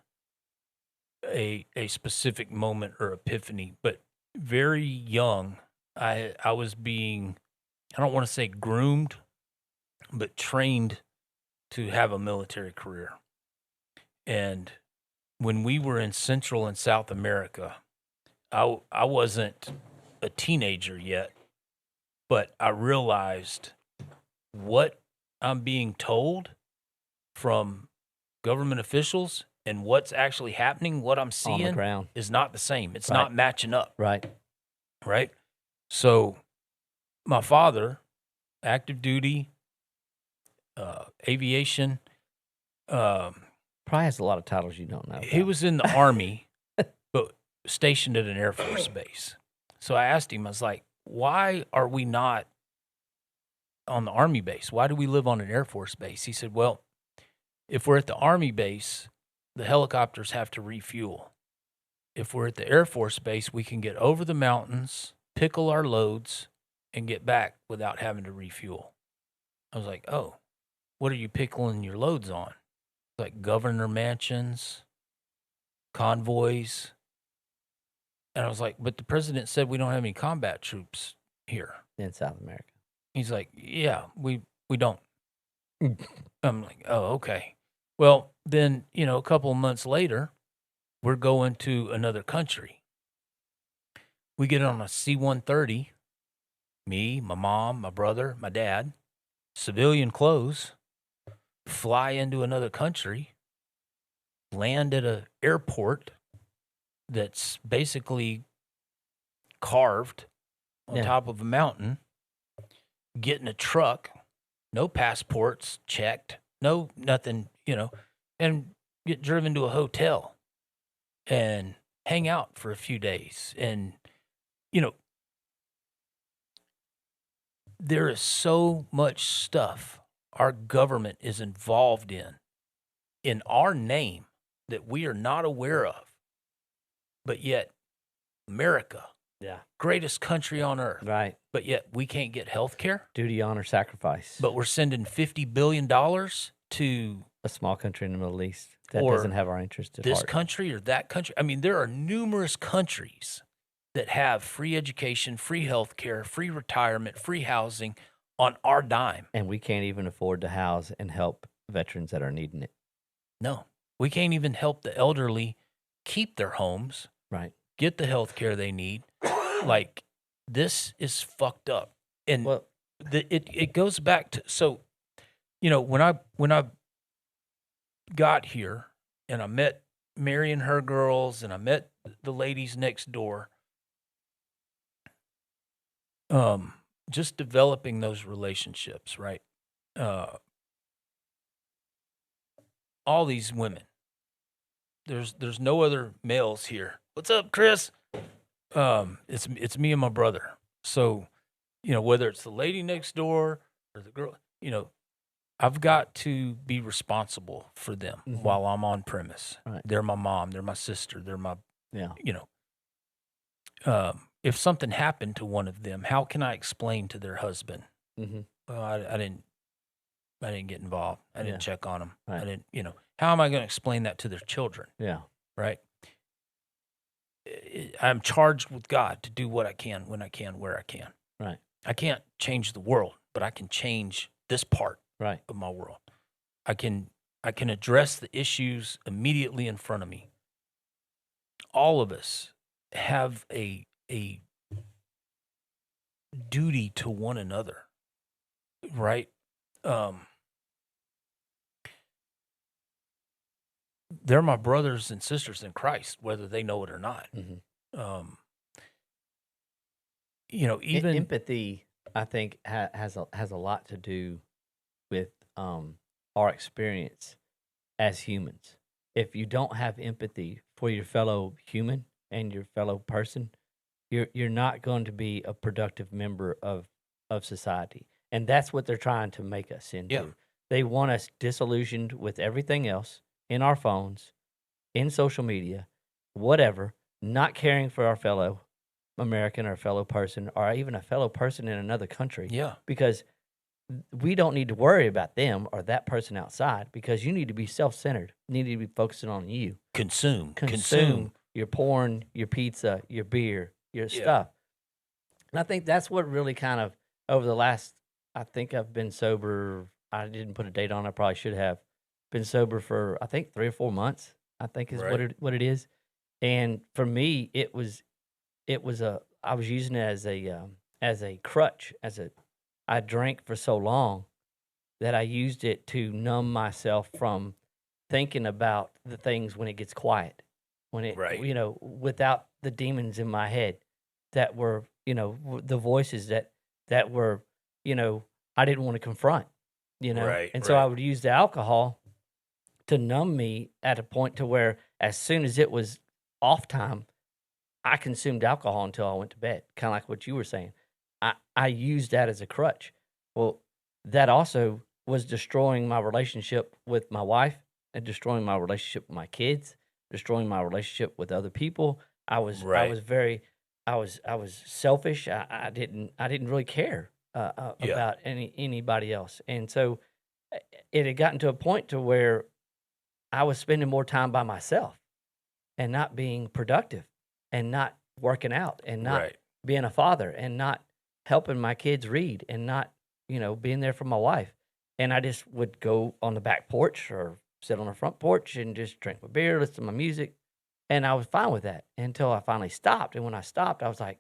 a specific moment or epiphany, but very young, I was being, I don't want to say groomed, but trained to have a military career. And when we were in Central and South America, I wasn't a teenager yet, but I realized what I'm being told from government officials and what's actually happening, what I'm On the seeing ground. is not the same. It's Right. not matching up, Right. right? So my father, active duty, aviation, Probably has a lot of titles you don't know. He about. was in the Army, but stationed at an Air Force base. So I asked him, I was like, why are we not on the Army base? Why do we live on an Air Force base? He said, well, if we're at the Army base, the helicopters have to refuel. If we're at the Air Force base, we can get over the mountains, pickle our loads, and get back without having to refuel. I was like, oh, what are you pickling your loads on? Like governor mansions, convoys. And I was like, but the president said we don't have any combat troops here In South America. He's like, yeah, we don't. I'm like, oh, okay. Well, then, a couple of months later, we're going to another country. We get on a C-130, me, my mom, my brother, my dad, civilian clothes, fly into another country, land at an airport that's basically carved on top of a mountain, get in a truck, no passports checked, no nothing, and get driven to a hotel and hang out for a few days. And, there is so much stuff our government is involved in our name that we are not aware of. But yet, America, greatest country on earth. Right. But yet, we can't get health care. Duty, honor, sacrifice. But we're sending $50 billion to a small country in the Middle East that or doesn't have our interest at this heart. country or that country. I mean, there are numerous countries that have free education, free health care, free retirement, free housing on our dime. And we can't even afford to house and help veterans that are needing it. No, we can't even help the elderly keep their homes, right? Get the health care they need. Like, this is fucked up. And it goes back to, so, when I got here and I met Mary and her girls and I met the ladies next door, just developing those relationships, right? All these women, there's no other males here. What's up, Chris? It's me and my brother. So, whether it's the lady next door or the girl, I've got to be responsible for them while I'm on premise. Right. They're my mom, they're my sister, they're my, yeah. If something happened to one of them, how can I explain to their husband? Mm-hmm. Well, I didn't get involved. I didn't check on them. Right. I didn't, how am I going to explain that to their children? Yeah. Right. I'm charged with God to do what I can, when I can, where I can. Right. I can't change the world, but I can change this part of my world. I can address the issues immediately in front of me. All of us have a duty to one another, right? They're my brothers and sisters in Christ, whether they know it or not. Mm-hmm. Even empathy, I think, has a lot to do with our experience as humans. If you don't have empathy for your fellow human and your fellow person, you're not going to be a productive member of society. And that's what they're trying to make us into. Yeah. They want us disillusioned with everything else in our phones, in social media, whatever, not caring for our fellow American or fellow person or even a fellow person in another country. Yeah. Because we don't need to worry about them or that person outside, because you need to be self-centered. You need to be focusing on you. Consume your porn, your pizza, your beer, your stuff. And I think that's what really kind of, over the last, I think I've been sober, I didn't put a date on it, I probably should have. Been sober for, I think, 3 or 4 months, I think is what it is. And for me, I was using it as a crutch, I drank for so long that I used it to numb myself from thinking about the things when it gets quiet, when it, without the demons in my head that were, the voices that were, I didn't want to confront, and so I would use the alcohol to numb me at a point to where as soon as it was off time, I consumed alcohol until I went to bed, kind of like what you were saying. I used that as a crutch. Well, that also was destroying my relationship with my wife and destroying my relationship with my kids, destroying my relationship with other people. I was selfish. I didn't really care about anybody else. And so it had gotten to a point to where I was spending more time by myself and not being productive and not working out and not being a father and not helping my kids read and not, being there for my wife. And I just would go on the back porch or sit on the front porch and just drink my beer, listen to my music. And I was fine with that until I finally stopped. And when I stopped, I was like,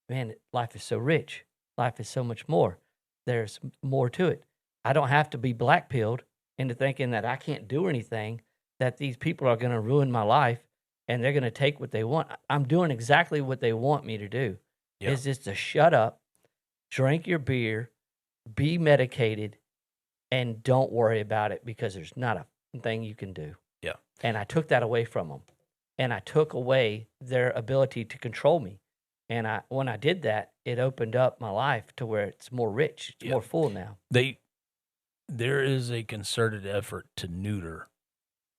man, life is so rich. Life is so much more. There's more to it. I don't have to be black-pilled into thinking that I can't do anything, that these people are going to ruin my life and they're going to take what they want. I'm doing exactly what they want me to do. Yeah. Is just to shut up, drink your beer, be medicated, and don't worry about it because there's not a thing you can do. Yeah. And I took that away from them. And I took away their ability to control me. And when I did that, it opened up my life to where it's more rich, it's more full now. There is a concerted effort to neuter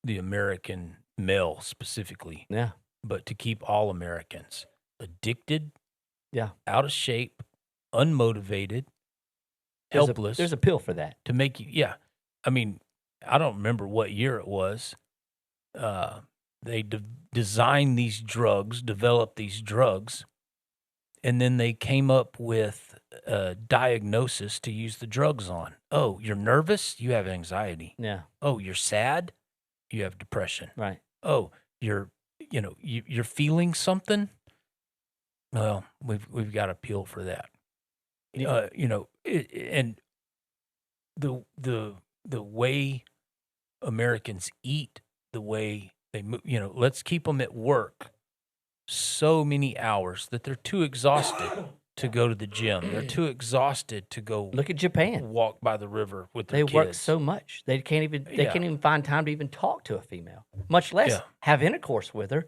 the American male specifically. Yeah. But to keep all Americans addicted, out of shape, unmotivated, helpless. There's a pill for that. To make you, I mean, I don't remember what year it was. They designed these drugs, developed these drugs, and then they came up with a diagnosis to use the drugs on. Oh, you're nervous? You have anxiety. Yeah. Oh, you're sad? You have depression. Right. Oh, you're feeling something? Well, we've got a pill for that. Yeah. And the way Americans eat, the way they move, let's keep them at work so many hours that they're too exhausted to go to the gym. They're too exhausted to go look at Japan. Walk by the river with their kids. They work so much. They can't even find time to even talk to a female, much less have intercourse with her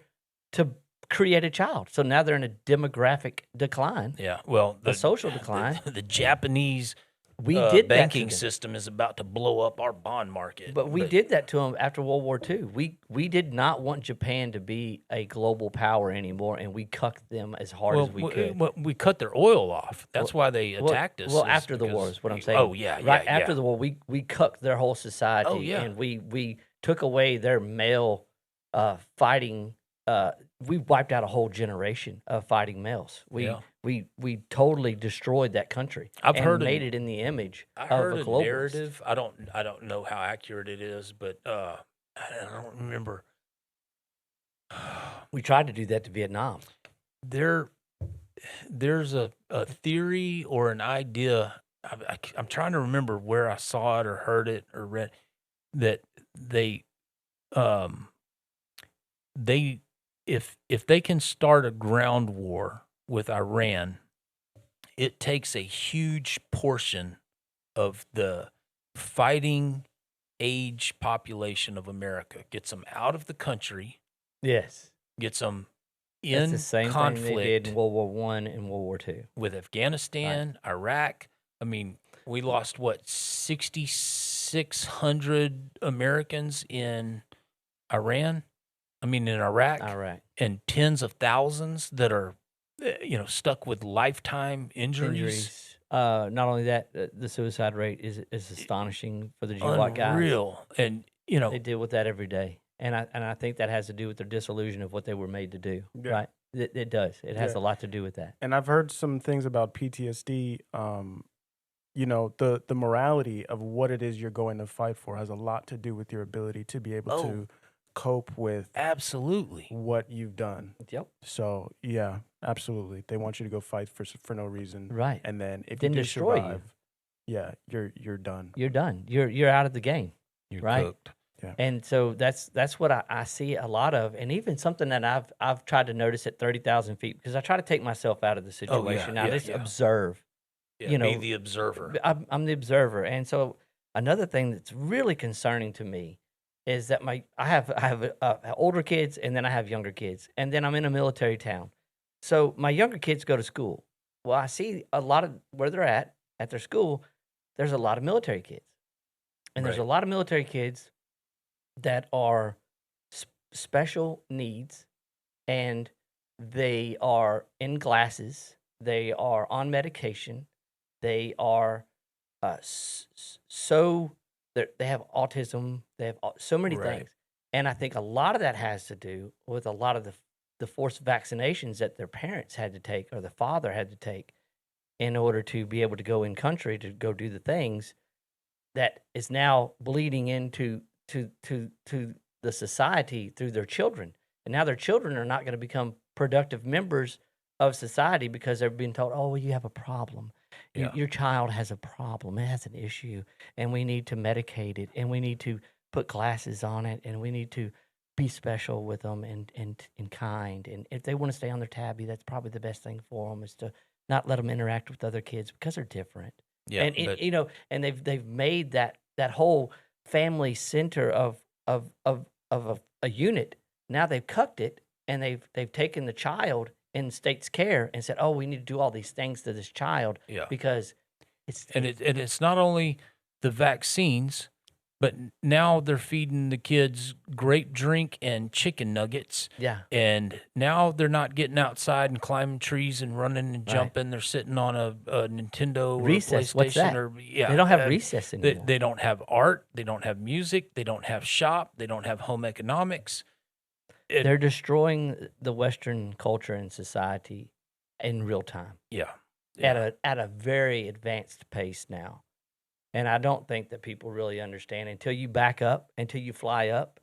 to create a child. So now they're in a demographic decline. Yeah. Well, the social decline. The Japanese banking system is about to blow up our bond market. But we did that to them after World War II. We did not want Japan to be a global power anymore, and we cucked them as hard as we could. We cut their oil off. That's why they attacked us. Well, after the war is what I'm saying. Oh, yeah. Right after the war, we cucked their whole society. Oh, yeah. And we took away their male fighting. We wiped out a whole generation of fighting males. We totally destroyed that country. Made it in the image of a globalist. Narrative. I don't know how accurate it is, but I don't remember. We tried to do that to Vietnam. There's a theory or an idea. I'm trying to remember where I saw it or heard it or read that if they can start a ground war with Iran, it takes a huge portion of the fighting age population of America, gets them out of the country. Yes. Gets them in the same conflict thing they did in World War I and World War II. With Afghanistan, Iraq. I mean, we lost, 6,600 Americans in Iran? I mean, in Iraq. And tens of thousands that are, stuck with lifetime injuries. Not only that, the suicide rate is astonishing for the jihad guys. Unreal. And, they deal with that every day. And I think that has to do with their disillusion of what they were made to do, right? It does. It has a lot to do with that. And I've heard some things about PTSD. The morality of what it is you're going to fight for has a lot to do with your ability to be able to cope with absolutely what you've done. Yep. So yeah, absolutely. They want you to go fight for no reason, right? And then if then you do destroy survive, you're done. You're done. You're out of the game. You're right? cooked. Yeah. And so that's what I see a lot of, and even something that I've tried to notice at 30,000 feet, because I try to take myself out of the situation. I just observe. Yeah, be the observer. I'm the observer, and so another thing that's really concerning to me is that I have older kids, and then I have younger kids, and then I'm in a military town. So my younger kids go to school. Well, I see a lot of where they're at their school. There's a lot of military kids, and there's a lot of military kids that are special needs, and they are in glasses. They are on medication. They are they have autism. They have so many things, and I think a lot of that has to do with a lot of the forced vaccinations that their parents had to take or the father had to take in order to be able to go in country to go do the things that is now bleeding into to the society through their children. And now their children are not going to become productive members of society because they're being told, oh, well, you have a problem. Your child has a problem. It has an issue, and we need to medicate it, and we need to put glasses on it, and we need to be special with them and kind. And if they want to stay on their tabby, that's probably the best thing for them is to not let them interact with other kids because they're different. Yeah, and and they've made that whole family center of a unit. Now they've cucked it, and they've taken the child in state's care and said, oh, we need to do all these things to this child because it's not only the vaccines, but now they're feeding the kids great drink and chicken nuggets. Yeah. And now they're not getting outside and climbing trees and running and jumping. They're sitting on a Nintendo recess. or PlayStation. What's that? They don't have recess anymore. They don't have art. They don't have music. They don't have shop. They don't have home economics. They're destroying the Western culture and society in real time. Yeah. At a very advanced pace now. And I don't think that people really understand until you back up, until you fly up,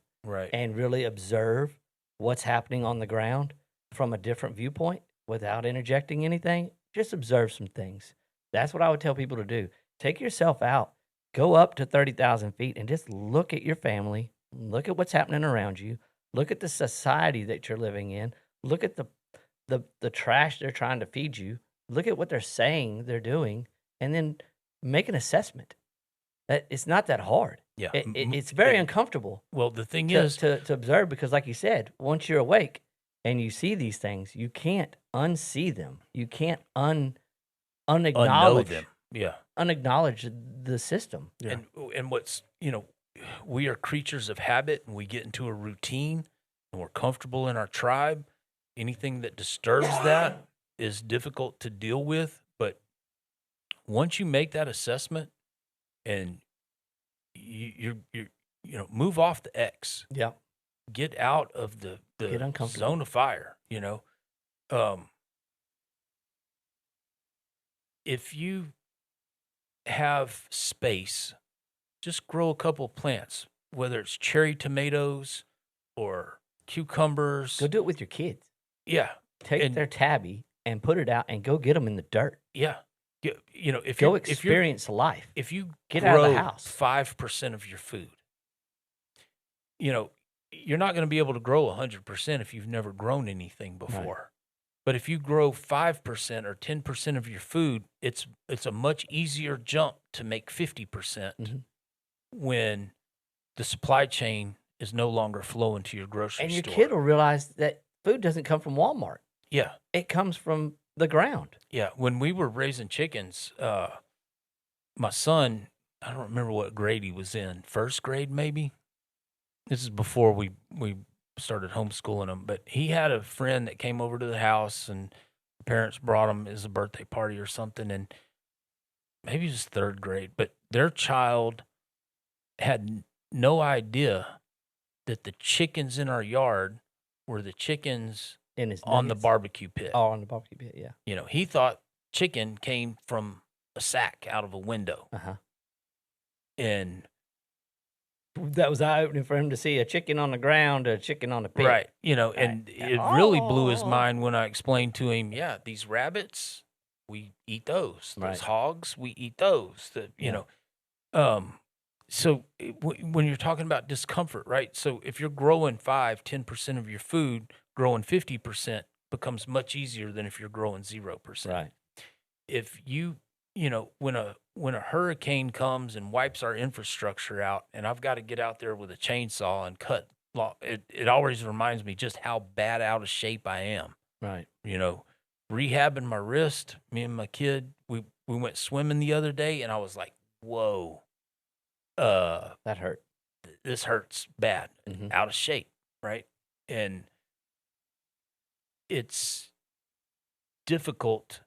and really observe what's happening on the ground from a different viewpoint without interjecting anything. Just observe some things. That's what I would tell people to do. Take yourself out, go up to 30,000 feet, and just look at your family, look at what's happening around you, look at the society that you're living in, look at the trash they're trying to feed you, look at what they're saying they're doing, and then make an assessment. It's not that hard. Yeah, it's very uncomfortable. Well, the thing is to observe because, like you said, once you're awake and you see these things, you can't unsee them. You can't unacknowledge them. Yeah, unacknowledge the system. Yeah. And what's we are creatures of habit, and we get into a routine, and we're comfortable in our tribe. Anything that disturbs that is difficult to deal with. But once you make that assessment, and you move off the X. Yeah. Get out of the zone of fire, If you have space, just grow a couple of plants, whether it's cherry tomatoes or cucumbers. Go do it with your kids. Yeah. Take their tabby and put it out and go get them in the dirt. Yeah. If you experience life, if you get grow out of the house 5% of your food, you're not going to be able to grow 100% if you've never grown anything before. Right. But if you grow 5% or 10% of your food, it's a much easier jump to make 50% when the supply chain is no longer flowing to your grocery store. And your kid will realize that food doesn't come from Walmart. Yeah, it comes from the ground. Yeah, when we were raising chickens, my son, I don't remember what grade he was in, first grade maybe. This is before we started homeschooling him, but he had a friend that came over to the house, and the parents brought him as a birthday party or something, and maybe it was third grade, but their child had no idea that the chickens in our yard were the chickens on the barbecue pit. Oh, on the barbecue pit, yeah. He thought chicken came from a sack out of a window. Uh-huh. And that was eye-opening for him to see a chicken on the ground, a chicken on the pit. Right. And it really blew his mind when I explained to him, these rabbits, we eat those. Those hogs, we eat those. So when you're talking about discomfort, right? So if you're growing 5-10% of your food, growing 50% becomes much easier than if you're growing 0%. Right. If you when a hurricane comes and wipes our infrastructure out, and I've got to get out there with a chainsaw and cut, it always reminds me just how bad out of shape I am. Right. Rehabbing my wrist. Me and my kid, we went swimming the other day, and I was like, whoa, That hurt. this hurts bad, Mm-hmm. out of shape, right? And it's difficult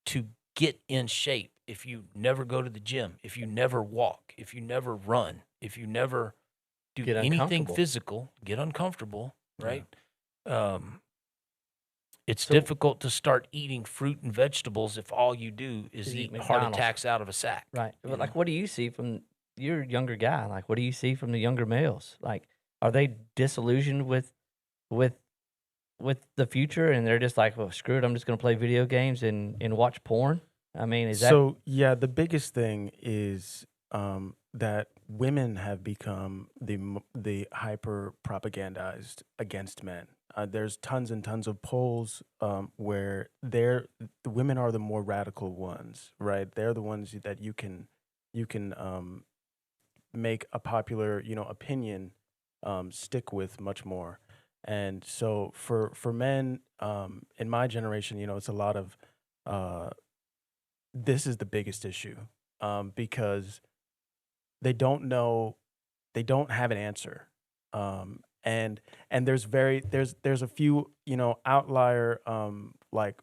to get in shape if you never go to the gym, if you never walk, if you never run, if you never do Get anything uncomfortable. physical, get uncomfortable, right? It's So- difficult to start eating fruit and vegetables if all you do is Is eat eat heart McDonald's. attacks out of a sack. Right. you But like, know? what do you see from your younger guy? Like, what do you see from the younger males? Like, are they disillusioned with the future, and they're just like, well, screw it, I'm just going to play video games and watch porn? I mean, is that So yeah, the biggest thing is that women have become the hyper propagandized against men. There's tons and tons of polls where the women are the more radical ones, right? They're the ones that you can make a popular opinion stick with much more. And so for men in my generation, it's a lot of this is the biggest issue because they don't know, they don't have an answer, and there's a few outlier like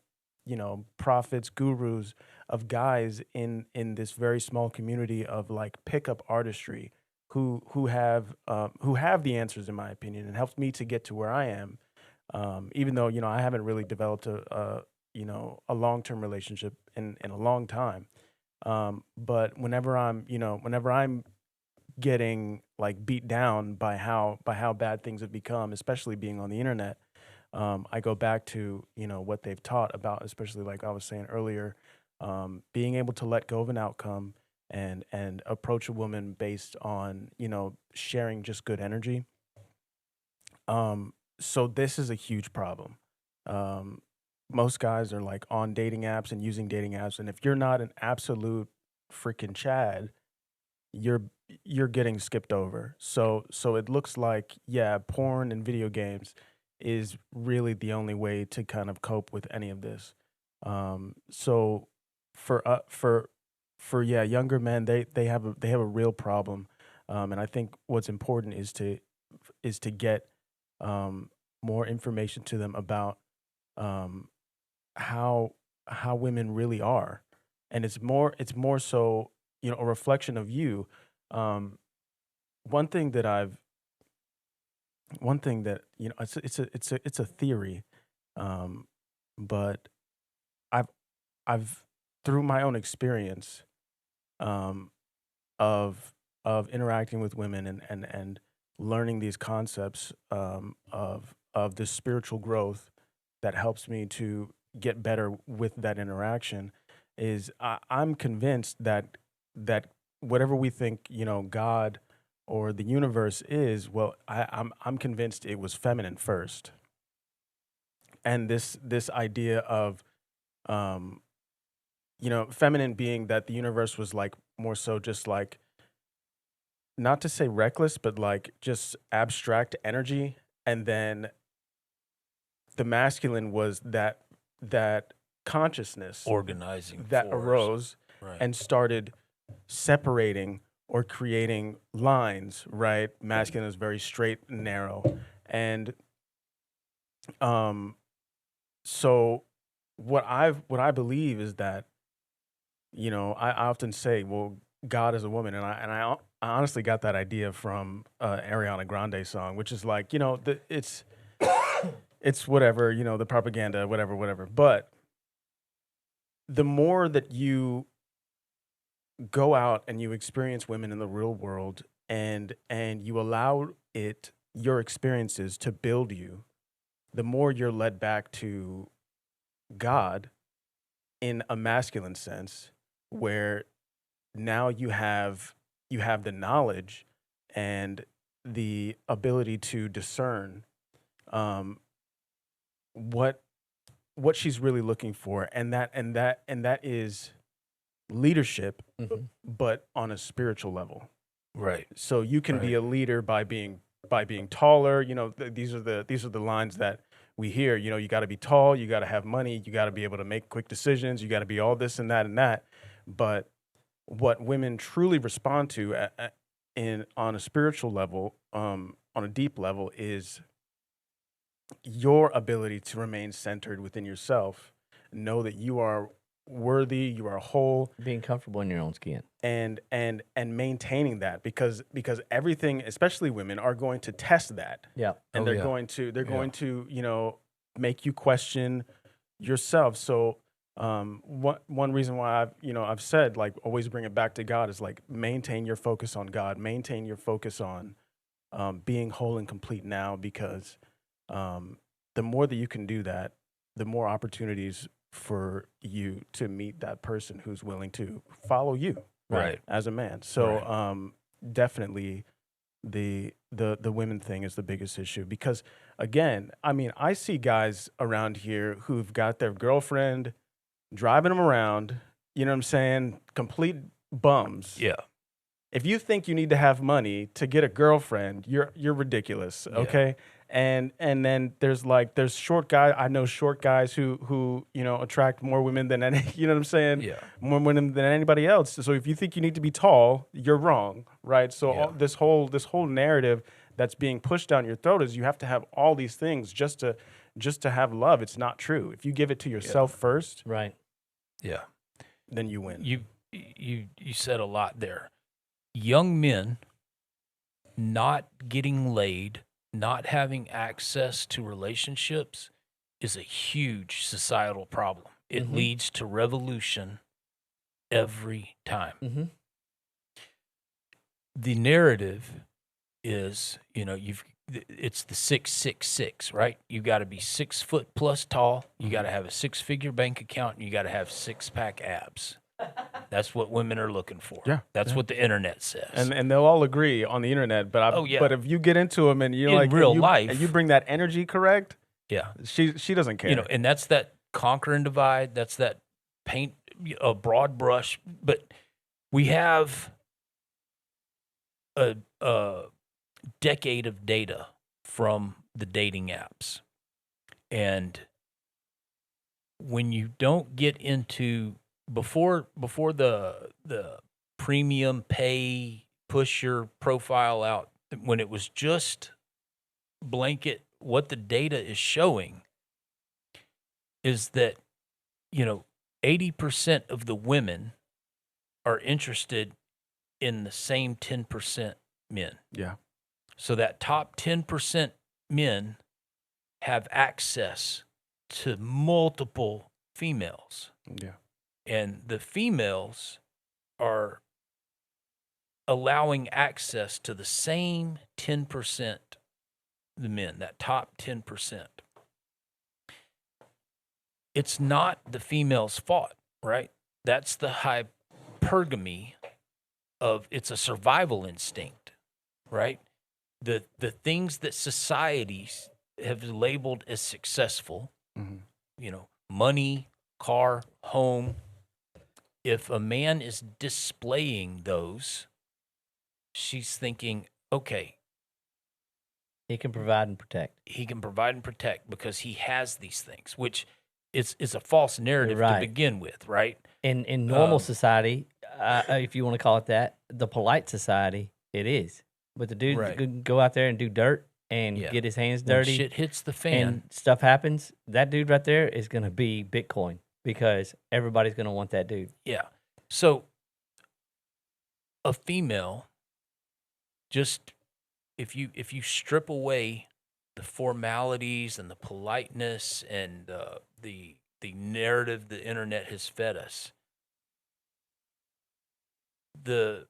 prophets, gurus of guys in this very small community of like pickup artistry who have the answers, in my opinion, and helped me to get to where I am, even though I haven't really developed a long-term relationship in a long time. But whenever I'm getting like beat down by how bad things have become, especially being on the internet, I go back to what they've taught about, especially like I was saying earlier, being able to let go of an outcome and approach a woman based on sharing just good energy. So this is a huge problem. Most guys are like on dating apps and using dating apps, and if you're not an absolute freaking Chad, you're getting skipped over. So it looks like, yeah, porn and video games is really the only way to kind of cope with any of this. So for yeah, younger men, they have a real problem, and I think what's important is to get more information to them about um, how women really are, and it's more so a reflection of you. Um, one thing that it's a theory, but I've I've through my own experience um, of interacting with women and learning these concepts of this spiritual growth that helps me to get better with that interaction is I'm convinced that whatever we think God or the universe is, well, I'm convinced it was feminine first, and this idea of um, feminine being that the universe was like more so just like, not to say reckless, but like just abstract energy, and then the masculine was that consciousness Organizing that force. arose Right. and started separating or creating lines, right? Masculine is very straight and narrow. And so what I believe is that, I often say, well, God is a woman, and I honestly got that idea from Ariana Grande song, which is like, it's whatever, the propaganda, whatever. But the more that you go out and you experience women in the real world, and you allow your experiences to build you, the more you're led back to God in a masculine sense, where now you have the knowledge and the ability to discern what she's really looking for, and that is leadership, but on a spiritual level. Right. So you can be a leader by being taller. You know, these are the lines that we hear. You know, you got to be tall, you got to have money, you got to be able to make quick decisions, you got to be all this and that and that. But what women truly respond to on a spiritual level, on a deep level, is your ability to remain centered within yourself, know that you are worthy, you are whole, being comfortable in your own skin, and maintaining that, because everything, especially women, are going to test that. Yeah. And they're going to, you know, make you question yourself. So one reason why I've said, like, always bring it back to God, is like, maintain your focus on God, maintain your focus on being whole and complete now, because the more that you can do that, the more opportunities for you to meet that person who's willing to follow you, right, as a man. So definitely the women thing is the biggest issue, because again, I mean, I see guys around here who've got their girlfriend driving them around, you know what I'm saying, complete bums. Yeah. If you think you need to have money to get a girlfriend, you're ridiculous, okay? And then there's short guys. I know short guys who you know, attract more women than any, you know what I'm saying? Yeah. More women than anybody else. So if you think you need to be tall, you're wrong, right? So this whole narrative that's being pushed down your throat is you have to have all these things just to have love. It's not true. If you give it to yourself first, right? Yeah. Then you win. You said a lot there. Young men not getting laid, not having access to relationships is a huge societal problem. It leads to revolution every time. The narrative is, you know, it's the 666, right? You got to be 6 foot plus tall. You got to have a 6-figure bank account, and you got to have 6-pack abs. That's what women are looking for. Yeah, that's what the internet says. And they'll all agree on the internet. But but if you get into them and you're in like real life, and you bring that energy correct, yeah, she doesn't care. You know, and that's that conquer and divide. That's that paint a broad brush. But we have a decade of data from the dating apps, and when you don't get into before the premium pay, push your profile out, when it was just blanket, what the data is showing is that, you know, 80% of the women are interested in the same 10% men. Yeah. So that top 10% men have access to multiple females. Yeah. And the females are allowing access to the same 10%, the men, that top 10%. It's not the female's fault, right? That's the hypergamy of, it's a survival instinct, right? The things that societies have labeled as successful, you know, money, car, home. If a man is displaying those, she's thinking, okay, he can provide and protect. He can provide and protect because he has these things, which is a false narrative right. to begin with, right? In normal society, if you want to call it that, the polite society, it is. But the dude could go out there and do dirt and get his hands dirty. When shit hits the fan. And stuff happens. That dude right there is going to be Bitcoin because everybody's going to want that dude. Yeah. So a female, just if you strip away the formalities and the politeness and the narrative the internet has fed us, the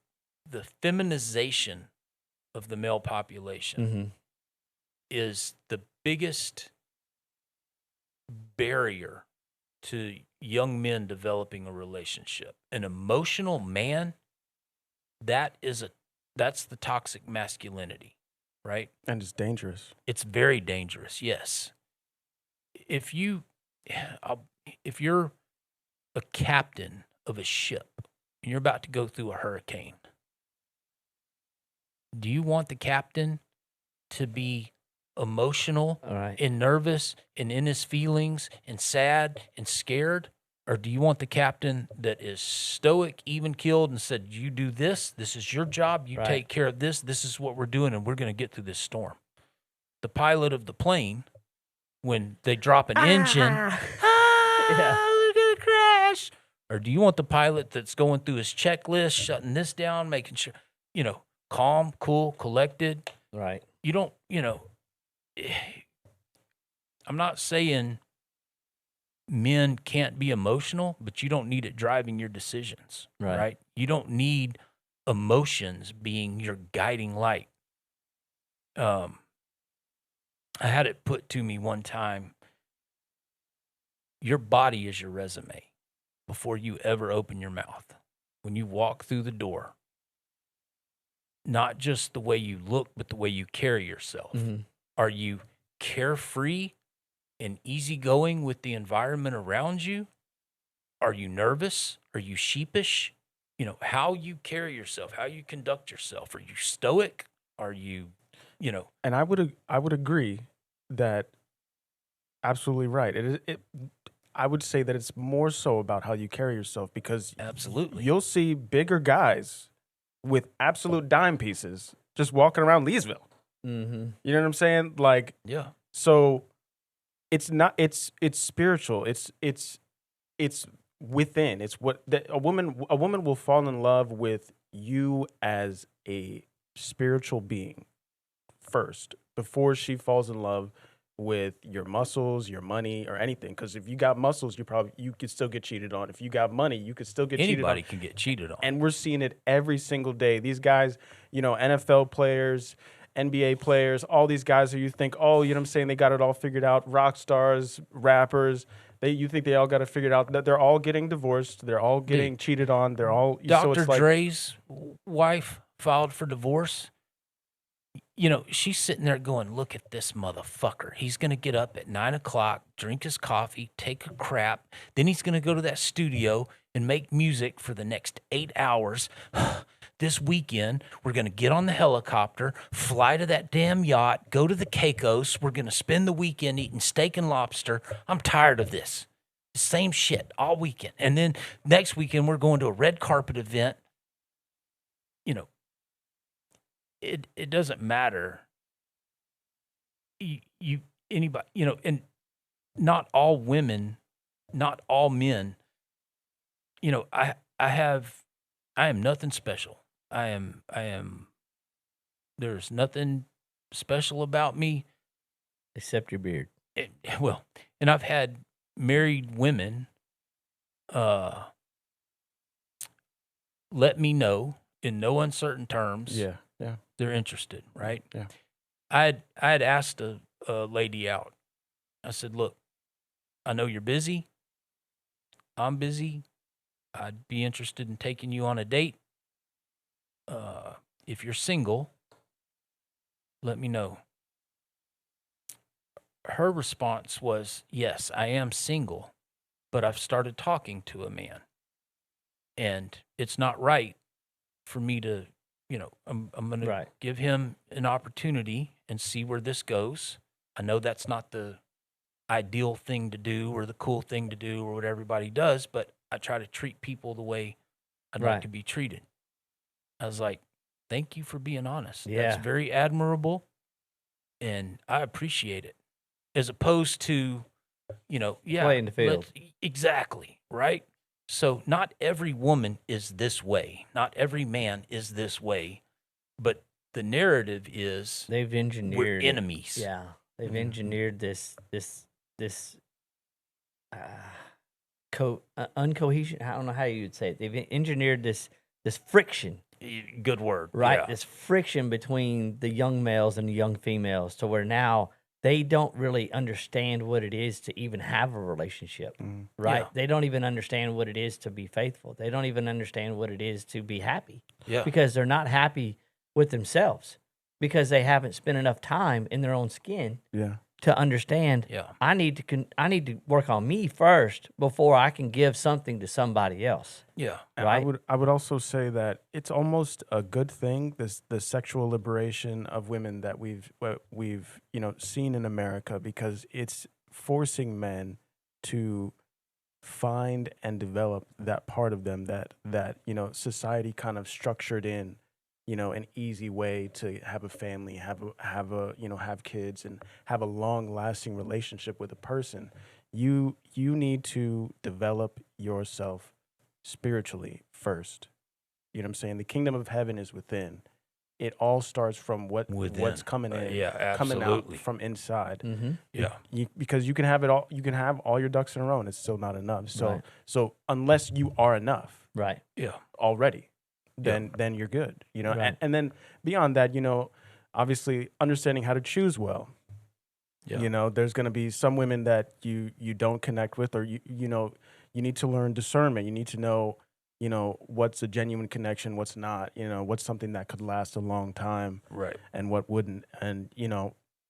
feminization of the male population is the biggest barrier to young men developing a relationship. An emotional man, that's the toxic masculinity, right? And it's dangerous. It's very dangerous, yes. If you're a captain of a ship, and you're about to go through a hurricane. Do you want the captain to be emotional and nervous and in his feelings and sad and scared? Or do you want the captain that is stoic, even-keeled, and said, you do this, this is your job, you take care of this, this is what we're doing, and we're going to get through this storm? The pilot of the plane, when they drop an engine, we're going to crash. Or do you want the pilot that's going through his checklist, shutting this down, making sure, calm, cool, collected? Right. You don't, I'm not saying men can't be emotional, but you don't need it driving your decisions, right? You don't need emotions being your guiding light. I had it put to me one time, your body is your resume before you ever open your mouth. When you walk through the door, not just the way you look, but the way you carry yourself. Mm-hmm. Are you carefree and easygoing with the environment around you? Are you nervous? Are you sheepish? How you carry yourself, how you conduct yourself. Are you stoic? Are you, And I would agree that absolutely right. I would say that it's more so about how you carry yourself, because absolutely you'll see bigger guys with absolute dime pieces just walking around Leesville. Mm-hmm. You know what I'm saying? Like, yeah. So it's not. It's spiritual. It's within. It's what a woman will fall in love with you as a spiritual being first before she falls in love with your muscles, your money, or anything. Because if you got muscles, you could still get cheated on. If you got money, you could still get cheated on. Anybody can get cheated on. And we're seeing it every single day. These guys, NFL players, NBA players, all these guys who you think, oh, you know what I'm saying, they got it all figured out. Rock stars, rappers, you think they all got it figured out. That they're all getting divorced. They're all getting cheated on. They're all Dr. Dre's wife filed for divorce. She's sitting there going, look at this motherfucker. He's going to get up at 9 o'clock, drink his coffee, take a crap. Then he's going to go to that studio and make music for the next 8 hours. This weekend, we're going to get on the helicopter, fly to that damn yacht, go to the Caicos. We're going to spend the weekend eating steak and lobster. I'm tired of this. Same shit all weekend. And then next weekend, we're going to a red carpet event. It doesn't matter. Anybody, and not all women, not all men. I am nothing special. I am. There's nothing special about me except your beard. And I've had married women let me know in no uncertain terms. Yeah. They're interested, right? Yeah. I had asked a lady out. I said, look, I know you're busy. I'm busy. I'd be interested in taking you on a date. If you're single, let me know. Her response was, yes, I am single, but I've started talking to a man. And it's not right for me to, I'm going to give him an opportunity and see where this goes. I know that's not the ideal thing to do or the cool thing to do or what everybody does, but I try to treat people the way I'd like to be treated. I was like, thank you for being honest. Yeah. That's very admirable, and I appreciate it. As opposed to, playing the field. Exactly, right? So not every woman is this way. Not every man is this way. But the narrative is they've engineered we're enemies. Yeah. They've engineered this uncohesion. I don't know how you would say it. They've engineered this friction. Good word. Right. Yeah. This friction between the young males and the young females to where now they don't really understand what it is to even have a relationship, right? Yeah. They don't even understand what it is to be faithful. They don't even understand what it is to be happy because they're not happy with themselves because they haven't spent enough time in their own skin to understand. Yeah. I need to work on me first before I can give something to somebody else. Yeah. And Right. I would also say that it's almost a good thing, the sexual liberation of women that we've seen in America, because it's forcing men to find and develop that part of them that society kind of structured in an easy way to have a family, have kids, and have a long lasting relationship with a person. You need to develop yourself spiritually first. You know what I'm saying? The kingdom of heaven is within. It all starts from Within. what's coming in, Yeah, coming out absolutely. from inside. Mm-hmm. Yeah. Because you can have it all, you can have all your ducks in a row, and it's still not enough. So Right. so unless you are enough Right. Yeah. already, then you're good. Right. And then beyond that, obviously understanding how to choose well. Yeah. There's going to be some women that you don't connect with, or you need to learn discernment. You need to know what's a genuine connection, what's not. What's something that could last a long time, Right. and what wouldn't. And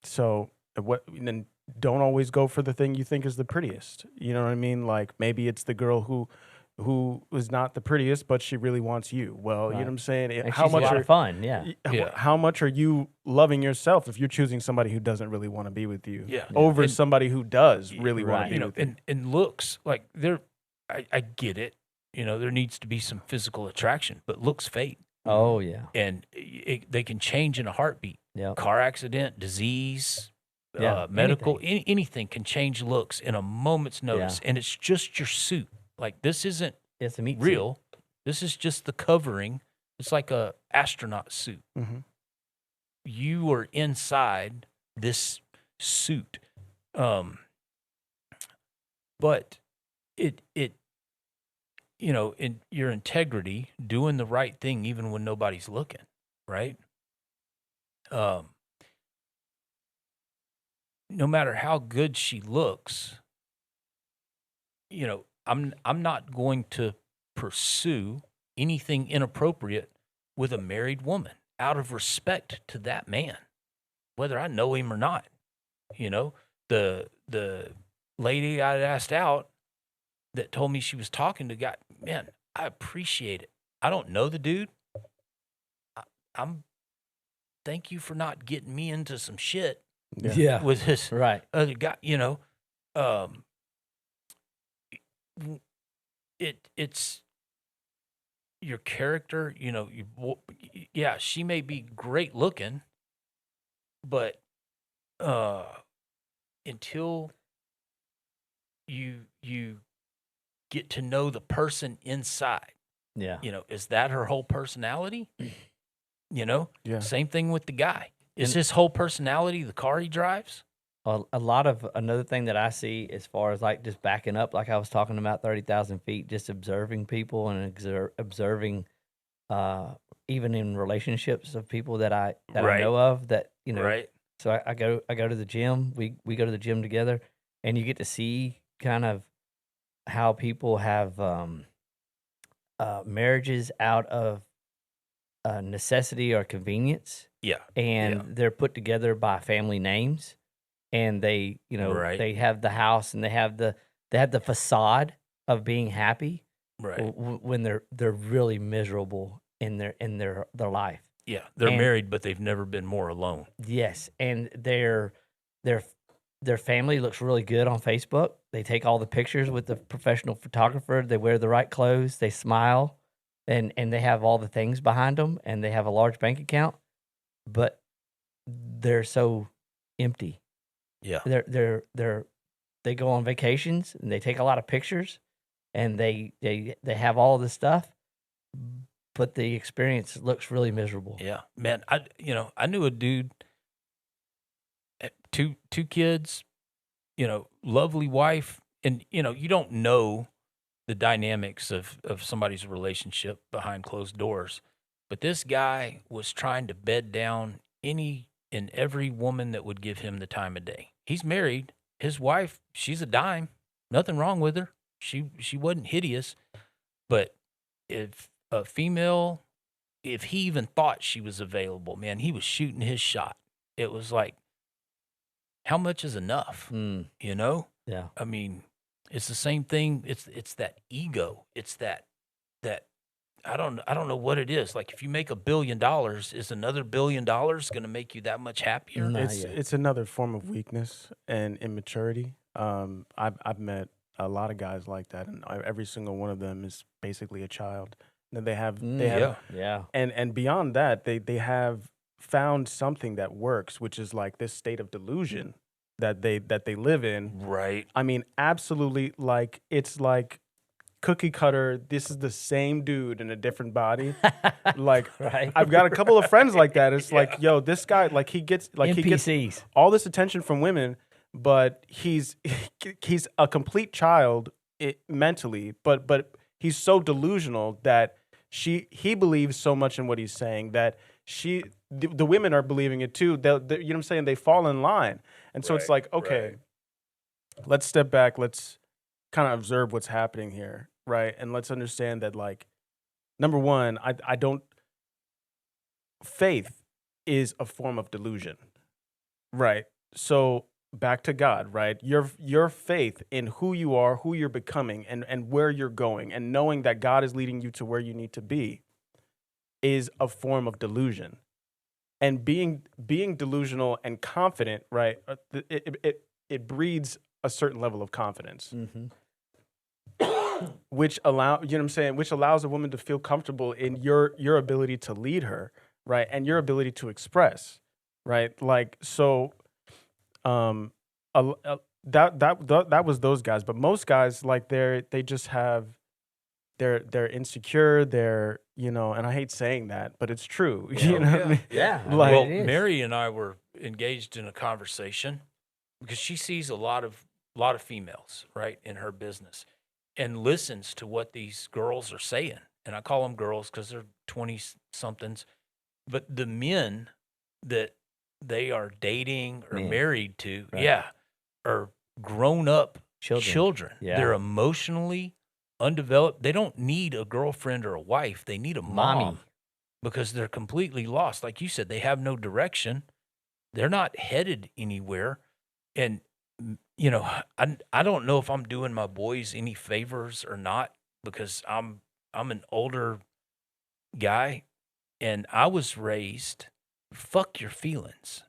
so and then don't always go for the thing you think is the prettiest. You know what I mean? Like maybe it's the girl who is not the prettiest, but she really wants you. Well, you know Right. what I'm saying? And How she's much a lot are of fun. Yeah. Yeah. how much are you loving yourself if you're choosing somebody who doesn't really want to be with you Yeah. over And- somebody who does really want Right. to be You know, with you? and looks like I get it. There needs to be some physical attraction, but looks fade. Oh yeah. And they can change in a heartbeat. Yeah. Car accident, disease, Yeah, medical, anything can change looks in a moment's notice. And it's just your suit. Like this isn't It's a meat suit. real. This is just the covering. It's like a astronaut suit. Mm-hmm. You are inside this suit. But it in your integrity, doing the right thing even when nobody's looking, right? No matter how good she looks, I'm not going to pursue anything inappropriate with a married woman out of respect to that man, whether I know him or not. The lady I asked out that told me she was talking to guy, man, I appreciate it. I don't know the dude. I'm thank you for not getting me into some shit Yeah. with this Right. other guy. It's your character. Yeah, she may be great looking, but until you get to know the person inside, Yeah. is that her whole personality? Yeah. Same thing with the guy. Is his whole personality the car he drives? A lot of another thing that I see as far as like just backing up, like I was talking about 30,000 feet, just observing people and observing, even in relationships of people that I Right. know of that, Right. So I go to the gym. We go to the gym together, and you get to see kind of how people have marriages out of necessity or convenience, Yeah. and they're put together by family names, and they Right. they have the house and they have the facade of being happy, Right. when they're really miserable in their life. Yeah. They're And- married, but they've never been more alone. Yes, and their family looks really good on Facebook. They take all the pictures with the professional photographer. They wear the right clothes. They smile, and they have all the things behind them, and they have a large bank account. But they're so empty. Yeah. They go on vacations and they take a lot of pictures, and they have all this stuff, but the experience looks really miserable. Yeah. Man, I knew a dude, two kids, lovely wife, and you don't know the dynamics of somebody's relationship behind closed doors. But this guy was trying to bed down any and every woman that would give him the time of day. He's married. His wife, she's a dime. Nothing wrong with her. She wasn't hideous. But if a female, if he even thought she was available, man, he was shooting his shot. It was like how much is enough? You know? Yeah. I mean, it's the same thing. It's that ego. It's that I don't know what it is. Like if you make $1 billion, is another $1 billion going to make you that much happier? No. It's another form of weakness and immaturity. I've met a lot of guys like that, and every single one of them is basically a child. And they have and beyond that, they have found something that works, which is like this state of delusion that they live in. Right. I mean, absolutely, like it's like cookie cutter. This is the same dude in a different body. Like, Right. I've got a couple of friends like that. It's like, yo, this guy, like he gets NPCs. all this attention from women, but he's a complete child mentally. But he's so delusional that he believes so much in what he's saying that the women are believing it too. You know what I'm saying? They fall in line, and so it's like, okay, let's step back. Let's kind of observe what's happening here. Right. And let's understand that, like, number one, I don't, faith is a form of delusion. Right. So back to God, right? Your faith in who you are, who you're becoming, and where you're going, and knowing that God is leading you to where you need to be is a form of delusion. And being delusional and confident, right? It breeds a certain level of confidence. Mm-hmm. Which allows a woman to feel comfortable in your ability to lead her, right, and your ability to express, right, like so. That was those guys, but most guys, like they're insecure, and I hate saying that, but it's true. You know what I mean? Yeah. Like, Well, Mary and I were engaged in a conversation because she sees a lot of females, right, in her business, and listens to what these girls are saying. And I call them girls because they're 20-somethings. But the men that they are dating or married to, are grown-up children. Yeah. They're emotionally undeveloped. They don't need a girlfriend or a wife. They need a mom because they're completely lost. Like you said, they have no direction. They're not headed anywhere. And you know, I don't know if I'm doing my boys any favors or not because I'm an older guy and I was raised, fuck your feelings.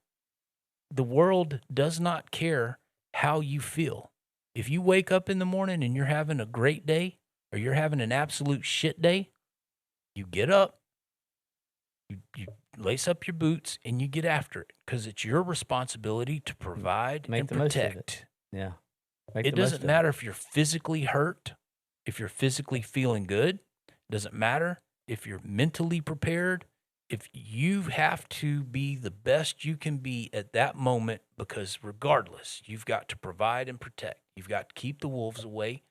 The world does not care how you feel. If you wake up in the morning and you're having a great day or you're having an absolute shit day, you get up, you lace up your boots and you get after it because it's your responsibility to provide and protect. Yeah. It doesn't matter if you're physically hurt, if you're physically feeling good. It doesn't matter if you're mentally prepared. If you have to be the best you can be at that moment, because regardless, you've got to provide and protect. You've got to keep the wolves away.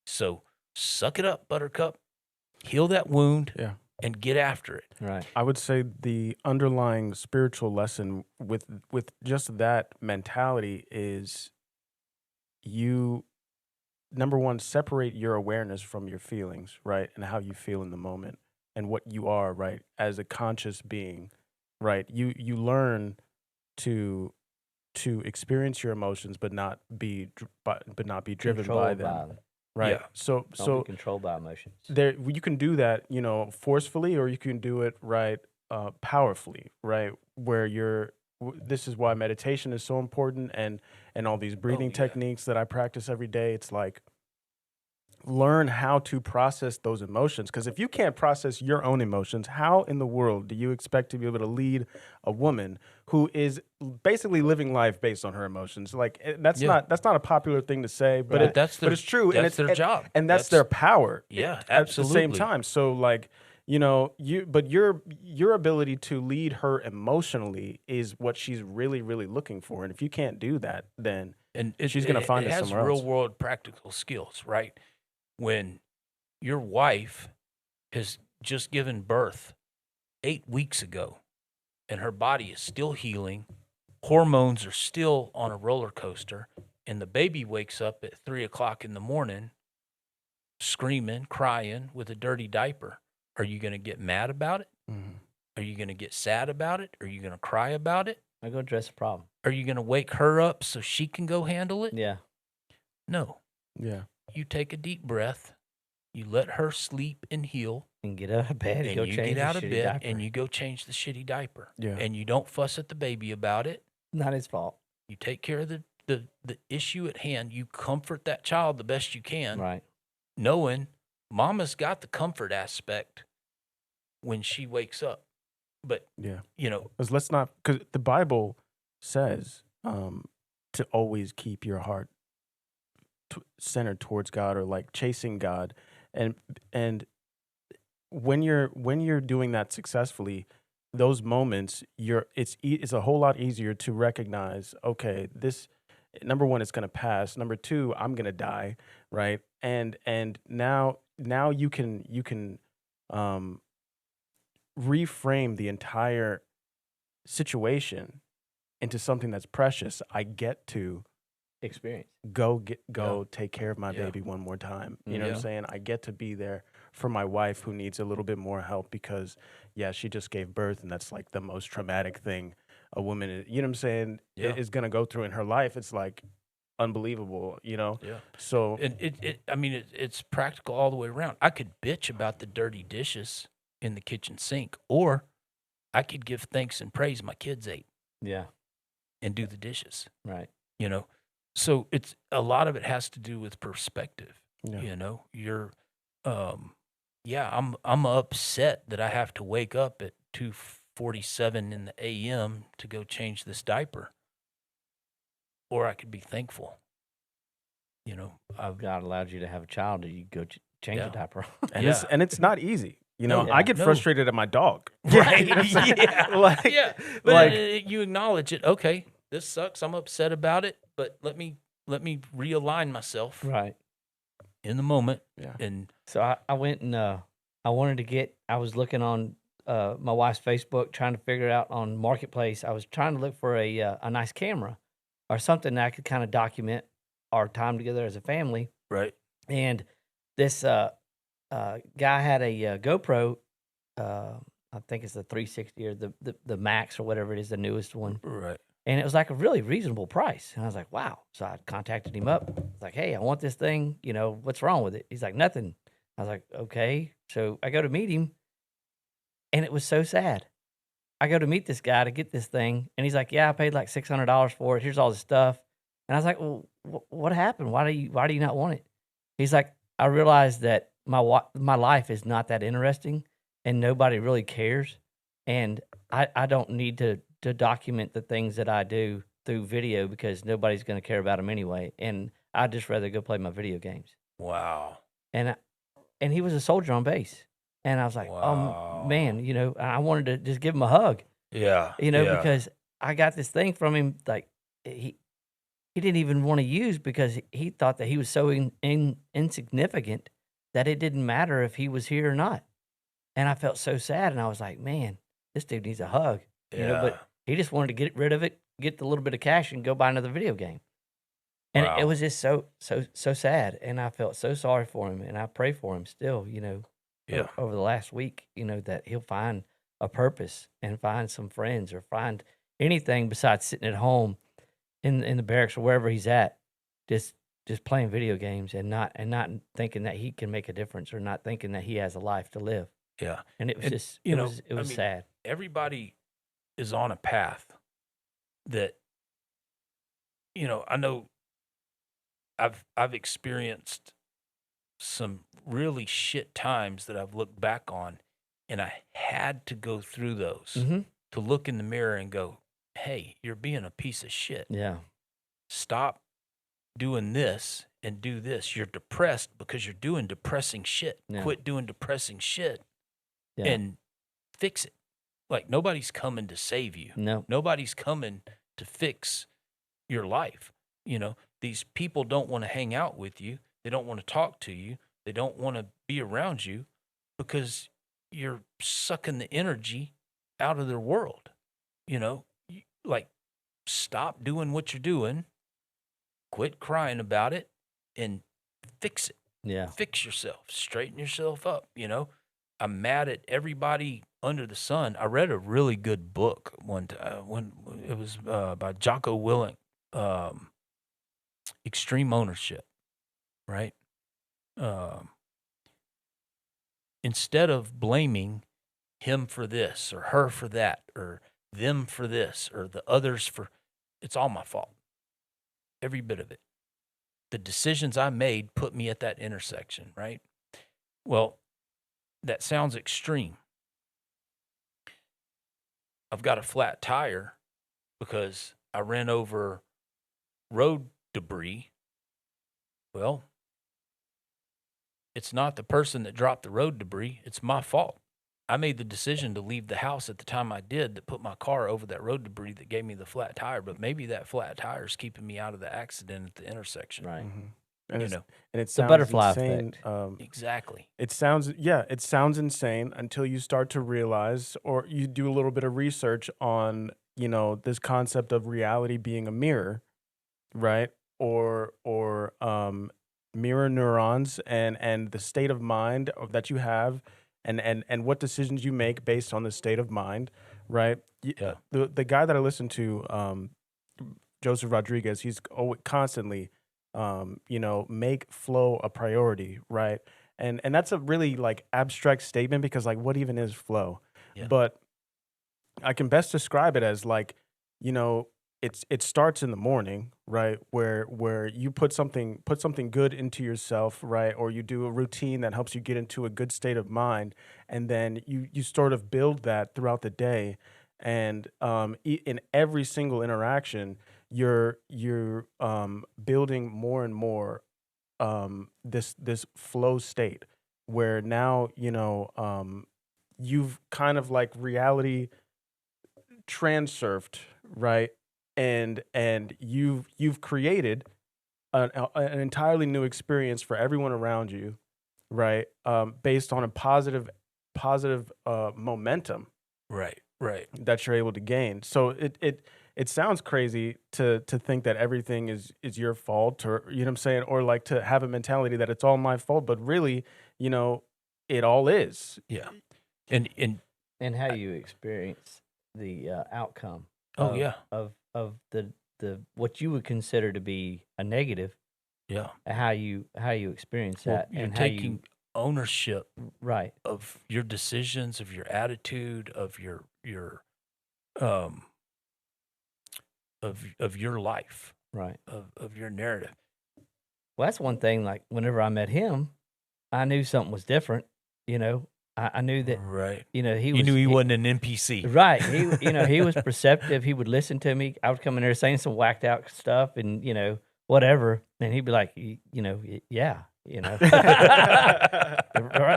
So suck it up, Buttercup. Heal that wound and get after it. Right. I would say the underlying spiritual lesson with just that mentality is you, number one, separate your awareness from your feelings, right? And how you feel in the moment and what you are, right? As a conscious being, right? You learn to experience your emotions, but not be driven by them. Right. Yeah. So Don't be controlled by emotions. There, you can do that, forcefully, or you can do it powerfully, right? Where this is why meditation is so important, and all these breathing techniques that I practice every day. It's like, learn how to process those emotions, because if you can't process your own emotions, how in the world do you expect to be able to lead a woman who is basically living life based on her emotions? Like, that's not a popular thing to say, but but it's true. That's and it's their job, and that's their power. Yeah, absolutely. At the same time, so like, your ability to lead her emotionally is what she's really, really looking for, and if you can't do that, then she's going to find it somewhere else. It has real world practical skills, right? When your wife has just given birth 8 weeks ago and her body is still healing, hormones are still on a roller coaster, and the baby wakes up at 3:00 in the morning screaming, crying with a dirty diaper, are you going to get mad about it? Mm-hmm. Are you going to get sad about it? Are you going to cry about it? I go address the problem. Are you going to wake her up so she can go handle it? Yeah. No. Yeah. You take a deep breath. You let her sleep and heal. And get out of bed. And Go you change get out the of shitty bed diaper. and you go change the shitty diaper. Yeah. And you don't fuss at the baby about it. Not his fault. You take care of the issue at hand. You comfort that child the best you can. Right. Knowing mama's got the comfort aspect when she wakes up. But, Yeah. you know. Because the Bible says to always keep your heart centered towards God, or like chasing God. And when you're doing that successfully, those moments, it's a whole lot easier to recognize, okay, this, number one, it's going to pass. Number two, I'm going to die, right? And now you can reframe the entire situation into something that's precious. I get to Experience. go take care of my baby one more time. You know what I'm Yeah. saying? I get to be there for my wife who needs a little bit more help because, yeah, she just gave birth, and that's like the most traumatic thing a woman, you know what I'm saying, Yeah. is going to go through in her life. It's like unbelievable, you know? Yeah. So, And it's practical all the way around. I could bitch about the dirty dishes in the kitchen sink, or I could give thanks and praise my kids ate Yeah. and do the dishes, Right. you know? So it's a lot of it has to do with perspective. yeah. You know, you're, I'm upset that I have to wake up at 2:47 in the a.m. to go change this diaper, or I could be thankful. You know, God allowed you to have a child, and you go change Yeah. a diaper. And Yeah. it's not easy. You know, No, I get no. frustrated at my dog. Right. You know what I'm saying? Yeah. Like, yeah, but like, you acknowledge it. Okay, this sucks. I'm upset about it, but let me realign myself Right. in the moment. Yeah. And So I went and I was looking on my wife's Facebook, trying to figure out on Marketplace. I was trying to look for a nice camera or something that I could kind of document our time together as a family. right, And this guy had a GoPro. I think it's the 360 or the Max or whatever it is, the newest one. right, And it was like a really reasonable price. And I was like, wow. So I contacted him up. I was like, hey, I want this thing. You know, what's wrong with it? He's like, nothing. I was like, okay. So I go to meet him, and it was so sad. I go to meet this guy to get this thing, and he's like, yeah, I paid like $600 for it. Here's all the stuff. And I was like, well, what happened? Why do you not want it? He's like, I realized that my life is not that interesting, and nobody really cares. And I don't need to document the things that I do through video because nobody's going to care about them anyway. And I'd just rather go play my video games. wow, And he was a soldier on base. And I was like, Wow. oh, man, you know, I wanted to just give him a hug, yeah, you know, yeah. because I got this thing from him, like he didn't even want to use because he thought that he was so insignificant that it didn't matter if he was here or not. And I felt so sad. And I was like, man, this dude needs a hug, you know, but he just wanted to get rid of it, get the little bit of cash and go buy another video game. And Wow. it was just so sad. And I felt so sorry for him. And I pray for him still, you know, Yeah. over the last week, you know, that he'll find a purpose and find some friends or find anything besides sitting at home in the barracks or wherever he's at, just playing video games and not thinking that he can make a difference or not thinking that he has a life to live. Yeah. And it was And, just, you it know, was I mean, sad. Everybody is on a path that, you know, I know I've experienced some really shit times that I've looked back on, and I had to go through those Mm-hmm. to look in the mirror and go, hey, you're being a piece of shit. Yeah. Stop doing this and do this. You're depressed because you're doing depressing shit. Yeah. Quit doing depressing shit Yeah. and fix it. Like, nobody's coming to save you. No. Nobody's coming to fix your life. You know, these people don't want to hang out with you. They don't want to talk to you. They don't want to be around you because you're sucking the energy out of their world. You know, like, stop doing what you're doing, quit crying about it, and fix it. Yeah. Fix yourself, straighten yourself up. You know, I'm mad at everybody under the sun. I read a really good book one time when it was by Jocko Willink, Extreme Ownership, right? Instead of blaming him for this or her for that or them for this or the others for, it's all my fault. Every bit of it. The decisions I made put me at that intersection, right? Well, that sounds extreme. I've got a flat tire because I ran over road debris. Well, it's not the person that dropped the road debris. It's my fault. I made the decision to leave the house at the time I did that put my car over that road debris that gave me the flat tire. But maybe that flat tire is keeping me out of the accident at the intersection. Right. And You know, and it the sounds butterfly insane. effect. exactly. It sounds insane until you start to realize, or you do a little bit of research on, this concept of reality being a mirror, right? Or mirror neurons and the state of mind that you have, and what decisions you make based on the state of mind, right? Yeah. The guy that I listen to, Joseph Rodriguez, he's constantly, make flow a priority, right? And that's a really like abstract statement because like what even is flow? Yeah. But I can best describe it as like, it starts in the morning, right? Where you put something good into yourself, right? Or you do a routine that helps you get into a good state of mind, and then you sort of build that throughout the day, and in every single interaction, you're building more and more this flow state where now you've kind of like reality transurfed, right? And you've created an entirely new experience for everyone around you, right? Based on a positive momentum, Right. that you're able to gain. So it sounds crazy to think that everything is your fault, or you know what I'm saying, or like to have a mentality that it's all my fault, but really, it all is. Yeah. And how you experience the outcome. Oh, yeah. Of the what you would consider to be a negative. Yeah. How you experience Well, that, you're and taking ownership right of your decisions, of your attitude, of your of your life, right. of your narrative. Well, that's one thing. Like whenever I met him, I knew something was different. I knew that. Right. He knew he wasn't an NPC. Right. He was perceptive. He would listen to me. I would come in there saying some whacked out stuff and, whatever. And he'd be like, yeah,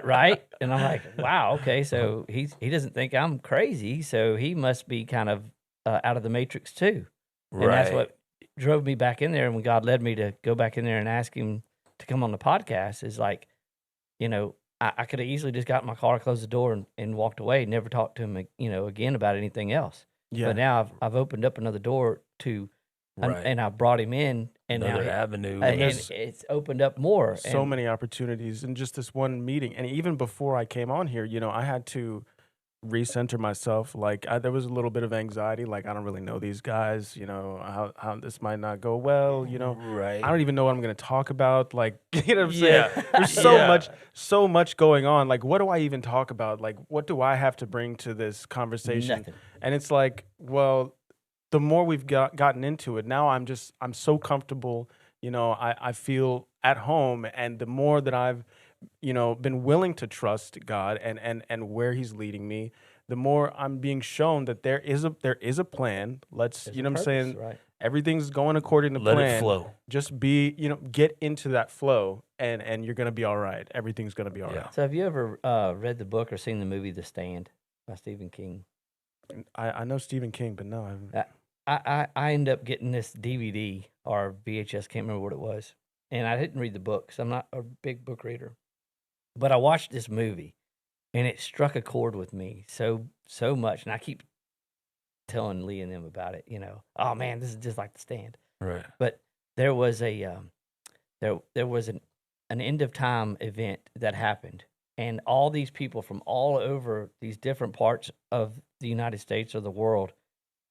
right. And I'm like, wow, okay. So he doesn't think I'm crazy. So he must be kind of out of the matrix too. And that's what drove me back in there. And when God led me to go back in there and ask him to come on the podcast, is like, I could have easily just got in my car, closed the door, and walked away. Never talked to him, again about anything else. Yeah. But now I've opened up another door to, and I've brought him in, and another now avenue, and it's opened up more. So many opportunities in just this one meeting, and even before I came on here, I had to recenter myself. Like there was a little bit of anxiety. Like I don't really know these guys. How this might not go well. Right. I don't even know what I'm going to talk about. Like you know what I'm Yeah. saying? There's so much going on. Like what do I even talk about? Like what do I have to bring to this conversation? Nothing. And it's like, well, the more we've gotten into it, now I'm so comfortable. I feel at home, and the more that I've been willing to trust God and where He's leading me, the more I'm being shown that there is a plan. Let's There's you know a what I'm saying. purpose, right. Everything's going according to Let plan. it flow. Just be get into that flow, and you're gonna be all right. Everything's gonna be all right. So have you ever read the book or seen the movie The Stand by Stephen King? I know Stephen King, but no, I haven't. I ended up getting this DVD or VHS, can't remember what it was, and I didn't read the book because I'm not a big book reader. But I watched this movie, and it struck a chord with me so much, and I keep telling Lee and them about it. Oh man, this is just like The Stand. Right. But there was a there was an end of time event that happened, And all these people from all over these different parts of the United States or the world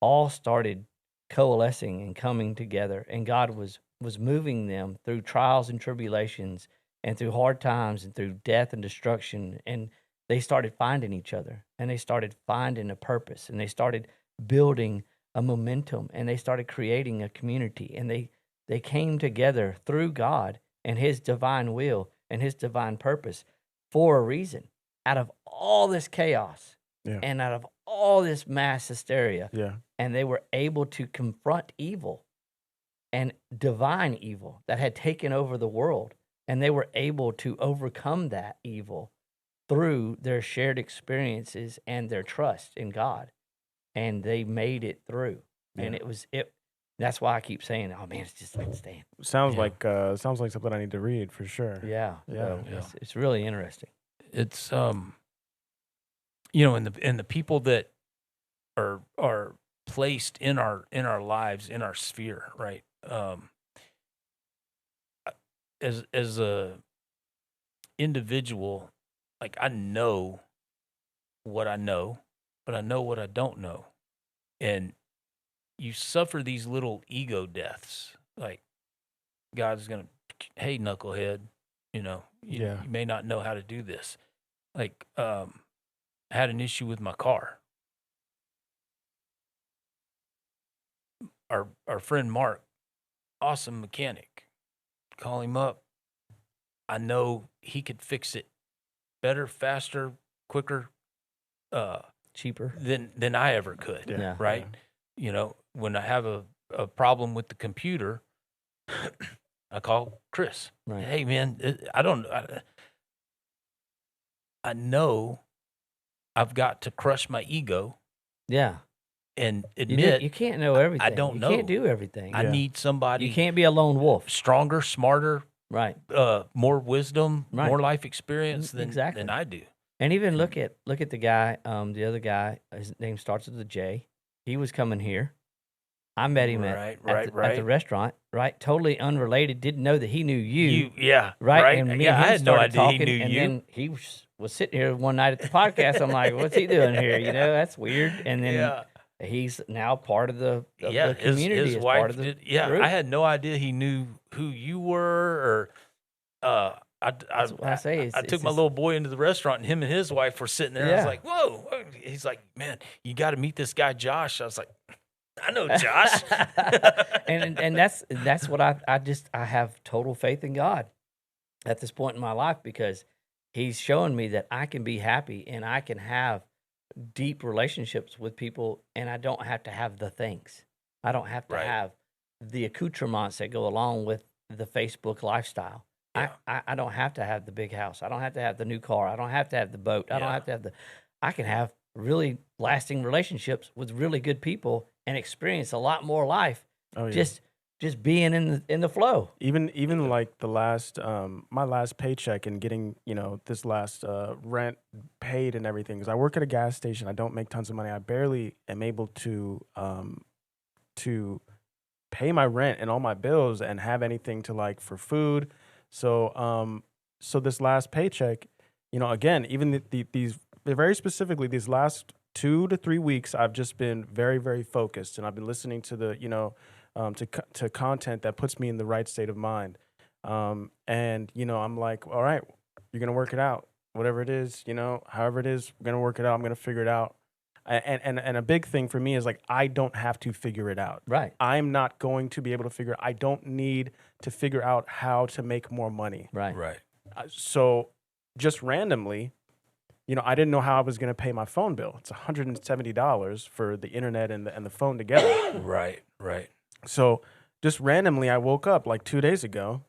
all started coalescing and coming together. And God was moving them through trials and tribulations and through hard times and through death and destruction. And they started finding each other, and they started finding a purpose, and they started building a momentum, and they started creating a community. And they came together through God and his divine will and his divine purpose for a reason, out of all this chaos and out of all this mass hysteria. Yeah. And they were able to confront evil and divine evil that had taken over the world. And they were able to overcome that evil through their shared experiences and their trust in God. And they made it through. Yeah. And that's why I keep saying, oh man, it's just like staying. Sounds like something I need to read for sure. Yeah. So it's really interesting. It's you know, and the people that are placed in our lives, in our sphere, right? As a individual, like I know what I know, but I know what I don't know. And you suffer these little ego deaths. Like God's going to, hey, knucklehead, you know, you may not know how to do this. Like, I had an issue with my car. Our friend Mark, awesome mechanic. Call him up. I know he could fix it better, faster, quicker, cheaper than I ever could. Yeah. Right. Yeah. You know, when I have a problem with the computer, I call Chris. Right. Hey man, I know I've got to crush my ego. Yeah. And admit you can't know everything. I don't know. You can't do everything. I need somebody. You can't be a lone wolf. Stronger, smarter, right? More wisdom, more life experience than I do. And even look at the guy, the other guy. His name starts with a J. He was coming here. I met him at the restaurant. Right, totally unrelated. Didn't know that he knew you. Right. And me and him I had no idea talking, he knew and you. then he was sitting here one night at the podcast. I'm like, what's he doing here? You know, that's weird. And then he's now part of the community. His wife part of the group. I had no idea he knew who you were. Or that's what I say. I took my little boy into the restaurant, and him and his wife were sitting there. I was like, whoa. He's like, man, you got to meet this guy, Josh. I was like, I know Josh. and that's what I have total faith in God at this point in my life, because he's showing me that I can be happy and I can have deep relationships with people, and I don't have to have the things. I don't have to have the accoutrements that go along with the Facebook lifestyle. Yeah. I don't have to have the big house. I don't have to have the new car. I don't have to have the boat. I don't have to have I can have really lasting relationships with really good people and experience a lot more life. Oh, yeah. Just being in the flow. Even like the last my last paycheck and getting, you know, this last rent paid and everything, because I work at a gas station. I don't make tons of money. I barely am able to pay my rent and all my bills and have anything to like for food. So so this last paycheck, you know, again, even these very specifically these last 2 to 3 weeks, I've just been very, very focused, and I've been listening to the, you know, to content that puts me in the right state of mind. And, you know, I'm like, all right, you're going to work it out, whatever it is, you know, however it is, we're going to work it out. I'm going to figure it out. And a big thing for me is like, I don't have to figure it out. Right. I'm not going to be able to figure, I don't need to figure out how to make more money. Right. Right. So just randomly, you know, I didn't know how I was going to pay my phone bill. It's $170 for the internet and the phone together. Right. So just randomly, I woke up like 2 days ago,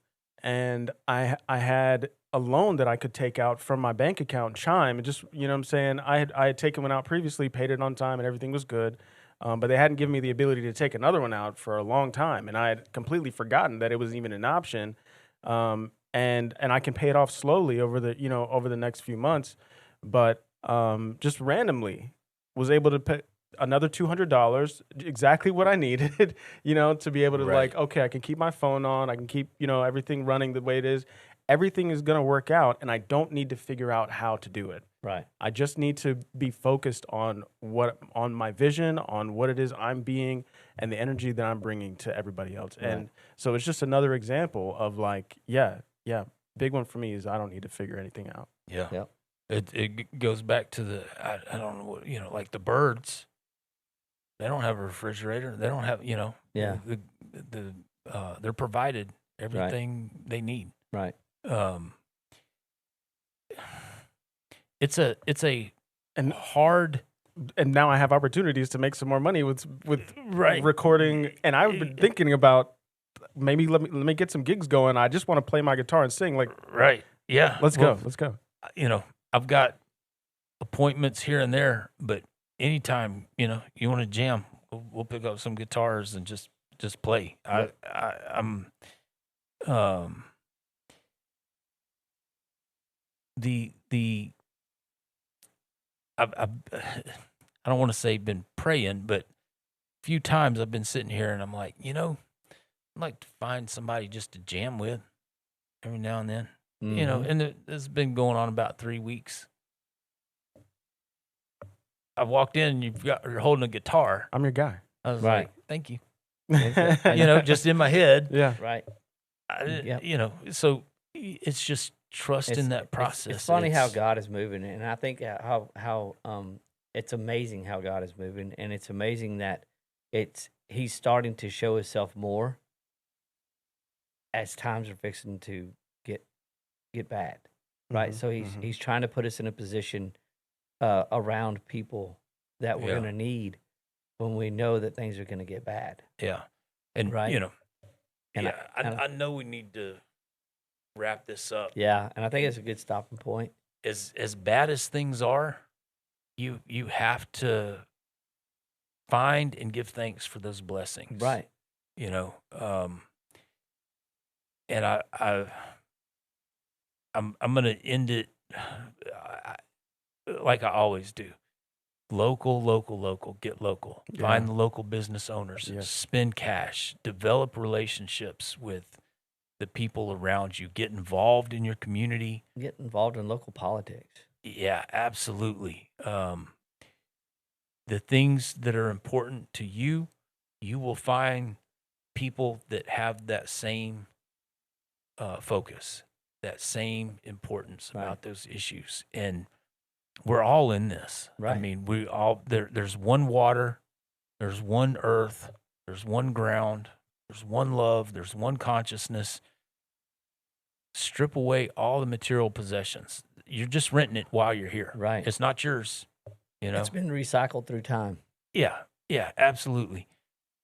and I had a loan that I could take out from my bank account, Chime. And just, you know what I'm saying, I had taken one out previously, paid it on time, and everything was good. But they hadn't given me the ability to take another one out for a long time, and I had completely forgotten that it was even an option. And I can pay it off slowly over the next few months. But just randomly was able to pay another $200, exactly what I needed, you know, to be able to like, okay, I can keep my phone on, I can keep, you know, everything running the way it is. everything is going to work out, and I don't need to figure out how to do it. Right. I just need to be focused on my vision, on what it is I'm being, and the energy that I'm bringing to everybody else. Right. And so it's just another example of like, big one for me is I don't need to figure anything out. Yeah. Yep. It goes back to I don't know what, like the birds. They don't have a refrigerator. They don't have, Yeah. They're provided everything they need. Right. It's a And hard. and now I have opportunities to make some more money with Right. recording. And I've been thinking about maybe let me get some gigs going. I just want to play my guitar and sing. Like, Right. Yeah. let's go. I've got appointments here and there, but anytime, you want to jam, we'll pick up some guitars and just play. Yep. I'm I've I don't want to say been praying, but a few times I've been sitting here and I'm like, I'd like to find somebody just to jam with every now and then. Mhm. And this has been going on about 3 weeks. I walked in and you're holding a guitar. I'm your guy. I was Right. like, thank you. Yeah. Just in my head. Yeah. Right. Yep. So it's just trusting that process. It's funny how God is moving, and I think how it's amazing how God is moving, and it's amazing that He's starting to show Himself more as times are fixing to get bad, right? Mhm, So He's trying to put us in a position around people that we're Yeah. going to need when we know that things are going to get bad. Yeah. And, Right. And I know we need to wrap this up. Yeah, and I think it's a good stopping point. As bad as things are, you have to find and give thanks for those blessings. Right. And I'm going to end it like I always do. Local, get local. Yeah. Find the local business owners. Yes. Spend cash. Develop relationships with the people around you. Get involved in your community. Get involved in local politics. Yeah, absolutely. The things that are important to you, you will find people that have that same focus, that same importance Right. about those issues. And we're all in this. Right. I mean, we all there's one water, there's one earth, there's one ground, there's one love, there's one consciousness. Strip away all the material possessions. You're just renting it while you're here. Right. It's not yours. It's been recycled through time. Yeah, absolutely.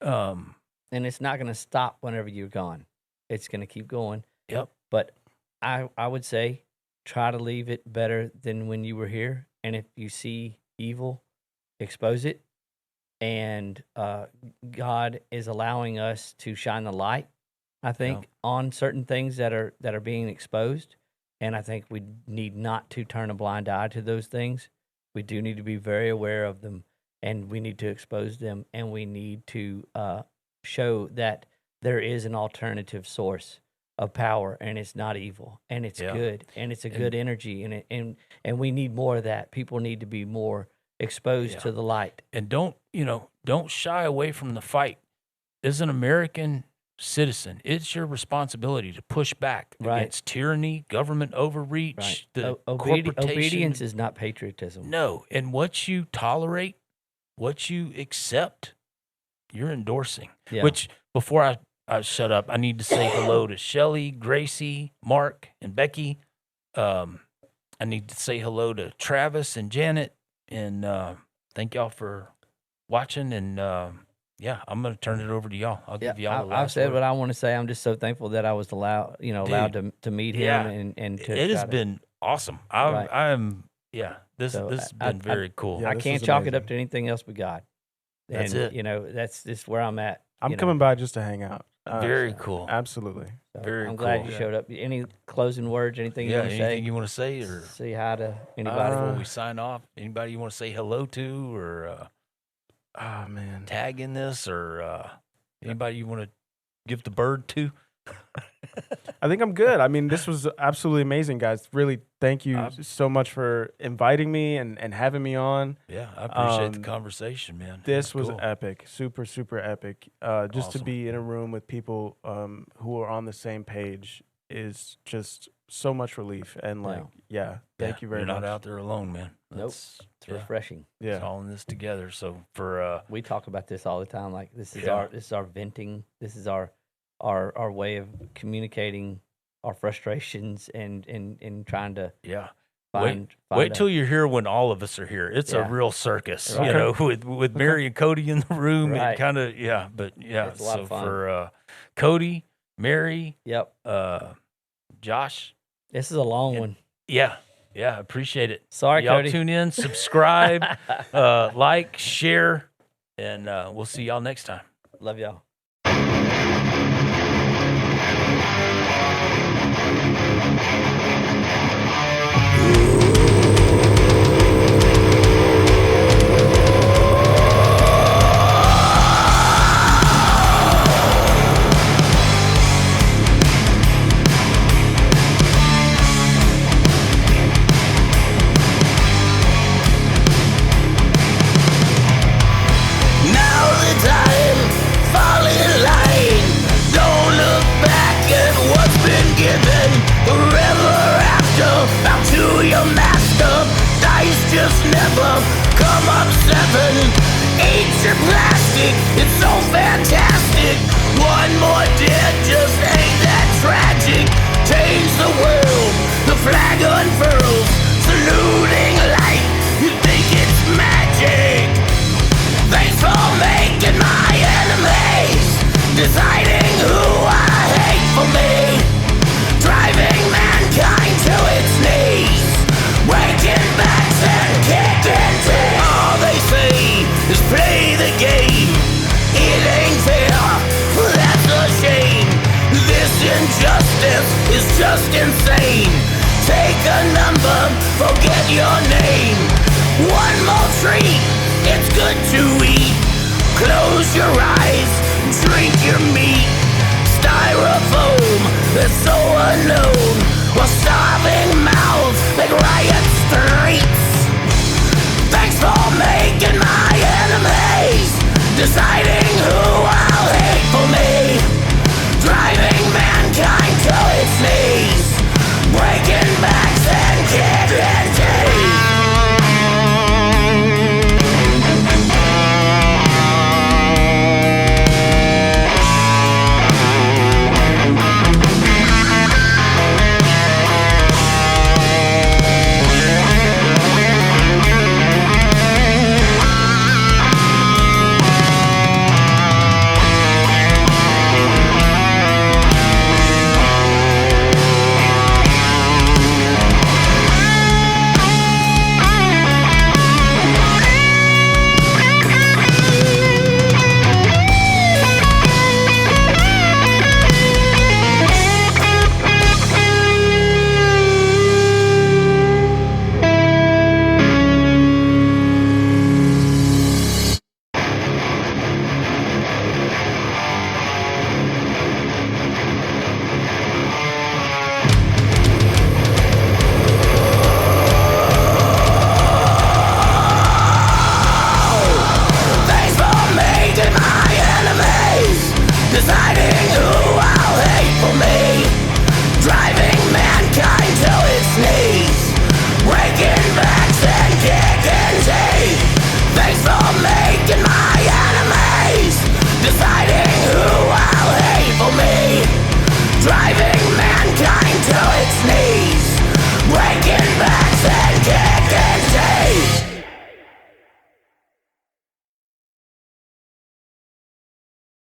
And it's not going to stop whenever you're gone. It's going to keep going. Yep. But I would say try to leave it better than when you were here. And if you see evil, expose it. And God is allowing us to shine the light, I think, on certain things that are being exposed. And I think we need not to turn a blind eye to those things. We do need to be very aware of them, and we need to expose them, and we need to show that there is an alternative source of power, and it's not evil, and it's good, and it's a good energy, and we need more of that. People need to be more exposed to the light. And don't shy away from the fight. As an American citizen, it's your responsibility to push back against tyranny, government overreach, the corporation. Obedience is not patriotism. No, and what you tolerate, what you accept, you're endorsing. Yeah. Which, before I shut up, I need to say hello to Shelly, Gracie, Mark, and Becky. I need to say hello to Travis and Janet, and thank y'all for watching. And I'm going to turn it over to y'all. I'll give y'all the last I've said word. what I want to say. I'm just so thankful that I was allowed to meet him and to. It has been awesome. This has been very cool. Yeah, I this can't is chalk it amazing. up to anything else but God. That's And, it. That's just where I'm at. I'm coming by just to hang out. Very cool. Absolutely. So very I'm glad cool. you showed up. Any closing words? Anything you want to Anything say? you want to say, or Say hi to anybody. before we sign off? Anybody you want to say hello to, or Oh man. tag in this, or anybody you want to give the bird to? I think I'm good. I mean, this was absolutely amazing, guys. Really, thank you so much for inviting me and having me on. Yeah, I appreciate the conversation, man. This was epic. Super, super epic. Just to be in a room with people who are on the same page is just so much relief. And thank you very much. You're not out there alone, man. Nope. It's refreshing. Yeah. It's all in this together. So we talk about this all the time. Like this is our venting. This is our way of communicating our frustrations and trying to wait till you're here when all of us are here. It's a real circus, you know, with Mary and Cody in the room. Right. It kind of it's a lot of fun. For Cody, Mary, Josh, this is a long one. Yeah, appreciate it. Sorry, y'all Cody. Tune in, subscribe, like, share, and we'll see y'all next time. Love y'all. Just never come up 7. Eat your plastic, it's so fantastic. One more dead just ain't that tragic. Change the world, the flag unfurls, saluting light, you think it's magic. Thanks for making my enemies, deciding who I hate for me, driving mankind to its knees, breaking backs and kicking teeth. All they say is play the game. It ain't fair, that's a shame. This injustice is just insane. Take a number, forget your name. One more treat,